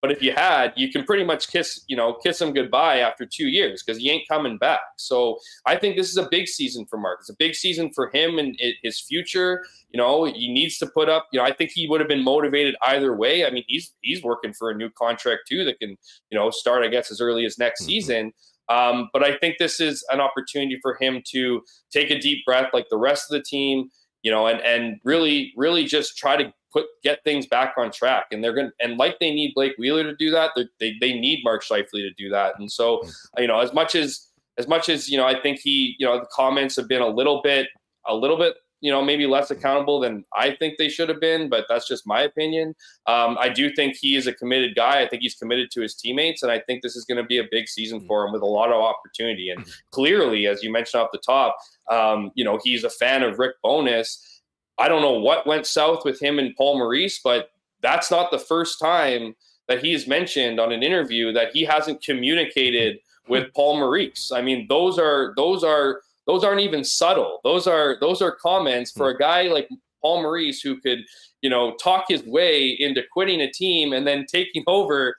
but if you had, you can pretty much kiss him goodbye after 2 years, because he ain't coming back. So I think this is a big season for Mark. It's a big season for him and his future. He needs to put up, I think he would have been motivated either way. I mean, he's working for a new contract too that can, start, I guess, as early as next season. But I think this is an opportunity for him to take a deep breath like the rest of the team, and really, really just try to get things back on track. And they need Blake Wheeler to do that, they need Mark Scheifele to do that. And so, as much as I think the comments have been a little bit, maybe less accountable than I think they should have been, but that's just my opinion. I do think he is a committed guy. I think he's committed to his teammates, and I think this is going to be a big season for him with a lot of opportunity. And clearly, as you mentioned off the top, he's a fan of Rick Bowness. I don't know what went south with him and Paul Maurice, but that's not the first time that he has mentioned on an interview that he hasn't communicated with Paul Maurice. I mean, those aren't even subtle. Those are comments for a guy like Paul Maurice, who could, talk his way into quitting a team and then taking over,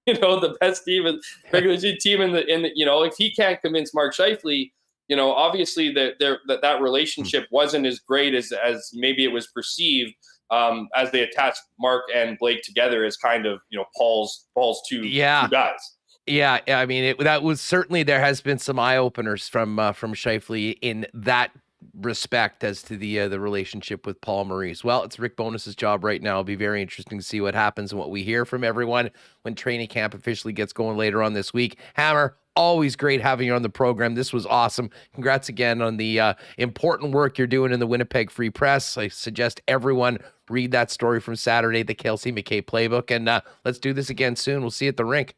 the best team, regular team in the, if he can't convince Mark Scheifele, obviously that relationship wasn't as great as maybe it was perceived, as they attached Mark and Blake together as kind of, Paul's two guys. Yeah, I mean, that was certainly, there has been some eye openers from Scheifele in that respect as to the relationship with Paul Maurice. Well, it's Rick Bonus's job right now. It'll be very interesting to see what happens and what we hear from everyone when training camp officially gets going later on this week. Hammer, always great having you on the program. This was awesome. Congrats again on the important work you're doing in the Winnipeg Free Press. I suggest everyone read that story from Saturday, the Kelsey McKay playbook, and let's do this again soon. We'll see you at the rink.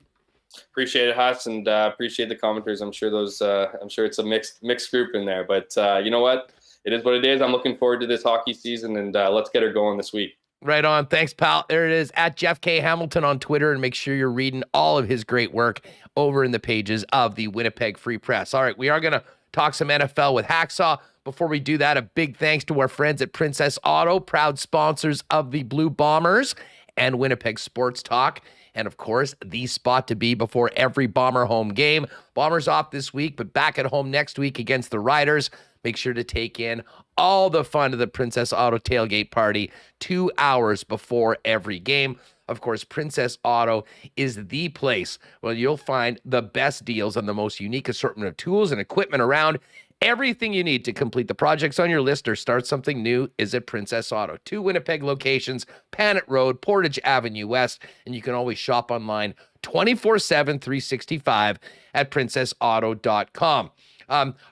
Appreciate it, Huss, and appreciate the commenters. I'm sure it's a mixed group in there, but you know what? It is what it is. I'm looking forward to this hockey season, and let's get her going this week. Right on. Thanks, pal. There it is, at Jeff K. Hamilton on Twitter, and make sure you're reading all of his great work over in the pages of the Winnipeg Free Press. All right, we are going to talk some NFL with Hacksaw. Before we do that, a big thanks to our friends at Princess Auto, proud sponsors of the Blue Bombers and Winnipeg Sports Talk. And, of course, the spot to be before every Bomber home game. Bombers off this week, but back at home next week against the Riders. Make sure to take in all the fun of the Princess Auto tailgate party 2 hours before every game. Of course, Princess Auto is the place where you'll find the best deals on the most unique assortment of tools and equipment around. Everything you need to complete the projects on your list or start something new is at Princess Auto. 2 Winnipeg locations, Panet Road, Portage Avenue West, and you can always shop online 24/7, 365 at princessauto.com.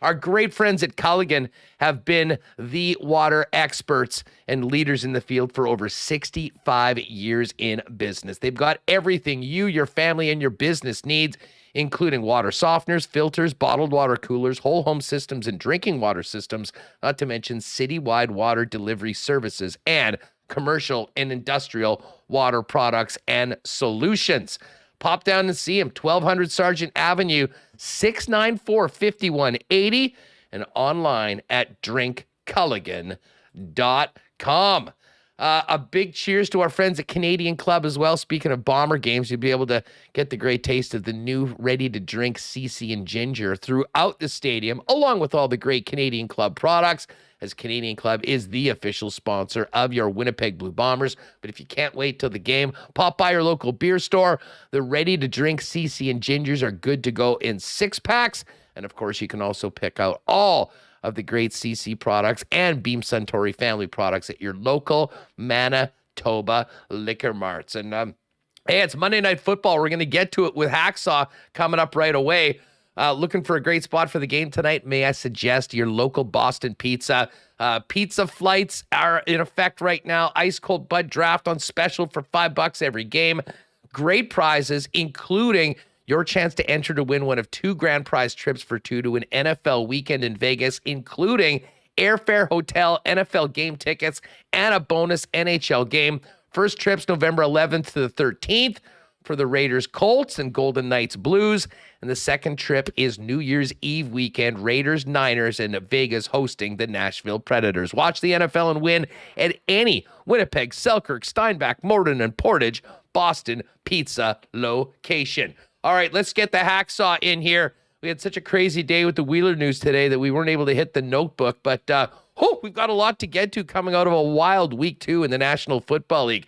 Our great friends at Culligan have been the water experts and leaders in the field for over 65 years in business. They've got everything you, your family, and your business needs, including water softeners, filters, bottled water coolers, whole home systems, and drinking water systems, not to mention citywide water delivery services and commercial and industrial water products and solutions. Pop down and see him, 1200 Sargent Avenue, 694-5180, and online at drinkculligan.com. A big cheers to our friends at Canadian Club as well. Speaking of Bomber games, you'll be able to get the great taste of the new ready-to-drink CC and Ginger throughout the stadium, along with all the great Canadian Club products, as Canadian Club is the official sponsor of your Winnipeg Blue Bombers. But if you can't wait till the game, pop by your local beer store. The ready-to-drink CC and Gingers are good to go in 6-packs. And, of course, you can also pick out all of the great CC products and Beam Suntory family products at your local Manitoba liquor marts. And hey, it's Monday Night Football. We're going to get to it with Hacksaw coming up right away. Looking for a great spot for the game tonight, may I suggest your local Boston Pizza. Pizza flights are in effect right now. Ice cold Bud Draft on special for $5 every game. Great prizes, including your chance to enter to win one of 2 grand prize trips for 2 to an NFL weekend in Vegas, including airfare, hotel, NFL game tickets, and a bonus NHL game. First trip's November 11th to the 13th for the Raiders Colts and Golden Knights Blues. And the second trip is New Year's Eve weekend, Raiders Niners, and Vegas hosting the Nashville Predators. Watch the NFL and win at any Winnipeg, Selkirk, Steinbach, Morden, and Portage Boston Pizza location. All right, let's get the Hacksaw in here. We had such a crazy day with the Wheeler news today that we weren't able to hit the notebook, but we've got a lot to get to coming out of a wild week 2 in the National Football League.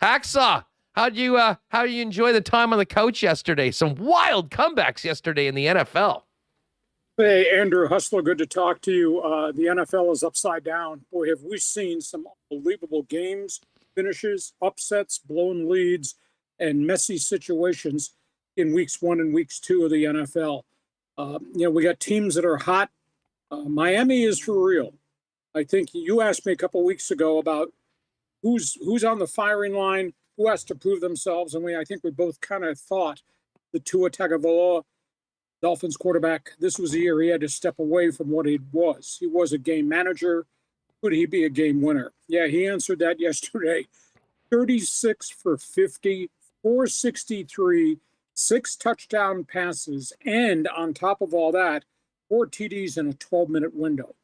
Hacksaw, how do you enjoy the time on the couch yesterday? Some wild comebacks yesterday in the NFL. Hey, Andrew Hustler, good to talk to you. The NFL is upside down. Boy, have we seen some unbelievable games, finishes, upsets, blown leads, and messy situations in weeks 1 and weeks 2 of the NFL. We got teams that are hot. Miami is for real. I think you asked me a couple weeks ago about who's on the firing line, who has to prove themselves, and I think we both kind of thought the Tua Tagovailoa, Dolphins quarterback, this was the year he had to step away from what he was. He was a game manager. Could he be a game winner? Yeah, he answered that yesterday. 36 for 50, 463, 6 touchdown passes, and on top of all that, 4 TDs in a 12-minute window.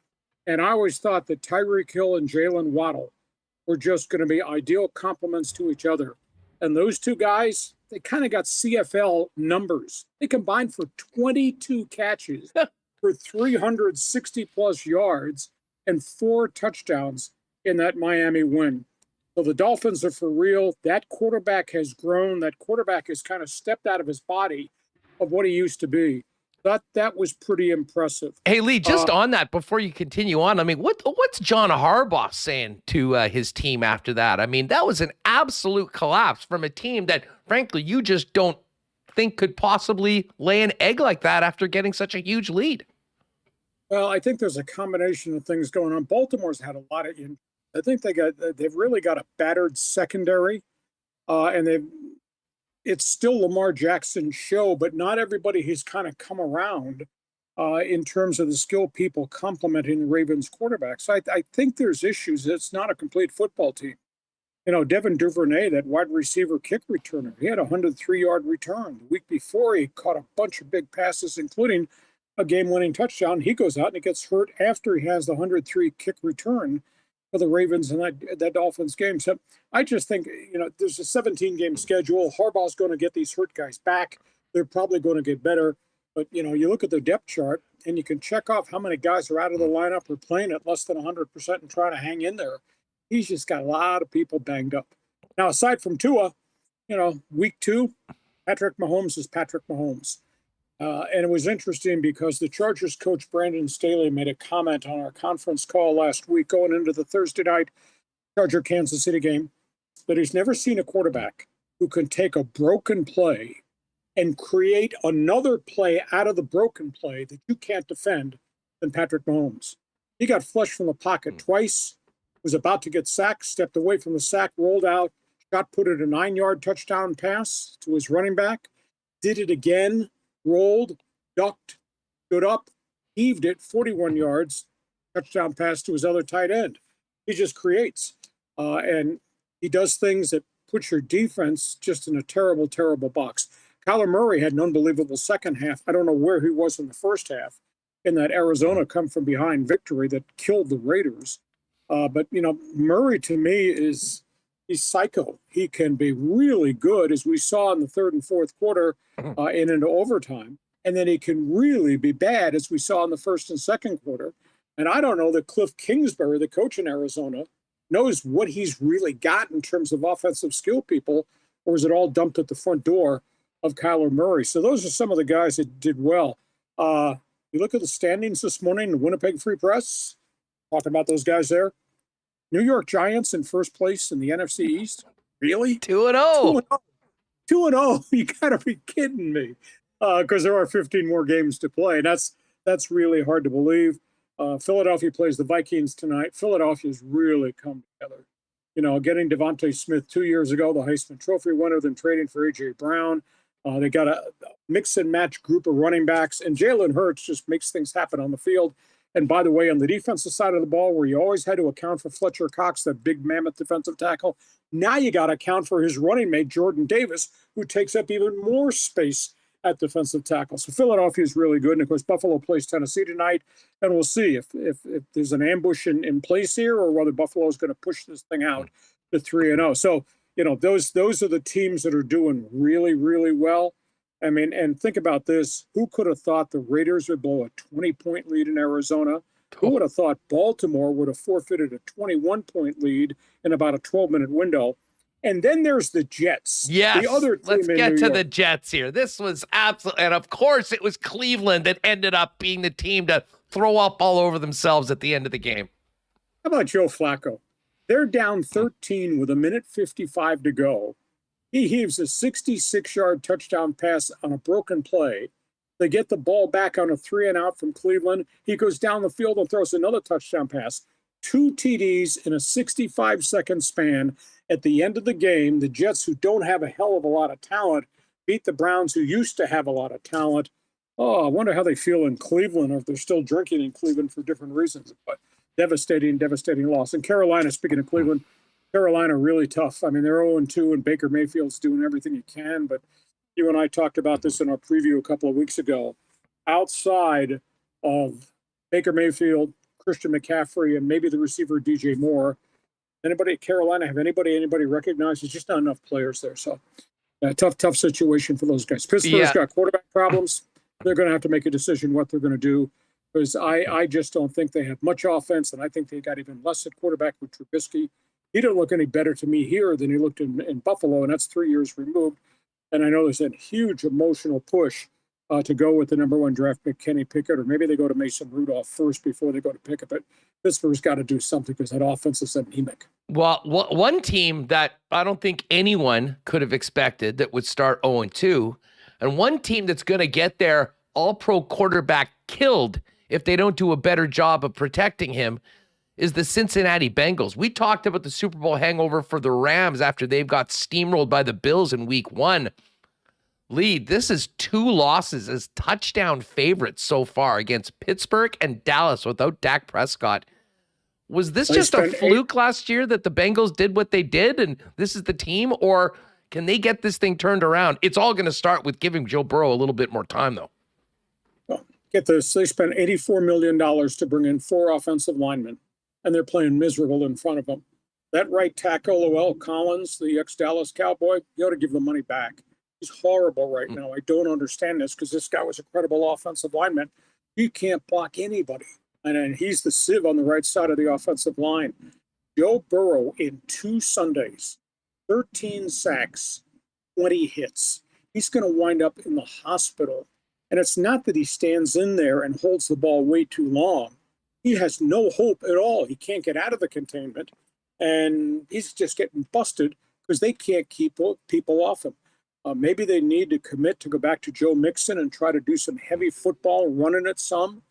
And I always thought that Tyreek Hill and Jalen Waddle were just going to be ideal complements to each other. And those 2 guys, they kind of got CFL numbers. They combined for 22 catches for 360-plus yards and 4 touchdowns in that Miami win. So the Dolphins are for real. That quarterback has grown. That quarterback has kind of stepped out of his body of what he used to be. That was pretty impressive. Hey, Lee, just on that, before you continue on, I mean, what's John Harbaugh saying to his team after that? I mean, that was an absolute collapse from a team that, frankly, you just don't think could possibly lay an egg like that after getting such a huge lead. Well, I think there's a combination of things going on. Baltimore's had a lot of injuries. I think they've really got a battered secondary, and it's still Lamar Jackson's show, but not everybody has kind of come around in terms of the skilled people complementing the Ravens quarterback. So I think there's issues. It's not a complete football team. You know, Devin Duvernay, that wide receiver kick returner, he had a 103-yard return. The week before, he caught a bunch of big passes, including a game-winning touchdown. He goes out and he gets hurt after he has the 103 kick return for the Ravens in that Dolphins game. So I just think, you know, there's a 17-game schedule. Harbaugh's going to get these hurt guys back. They're probably going to get better. But, you know, you look at the depth chart and you can check off how many guys are out of the lineup or playing at less than 100% and trying to hang in there. He's just got a lot of people banged up. Now, aside from Tua, you know, week 2, Patrick Mahomes is Patrick Mahomes. And it was interesting because the Chargers coach Brandon Staley made a comment on our conference call last week going into the Thursday night Charger-Kansas City game that he's never seen a quarterback who can take a broken play and create another play out of the broken play that you can't defend than Patrick Mahomes. He got flushed from the pocket twice, was about to get sacked, stepped away from the sack, rolled out, shot put it a 9-yard touchdown pass to his running back, did it again, rolled, ducked, stood up, heaved it 41 yards, touchdown pass to his other tight end. He just creates. And he does things that put your defense just in a terrible, terrible box. Kyler Murray had an unbelievable second half. I don't know where he was in the first half in that Arizona come from behind victory that killed the Raiders. But, you know, Murray to me he's psycho. He can be really good, as we saw in the third and fourth quarter and into overtime. And then he can really be bad, as we saw in the first and second quarter. And I don't know that Cliff Kingsbury, the coach in Arizona, knows what he's really got in terms of offensive skill people, or is it all dumped at the front door of Kyler Murray? So those are some of the guys that did well. You look at the standings this morning, the Winnipeg Free Press, talking about those guys there. New York Giants in first place in the NFC East. Really? 2-0. 2-0. You gotta be kidding me. Because there are 15 more games to play. And that's really hard to believe. Philadelphia plays the Vikings tonight. Philadelphia's really come together. You know, getting Devontae Smith 2 years ago, the Heisman Trophy winner, then trading for A.J. Brown. They got a mix and match group of running backs. And Jalen Hurts just makes things happen on the field. And by the way, on the defensive side of the ball, where you always had to account for Fletcher Cox, that big mammoth defensive tackle, now you got to account for his running mate, Jordan Davis, who takes up even more space at defensive tackle. So Philadelphia is really good. And, of course, Buffalo plays Tennessee tonight. And we'll see if there's an ambush in place here or whether Buffalo is going to push this thing out to 3-0. So, you know, those are the teams that are doing really, really well. I mean, and think about this. Who could have thought the Raiders would blow a 20-point lead in Arizona? Who would have thought Baltimore would have forfeited a 21-point lead in about a 12-minute window? And then there's the Jets. Yes, the other team let's in get New to York. the Jets here. This was absolutely, and of course it was Cleveland that ended up being the team to throw up all over themselves at the end of the game. How about Joe Flacco? They're down 13 with 1:55 to go. He heaves a 66-yard touchdown pass on a broken play. They get the ball back on a 3-and-out from Cleveland. He goes down the field and throws another touchdown pass. 2 TDs in a 65-second span. At the end of the game, the Jets, who don't have a hell of a lot of talent, beat the Browns, who used to have a lot of talent. Oh, I wonder how they feel in Cleveland, or if they're still drinking in Cleveland for different reasons. But devastating loss. And Carolina, speaking of Cleveland, Carolina really tough. I mean, they're 0-2, and Baker Mayfield's doing everything he can. But you and I talked about this in our preview a couple of weeks ago. Outside of Baker Mayfield, Christian McCaffrey, and maybe the receiver DJ Moore, anybody at Carolina have anybody recognize? There's just not enough players there. So tough situation for those guys. Pittsburgh's got quarterback problems. They're going to have to make a decision what they're going to do, because I just don't think they have much offense, and I think they got even less at quarterback with Trubisky. He didn't look any better to me here than he looked in Buffalo, and that's 3 years removed. And I know there's a huge emotional push to go with the number 1 draft pick, Kenny Pickett, or maybe they go to Mason Rudolph first before they go to Pickett. But Pittsburgh's got to do something because that offense is anemic. Well, one team that I don't think anyone could have expected that would start 0-2, and one team that's going to get their all-pro quarterback killed if they don't do a better job of protecting him, is the Cincinnati Bengals. We talked about the Super Bowl hangover for the Rams after they've got steamrolled by the Bills in week 1. Lee, this is 2 losses as touchdown favorites so far against Pittsburgh and Dallas without Dak Prescott. Was this just a fluke last year that the Bengals did what they did and this is the team, or can they get this thing turned around? It's all going to start with giving Joe Burrow a little bit more time, though. Well, get this. They spent $84 million to bring in 4 offensive linemen, and they're playing miserable in front of them. That right tackle, Lowell Collins, the ex-Dallas Cowboy, you ought to give the money back. He's horrible right now. I don't understand this because this guy was a credible offensive lineman. He can't block anybody. And he's the sieve on the right side of the offensive line. Joe Burrow in 2 Sundays, 13 sacks, 20 hits. He's going to wind up in the hospital. And it's not that he stands in there and holds the ball way too long. He has no hope at all. He can't get out of the containment. And he's just getting busted because they can't keep people off him. Maybe they need to commit to go back to Joe Mixon and try to do some heavy football, running it some.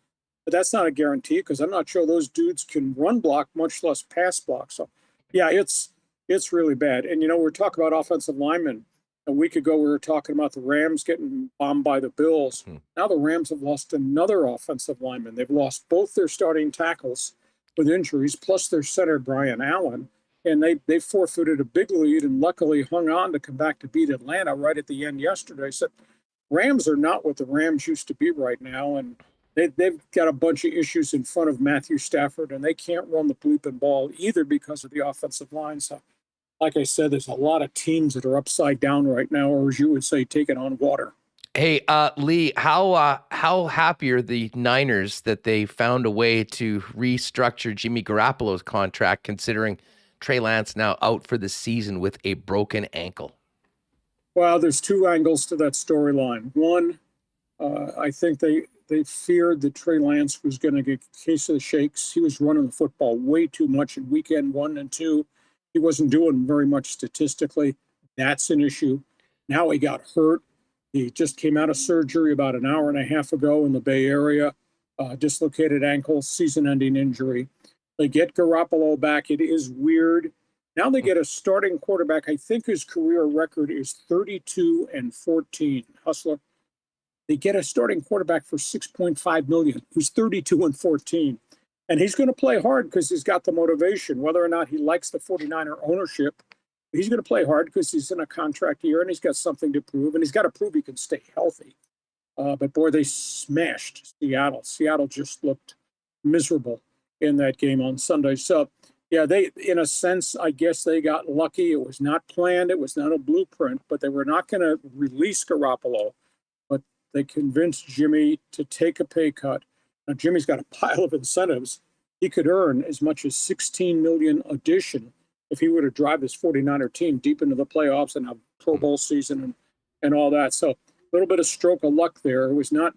But that's not a guarantee because I'm not sure those dudes can run block, much less pass block. So, yeah, it's really bad. And, we're talking about offensive linemen. A week ago, we were talking about the Rams getting bombed by the Bills. Now the Rams have lost another offensive lineman. They've lost both their starting tackles with injuries, plus their center, Brian Allen. And they forfeited a big lead and luckily hung on to come back to beat Atlanta right at the end yesterday. So Rams are not what the Rams used to be right now. And they've got a bunch of issues in front of Matthew Stafford, and they can't run the bleeping ball either because of the offensive line. So, like I said, there's a lot of teams that are upside down right now, or as you would say, taking on water. Hey, Lee, how happy are the Niners that they found a way to restructure Jimmy Garoppolo's contract, considering Trey Lance now out for the season with a broken ankle? Well, there's 2 angles to that storyline. One, I think they feared that Trey Lance was going to get a case of the shakes. He was running the football way too much in weekend 1 and 2. He wasn't doing very much statistically. That's an issue. Now he got hurt. He just came out of surgery about an hour and a half ago in the Bay Area. Dislocated ankle, season-ending injury. They get Garoppolo back. It is weird. Now they get a starting quarterback. I think his career record is 32-14. Hustler. They get a starting quarterback for $6.5 million, who's 32-14. And he's going to play hard because he's got the motivation. Whether or not he likes the 49er ownership, he's going to play hard because he's in a contract year and he's got something to prove. And he's got to prove he can stay healthy. But, boy, they smashed Seattle. Seattle just looked miserable in that game on Sunday. So, yeah, they, in a sense, I guess they got lucky. It was not planned. It was not a blueprint. But they were not going to release Garoppolo. But they convinced Jimmy to take a pay cut. Now, Jimmy's got a pile of incentives. He could earn as much as $16 million addition if he were to drive this 49er team deep into the playoffs and have Pro Bowl season and all that. So a little bit of stroke of luck there. It was not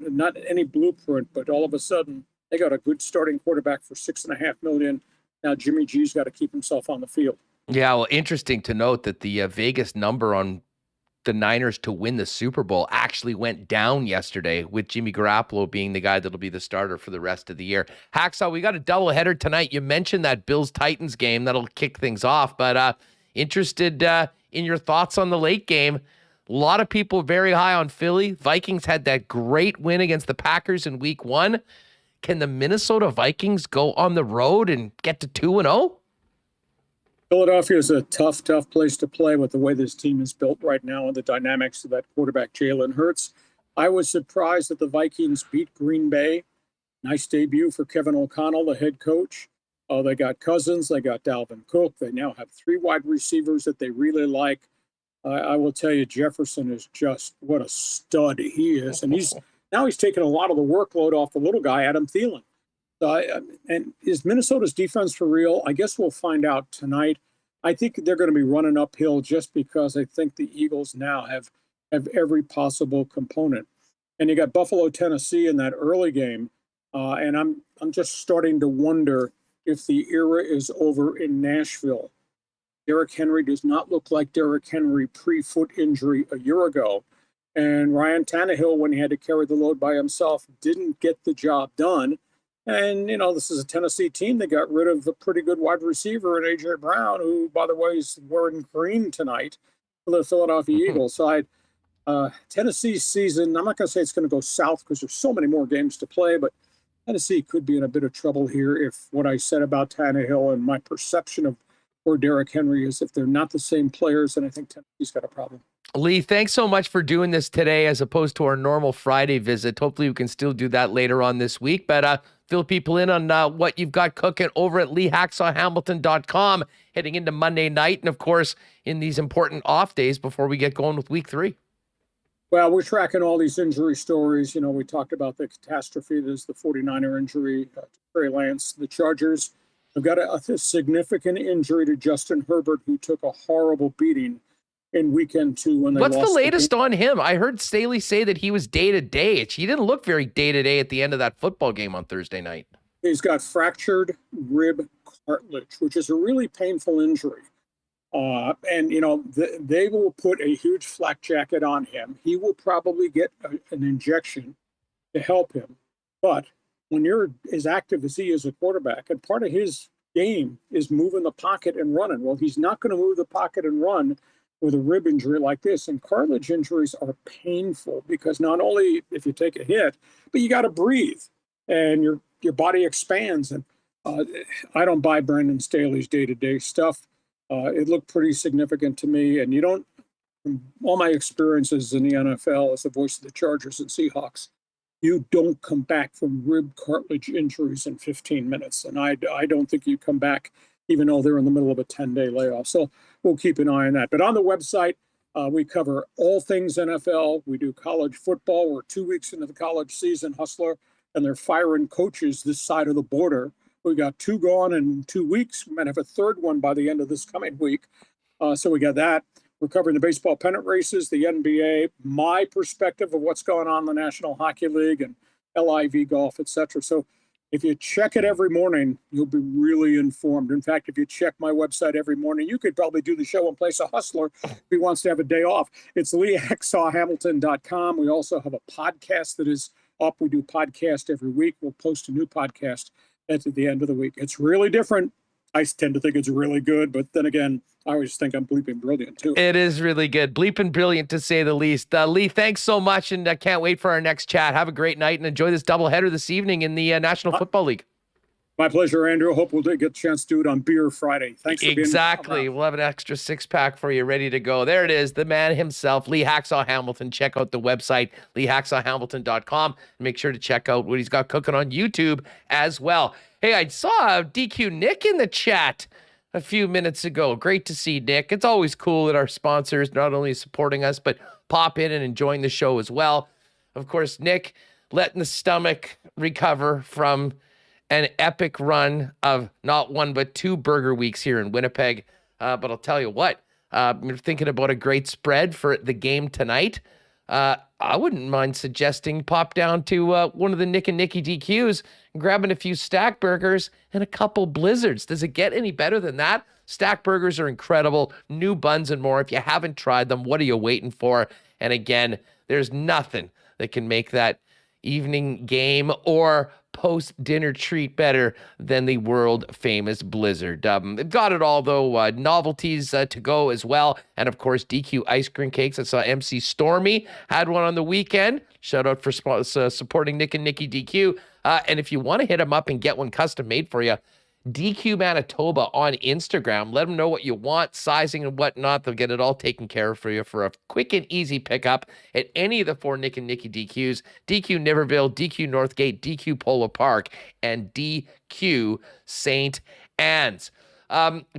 any blueprint, but all of a sudden they got a good starting quarterback for $6.5 million. Now Jimmy G's got to keep himself on the field. Yeah, well, interesting to note that the Vegas number on the Niners to win the Super Bowl actually went down yesterday, with Jimmy Garoppolo being the guy that'll be the starter for the rest of the year. Hacksaw, we got a doubleheader tonight. You mentioned that Bills-Titans game that'll kick things off, but interested in your thoughts on the late game. A lot of people very high on Philly. Vikings had that great win against the Packers in week 1. Can the Minnesota Vikings go on the road and get to 2-0? Philadelphia is a tough place to play with the way this team is built right now and the dynamics of that quarterback, Jalen Hurts. I was surprised that the Vikings beat Green Bay. Nice debut for Kevin O'Connell, the head coach. They got Cousins. They got Dalvin Cook. They now have 3 wide receivers that they really like. I will tell you, Jefferson is just what a stud he is. And he's taking a lot of the workload off the little guy, Adam Thielen. And is Minnesota's defense for real? I guess we'll find out tonight. I think they're going to be running uphill just because I think the Eagles now have every possible component. and you got Buffalo, Tennessee in that early game. And I'm just starting to wonder if the era is over in Nashville. Derrick Henry does not look like Derrick Henry pre-foot injury a year ago. And Ryan Tannehill, when he had to carry the load by himself, didn't get the job done. And, this is a Tennessee team that got rid of a pretty good wide receiver in A.J. Brown, who, by the way, is wearing green tonight for the Philadelphia Eagles. So Tennessee's season, I'm not going to say it's going to go south because there's so many more games to play, but Tennessee could be in a bit of trouble here if what I said about Tannehill and my perception of where Derrick Henry is, if they're not the same players, then I think Tennessee's got a problem. Lee, thanks so much for doing this today as opposed to our normal Friday visit. Hopefully we can still do that later on this week, but fill people in on what you've got cooking over at LeeHacksawHamilton.com heading into Monday night, and of course in these important off days before we get going with week 3. Well, we're tracking all these injury stories. We talked about the catastrophe. There's the 49er injury to Trey Lance. The Chargers have got a significant injury to Justin Herbert, who took a horrible beating in weekend 2 when they lost. What's the latest on him? I heard Staley say that he was day-to-day. He didn't look very day-to-day at the end of that football game on Thursday night. He's got fractured rib cartilage, which is a really painful injury. And they will put a huge flak jacket on him. He will probably get an injection to help him. But when you're as active as he is a quarterback, and part of his game is moving the pocket and running, well, he's not going to move the pocket and run with a rib injury like this. And cartilage injuries are painful because not only if you take a hit, but you got to breathe and your body expands. And I don't buy Brandon Staley's day-to-day stuff. It looked pretty significant to me. And from all my experiences in the NFL as the voice of the Chargers and Seahawks, you don't come back from rib cartilage injuries in 15 minutes. And I don't think you come back even though they're in the middle of a 10-day layoff. So we'll keep an eye on that. But on the website, we cover all things NFL. We do college football. We're 2 weeks into the college season, Hustler, and they're firing coaches this side of the border. We got 2 gone in 2 weeks. We might have a third one by the end of this coming week. So we got that. We're covering the baseball pennant races, the NBA, my perspective of what's going on in the National Hockey League and LIV golf, etc. So if you check it every morning, you'll be really informed. In fact, if you check my website every morning, you could probably do the show and place a hustler if he wants to have a day off. It's LeeHacksawHamilton.com. We also have a podcast that is up. We do podcast every week. We'll post a new podcast at the end of the week. It's really different. I tend to think it's really good, but then again, I always think I'm bleeping brilliant too. It is really good. Bleeping brilliant to say the least. Lee, thanks so much, and I can't wait for our next chat. Have a great night and enjoy this doubleheader this evening in the National Football League. My pleasure, Andrew. Hope we'll get a chance to do it on Beer Friday. Thanks for being Exactly. We'll have an extra 6-pack for you ready to go. There it is, the man himself, Lee Hacksaw Hamilton. Check out the website, LeeHacksawHamilton.com, and make sure to check out what he's got cooking on YouTube as well. Hey, I saw DQ Nick in the chat a few minutes ago. Great to see Nick. It's always cool that our sponsors not only supporting us, but pop in and enjoying the show as well. Of course, Nick letting the stomach recover from an epic run of not one, but 2 burger weeks here in Winnipeg. But I'll tell you what, you're thinking about a great spread for the game tonight. I wouldn't mind suggesting pop down to one of the Nick and Nicky DQs and grabbing a few stack burgers and a couple blizzards. Does it get any better than that? Stack burgers are incredible. New buns and more. If you haven't tried them, what are you waiting for? And again, there's nothing that can make that evening game or post-dinner treat better than the world-famous Blizzard. They've got it all, though. Novelties to go as well. And, of course, DQ ice cream cakes. I saw MC Stormy had one on the weekend. Shout out for supporting Nick and Nicky DQ. And if you want to hit them up and get one custom made for you, DQ Manitoba on Instagram. Let them know what you want, sizing and whatnot. They'll get it all taken care of for you for a quick and easy pickup at any of the 4 Nick and Nicky DQs. DQ Niverville, DQ Northgate, DQ Polo Park, and DQ St. Anne's.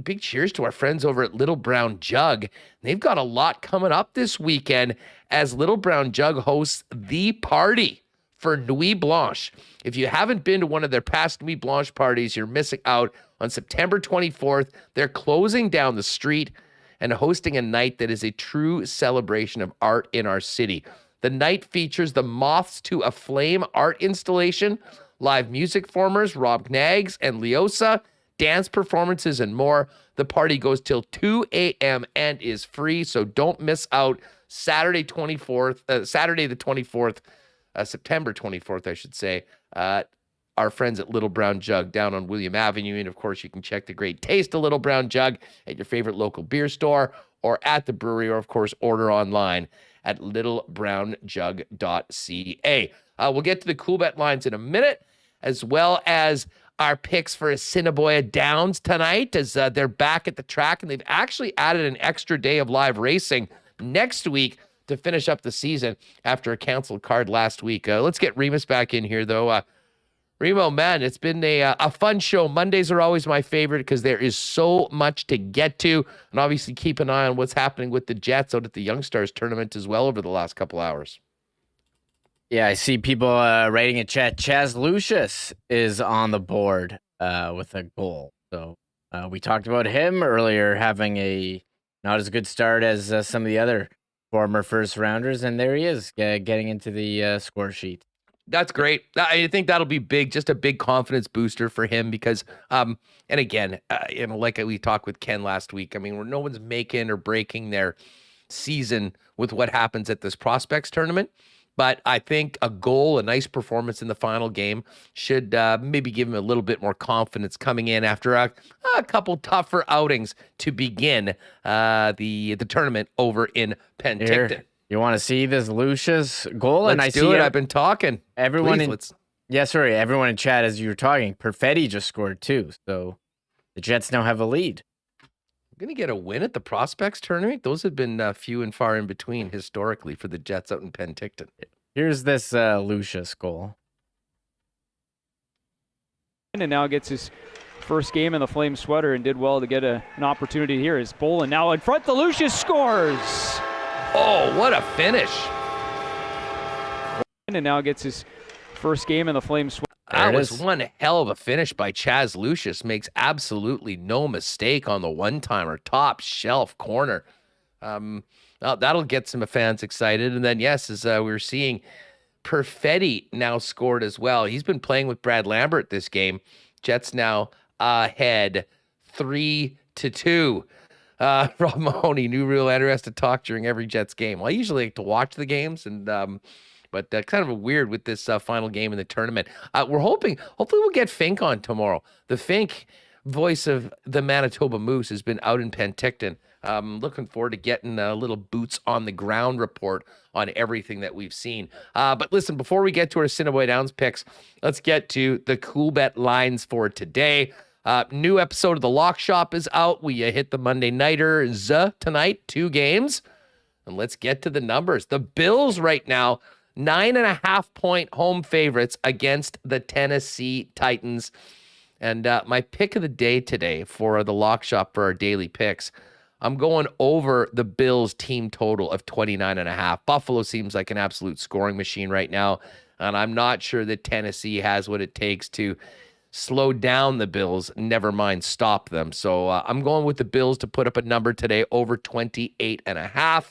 Big cheers to our friends over at Little Brown Jug. They've got a lot coming up this weekend as Little Brown Jug hosts The Party for Nuit Blanche. If you haven't been to one of their past Nuit Blanche parties, you're missing out. On September 24th, they're closing down the street and hosting a night that is a true celebration of art in our city. The night features the Moths to a Flame art installation, live music performers Rob Knaggs and Leosa, dance performances, and more. The party goes till 2 a.m. and is free, so don't miss out. Saturday the 24th, September 24th, I should say, our friends at Little Brown Jug down on William Avenue. And of course, you can check the great taste of Little Brown Jug at your favorite local beer store or at the brewery, or of course, order online at littlebrownjug.ca. We'll get to the Coolbet lines in a minute, as well as our picks for Assiniboia Downs tonight, as they're back at the track, and they've actually added an extra day of live racing next week to finish up the season after a canceled card last week. Let's get Remis back in here, though. Remo, man, it's been a fun show. Mondays are always my favorite because there is so much to get to, and obviously keep an eye on what's happening with the Jets out at the YoungStars tournament as well over the last couple hours. Yeah, I see people writing in chat. Chaz Lucius is on the board with a goal. So we talked about him earlier having a not as good start as some of the other former first rounders, and there he is getting into the score sheet. That's great. I think that'll be big, just a big confidence booster for him because, and again, like we talked with Ken last week, I mean, no one's making or breaking their season with what happens at this prospects tournament. But I think a goal, a nice performance in the final game should maybe give him a little bit more confidence coming in after a couple tougher outings to begin the tournament over in Penticton. Here, you want to see this Lucius goal? Let's and I do see it. I've been talking. Everyone Please, everyone in chat as you were talking. Perfetti just scored too, so the Jets now have a lead. Going to get a win at the prospects tournament. Those have been few and far in between historically for the Jets out in Penticton. Here's this Lucius goal. And now gets his first game in the Flame sweater and did well to get an opportunity here. Is Poulin now in front. The Lucius scores. Oh, what a finish. And now gets his first game in the Flame sweater. That was one hell of a finish by Chaz Lucius. Makes absolutely no mistake on the one-timer, top shelf corner. That'll get some fans excited. And then, yes, as we were seeing, Perfetti now scored as well. He's been playing with Brad Lambert this game. Jets now ahead 3-2. Rob Mahoney, new rule, Andrew has to talk during every Jets game. Well, I usually like to watch the games, and but kind of a weird with this final game in the tournament. We're hopefully we'll get Fink on tomorrow. The Fink, voice of the Manitoba Moose, has been out in Penticton. Looking forward to getting a little boots on the ground report on everything that we've seen. But listen, before we get to our Assiniboia Downs picks, let's get to the Coolbet lines for today. New episode of The Lock Shop is out. We hit the Monday Nighters tonight, 2 games. And let's get to the numbers. The Bills right now, 9.5-point home favorites against the Tennessee Titans. And my pick of the day today for the Lock Shop for our daily picks, I'm going over the Bills team total of 29.5. Buffalo seems like an absolute scoring machine right now, and I'm not sure that Tennessee has what it takes to slow down the Bills, never mind stop them. So I'm going with the Bills to put up a number today over 28.5.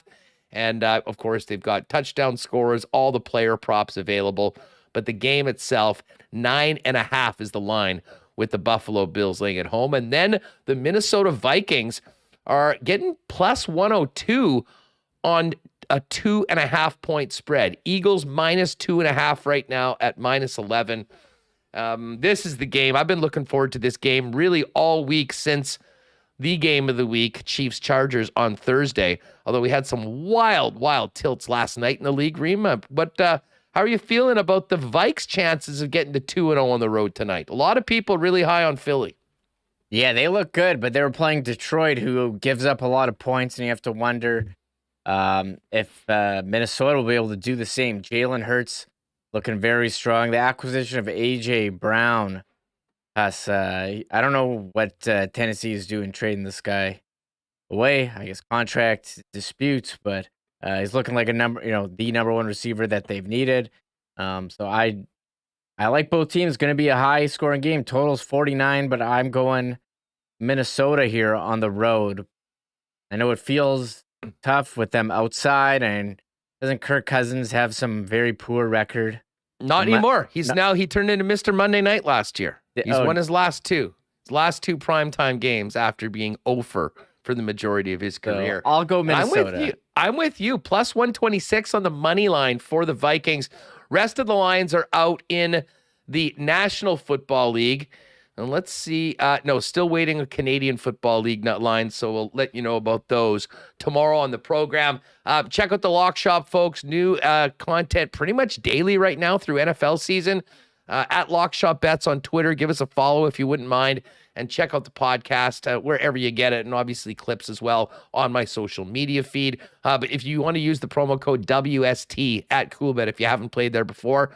And, of course, they've got touchdown scorers, all the player props available. But the game itself, 9.5 is the line with the Buffalo Bills laying at home. And then the Minnesota Vikings are getting plus 102 on a 2.5-point spread. Eagles minus 2.5 right now at minus 11. This is the game. I've been looking forward to this game really all week since the game of the week, Chiefs-Chargers on Thursday, although we had some wild tilts last night in the league, Reem. But how are you feeling about the Vikes' chances of getting to 2-0 on the road tonight? A lot of people really high on Philly. Yeah, they look good, but they were playing Detroit, who gives up a lot of points, and you have to wonder if Minnesota will be able to do the same. Jalen Hurts looking very strong. The acquisition of A.J. Brown has, I don't know what Tennessee is doing trading this guy away. I guess contract disputes, but he's looking like the number one receiver that they've needed. So I like both teams. Going to be a high scoring game. Total's 49, but I'm going Minnesota here on the road. I know it feels tough with them outside, and Doesn't Kirk Cousins have some very poor record? Not anymore. He turned into Mr. Monday Night last year. He's won his last two primetime games after being 0 for the majority of his career. I'll go Minnesota. I'm with you. Plus 126 on the money line for the Vikings. Rest of the lines are out in the National Football League. And let's see. Still waiting a Canadian Football League line, so we'll let you know about those tomorrow on the program. Check out the Lock Shop, folks. New content pretty much daily right now through NFL season. At Lock Shop Bets on Twitter. Give us a follow if you wouldn't mind. And check out the podcast wherever you get it, and obviously clips as well on my social media feed. But if you want to use the promo code WST at Coolbet, if you haven't played there before,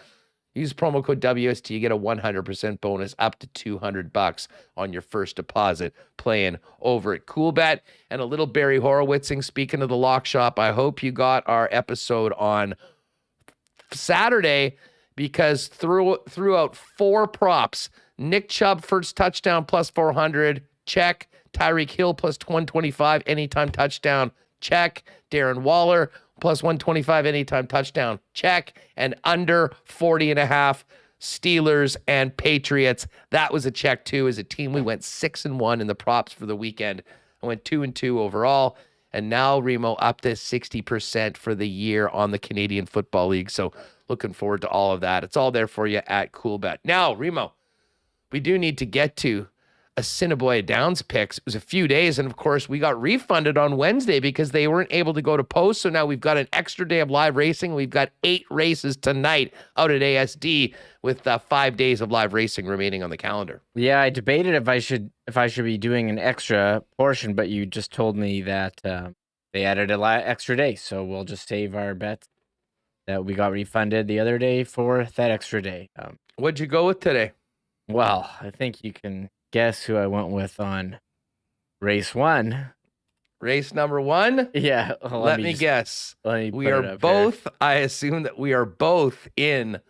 use promo code WST. You get a 100% bonus up to $200 on your first deposit playing over at Coolbet. And a little Barry Horowitzing. Speaking of the Lock Shop, I hope you got our episode on Saturday, because throughout 4 props. Nick Chubb first touchdown plus 400, check. Tyreek Hill plus 125 anytime touchdown, check. Darren Waller plus 125 anytime touchdown, check. And under 40.5 Steelers and Patriots. That was a check too. As a team, we went 6-1 in the props for the weekend. I went 2-2 overall. And now Remo up to 60% for the year on the Canadian Football League. So looking forward to all of that. It's all there for you at Coolbet. Now, Remo, we do need to get to Assiniboia Downs picks. It was a few days, and of course, we got refunded on Wednesday because they weren't able to go to post. So now we've got an extra day of live racing. We've got 8 races tonight out at ASD with 5 days of live racing remaining on the calendar. Yeah, I debated if I should be doing an extra portion, but you just told me that they added an extra day, so we'll just save our bets that we got refunded the other day for that extra day. What'd you go with today? Well, I think you can guess who I went with on race 1. Race number 1? Yeah. Let me guess. We are both, I assume that we are both in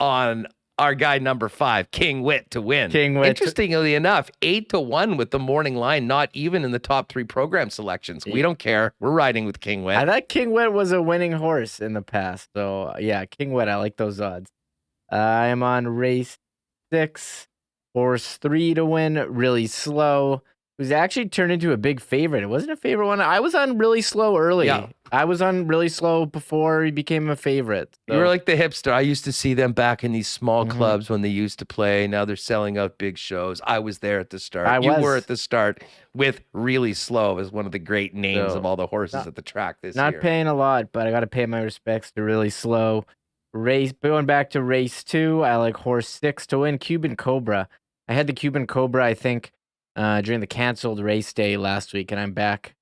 on our guy number 5, King Wit to win. Interestingly enough, 8-1 with the morning line, not even in the top 3 program selections. We don't care. We're riding with King Wit. I thought King Wit was a winning horse in the past. So, yeah, King Wit, I like those odds. I am on race 6, horse 3 to win, Really Slow, who's actually turned into a big favorite. It wasn't a favorite one. I was on Really Slow early. Yeah. I was on Really Slow before he became a favorite. So. You were like the hipster. I used to see them back in these small clubs when they used to play. Now they're selling out big shows. I was there at the start. You were at the start with Really Slow as one of the great names of all the horses at the track this year. Not paying a lot, but I got to pay my respects to Really Slow. Going back to race 2, I like horse 6 to win, Cuban Cobra. I had the Cuban Cobra, I think, during the canceled race day last week, and I'm back.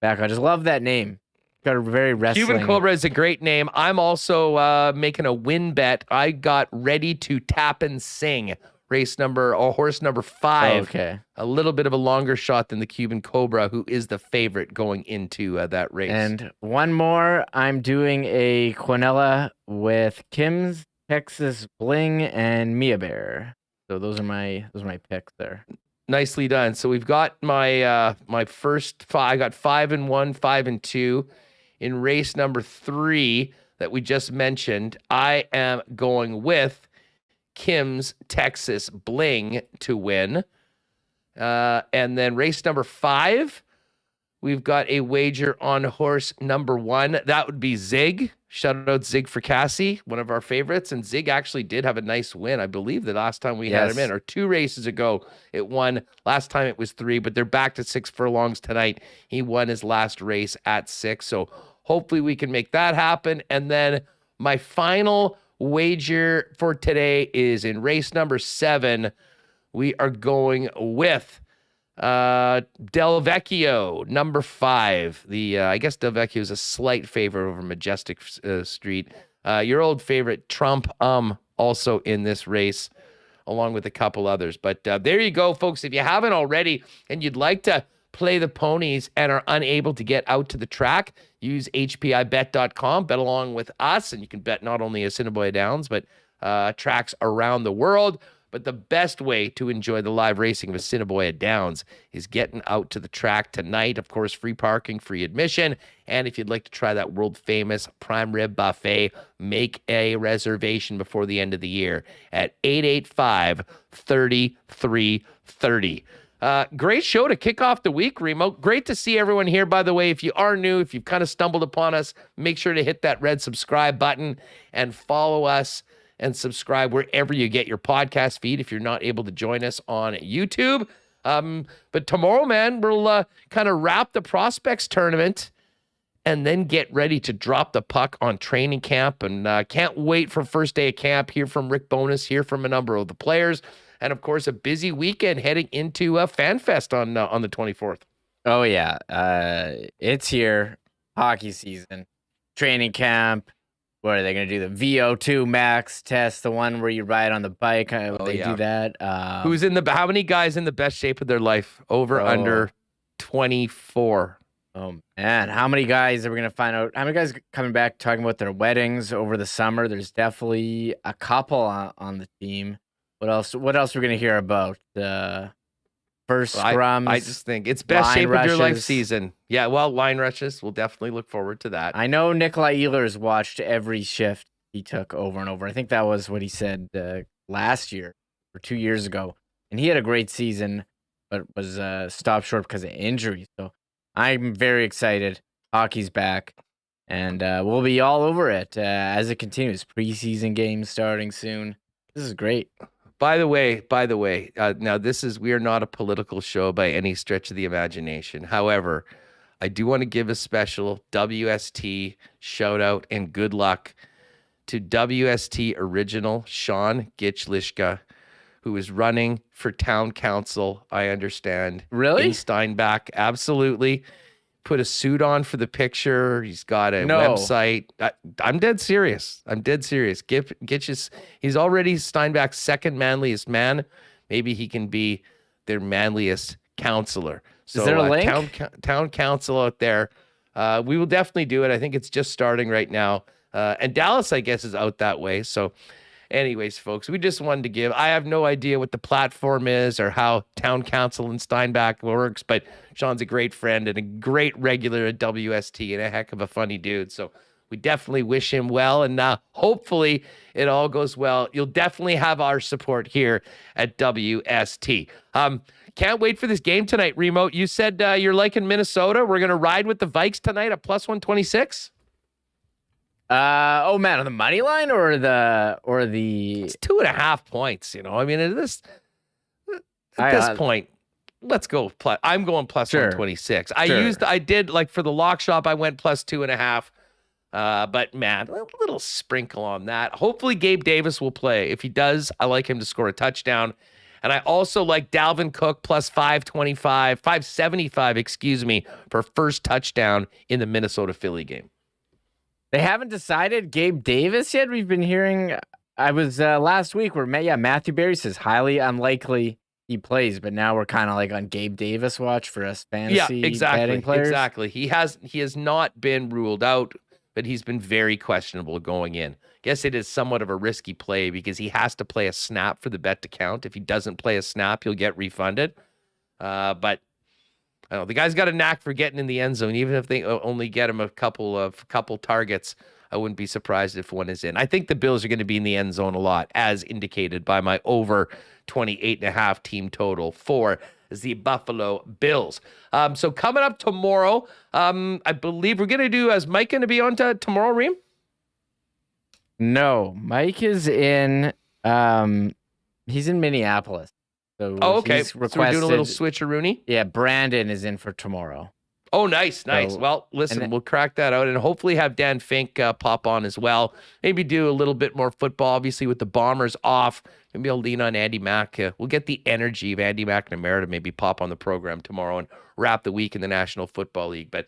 I just love that name. Got a very wrestling. Cuban Cobra is a great name. I'm also making a win bet. I got Ready to Tap and Sing, horse number 5. Okay. A little bit of a longer shot than the Cuban Cobra, who is the favorite going into that race. And one more, I'm doing a Quinella with Kim's, Texas Bling, and Mia Bear. So those are my picks there. Nicely done. So we've got my my first 5. I got 5-1, 5-2 in race number 3 that we just mentioned. I am going with Kim's Texas Bling to win. And then race number 5, we've got a wager on horse number 1. That would be Zig. Shout out Zig for Cassie, one of our favorites. And Zig actually did have a nice win. I believe the last time we had him in, or 2 races ago, it won. Last time it was 3, but they're back to 6 furlongs tonight. He won his last race at 6. So hopefully we can make that happen. And then my final wager for today is in race number 7. We are going with Del Vecchio, number 5. I guess Del Vecchio is a slight favor over Majestic Street. Your old favorite Trump also in this race, along with a couple others. But there you go, folks. If you haven't already and you'd like to play the ponies and are unable to get out to the track, use hpibet.com, bet along with us, and you can bet not only Assiniboia Downs, but tracks around the world. But the best way to enjoy the live racing of Assiniboia Downs is getting out to the track tonight. Of course, free parking, free admission. And if you'd like to try that world-famous prime rib buffet, make a reservation before the end of the year at 885-3330. Great show to kick off the week, Remo. Great to see everyone here, by the way. If you are new, if you've kind of stumbled upon us, make sure to hit that red subscribe button and follow us and subscribe wherever you get your podcast feed if you're not able to join us on YouTube. But tomorrow, man, we'll kind of wrap the prospects tournament and then get ready to drop the puck on training camp. And can't wait for first day of camp. Hear from Rick Bowness, hear from a number of the players. And, of course, a busy weekend heading into FanFest on the 24th. Oh, yeah. It's here. Hockey season. Training camp. What are they going to do? The VO2 max test, the one where you ride on the bike. Do that. How many guys in the best shape of their life? Under 24. Oh, man. How many guys are we going to find out? How many guys coming back talking about their weddings over the summer? There's definitely a couple on the team. What else? What else are we going to hear about? First scrums. I just think it's best shape of your life season. Yeah, well, line rushes. We'll definitely look forward to that. I know Nikolai Ehlers watched every shift he took over and over. I think that was what he said last year or 2 years ago. And he had a great season, but was stopped short because of injury. So I'm very excited. Hockey's back. And we'll be all over it as it continues. Preseason games starting soon. This is great. By the way, now we are not a political show by any stretch of the imagination. However, I do want to give a special WST shout out and good luck to WST original Sean Gitchlishka, who is running for town council, I understand. Really? In Steinbach, absolutely. Put a suit on for the picture. He's got a website. I'm dead serious. Gitch he's already Steinbach's second manliest man. Maybe he can be their manliest counselor. So, is there a link? Town council out there. We will definitely do it. I think it's just starting right now. And Dallas, I guess, is out that way. So anyways, folks, we just wanted to give. I have no idea what the platform is or how town council in Steinbach works, but Sean's a great friend and a great regular at WST and a heck of a funny dude. So we definitely wish him well, and hopefully it all goes well. You'll definitely have our support here at WST. Can't wait for this game tonight, Remo. You said you're liking Minnesota. We're going to ride with the Vikes tonight at plus 126. Oh man, on the money line or the it's 2.5 points. I mean, at this point, let's go. I'm going plus 126. I did like for the lock shop. I went plus 2.5. But man, a little sprinkle on that. Hopefully Gabe Davis will play. If he does, I like him to score a touchdown. And I also like Dalvin Cook plus 575, for first touchdown in the Minnesota-Philly game. They haven't decided Gabe Davis yet. We've been hearing, I was last week where Matthew Berry says highly unlikely he plays, but now we're kind of like on Gabe Davis watch for us fantasy betting players. Exactly. He has not been ruled out, but he's been very questionable going in. Guess it is somewhat of a risky play because he has to play a snap for the bet to count. If he doesn't play a snap, he'll get refunded. But I don't know, the guy's got a knack for getting in the end zone. Even if they only get him a couple targets, I wouldn't be surprised if one is in. I think the Bills are going to be in the end zone a lot, as indicated by my over 28.5 team total for the Buffalo Bills. So coming up tomorrow, I believe we're going to do, is Mike going to be on tomorrow, Reem? No, Mike is in, he's in Minneapolis. So okay. So we're doing a little switcheroony? Yeah, Brandon is in for tomorrow. Oh, nice. Well, listen, we'll crack that out and hopefully have Dan Fink pop on as well. Maybe do a little bit more football, obviously, with the Bombers off. Maybe I'll lean on Andy Mack. We'll get the energy of Andy McNamara to maybe pop on the program tomorrow and wrap the week in the National Football League. But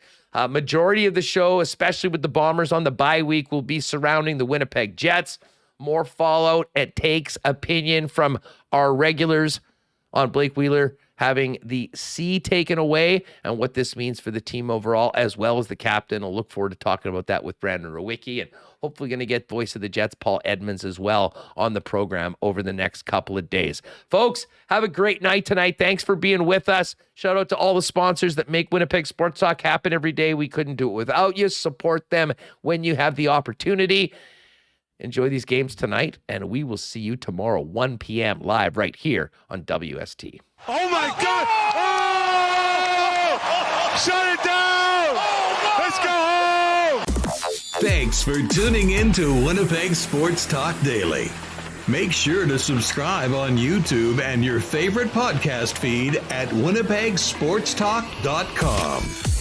majority of the show, especially with the Bombers on the bye week, will be surrounding the Winnipeg Jets. More fallout. It takes opinion from our regulars. on Blake Wheeler having the C taken away and what this means for the team overall, as well as the captain. I'll look forward to talking about that with Brandon Rowicki, and hopefully going to get voice of the Jets, Paul Edmonds, as well on the program over the next couple of days. Folks, have a great night tonight. Thanks for being with us. Shout out to all the sponsors that make Winnipeg Sports Talk happen every day. We couldn't do it without you. Support them when you have the opportunity. Enjoy these games tonight, and we will see you tomorrow, 1 p.m. live right here on WST. Oh, my God! Oh! Shut it down! Let's go home! Thanks for tuning in to Winnipeg Sports Talk Daily. Make sure to subscribe on YouTube and your favorite podcast feed at winnipegsportstalk.com.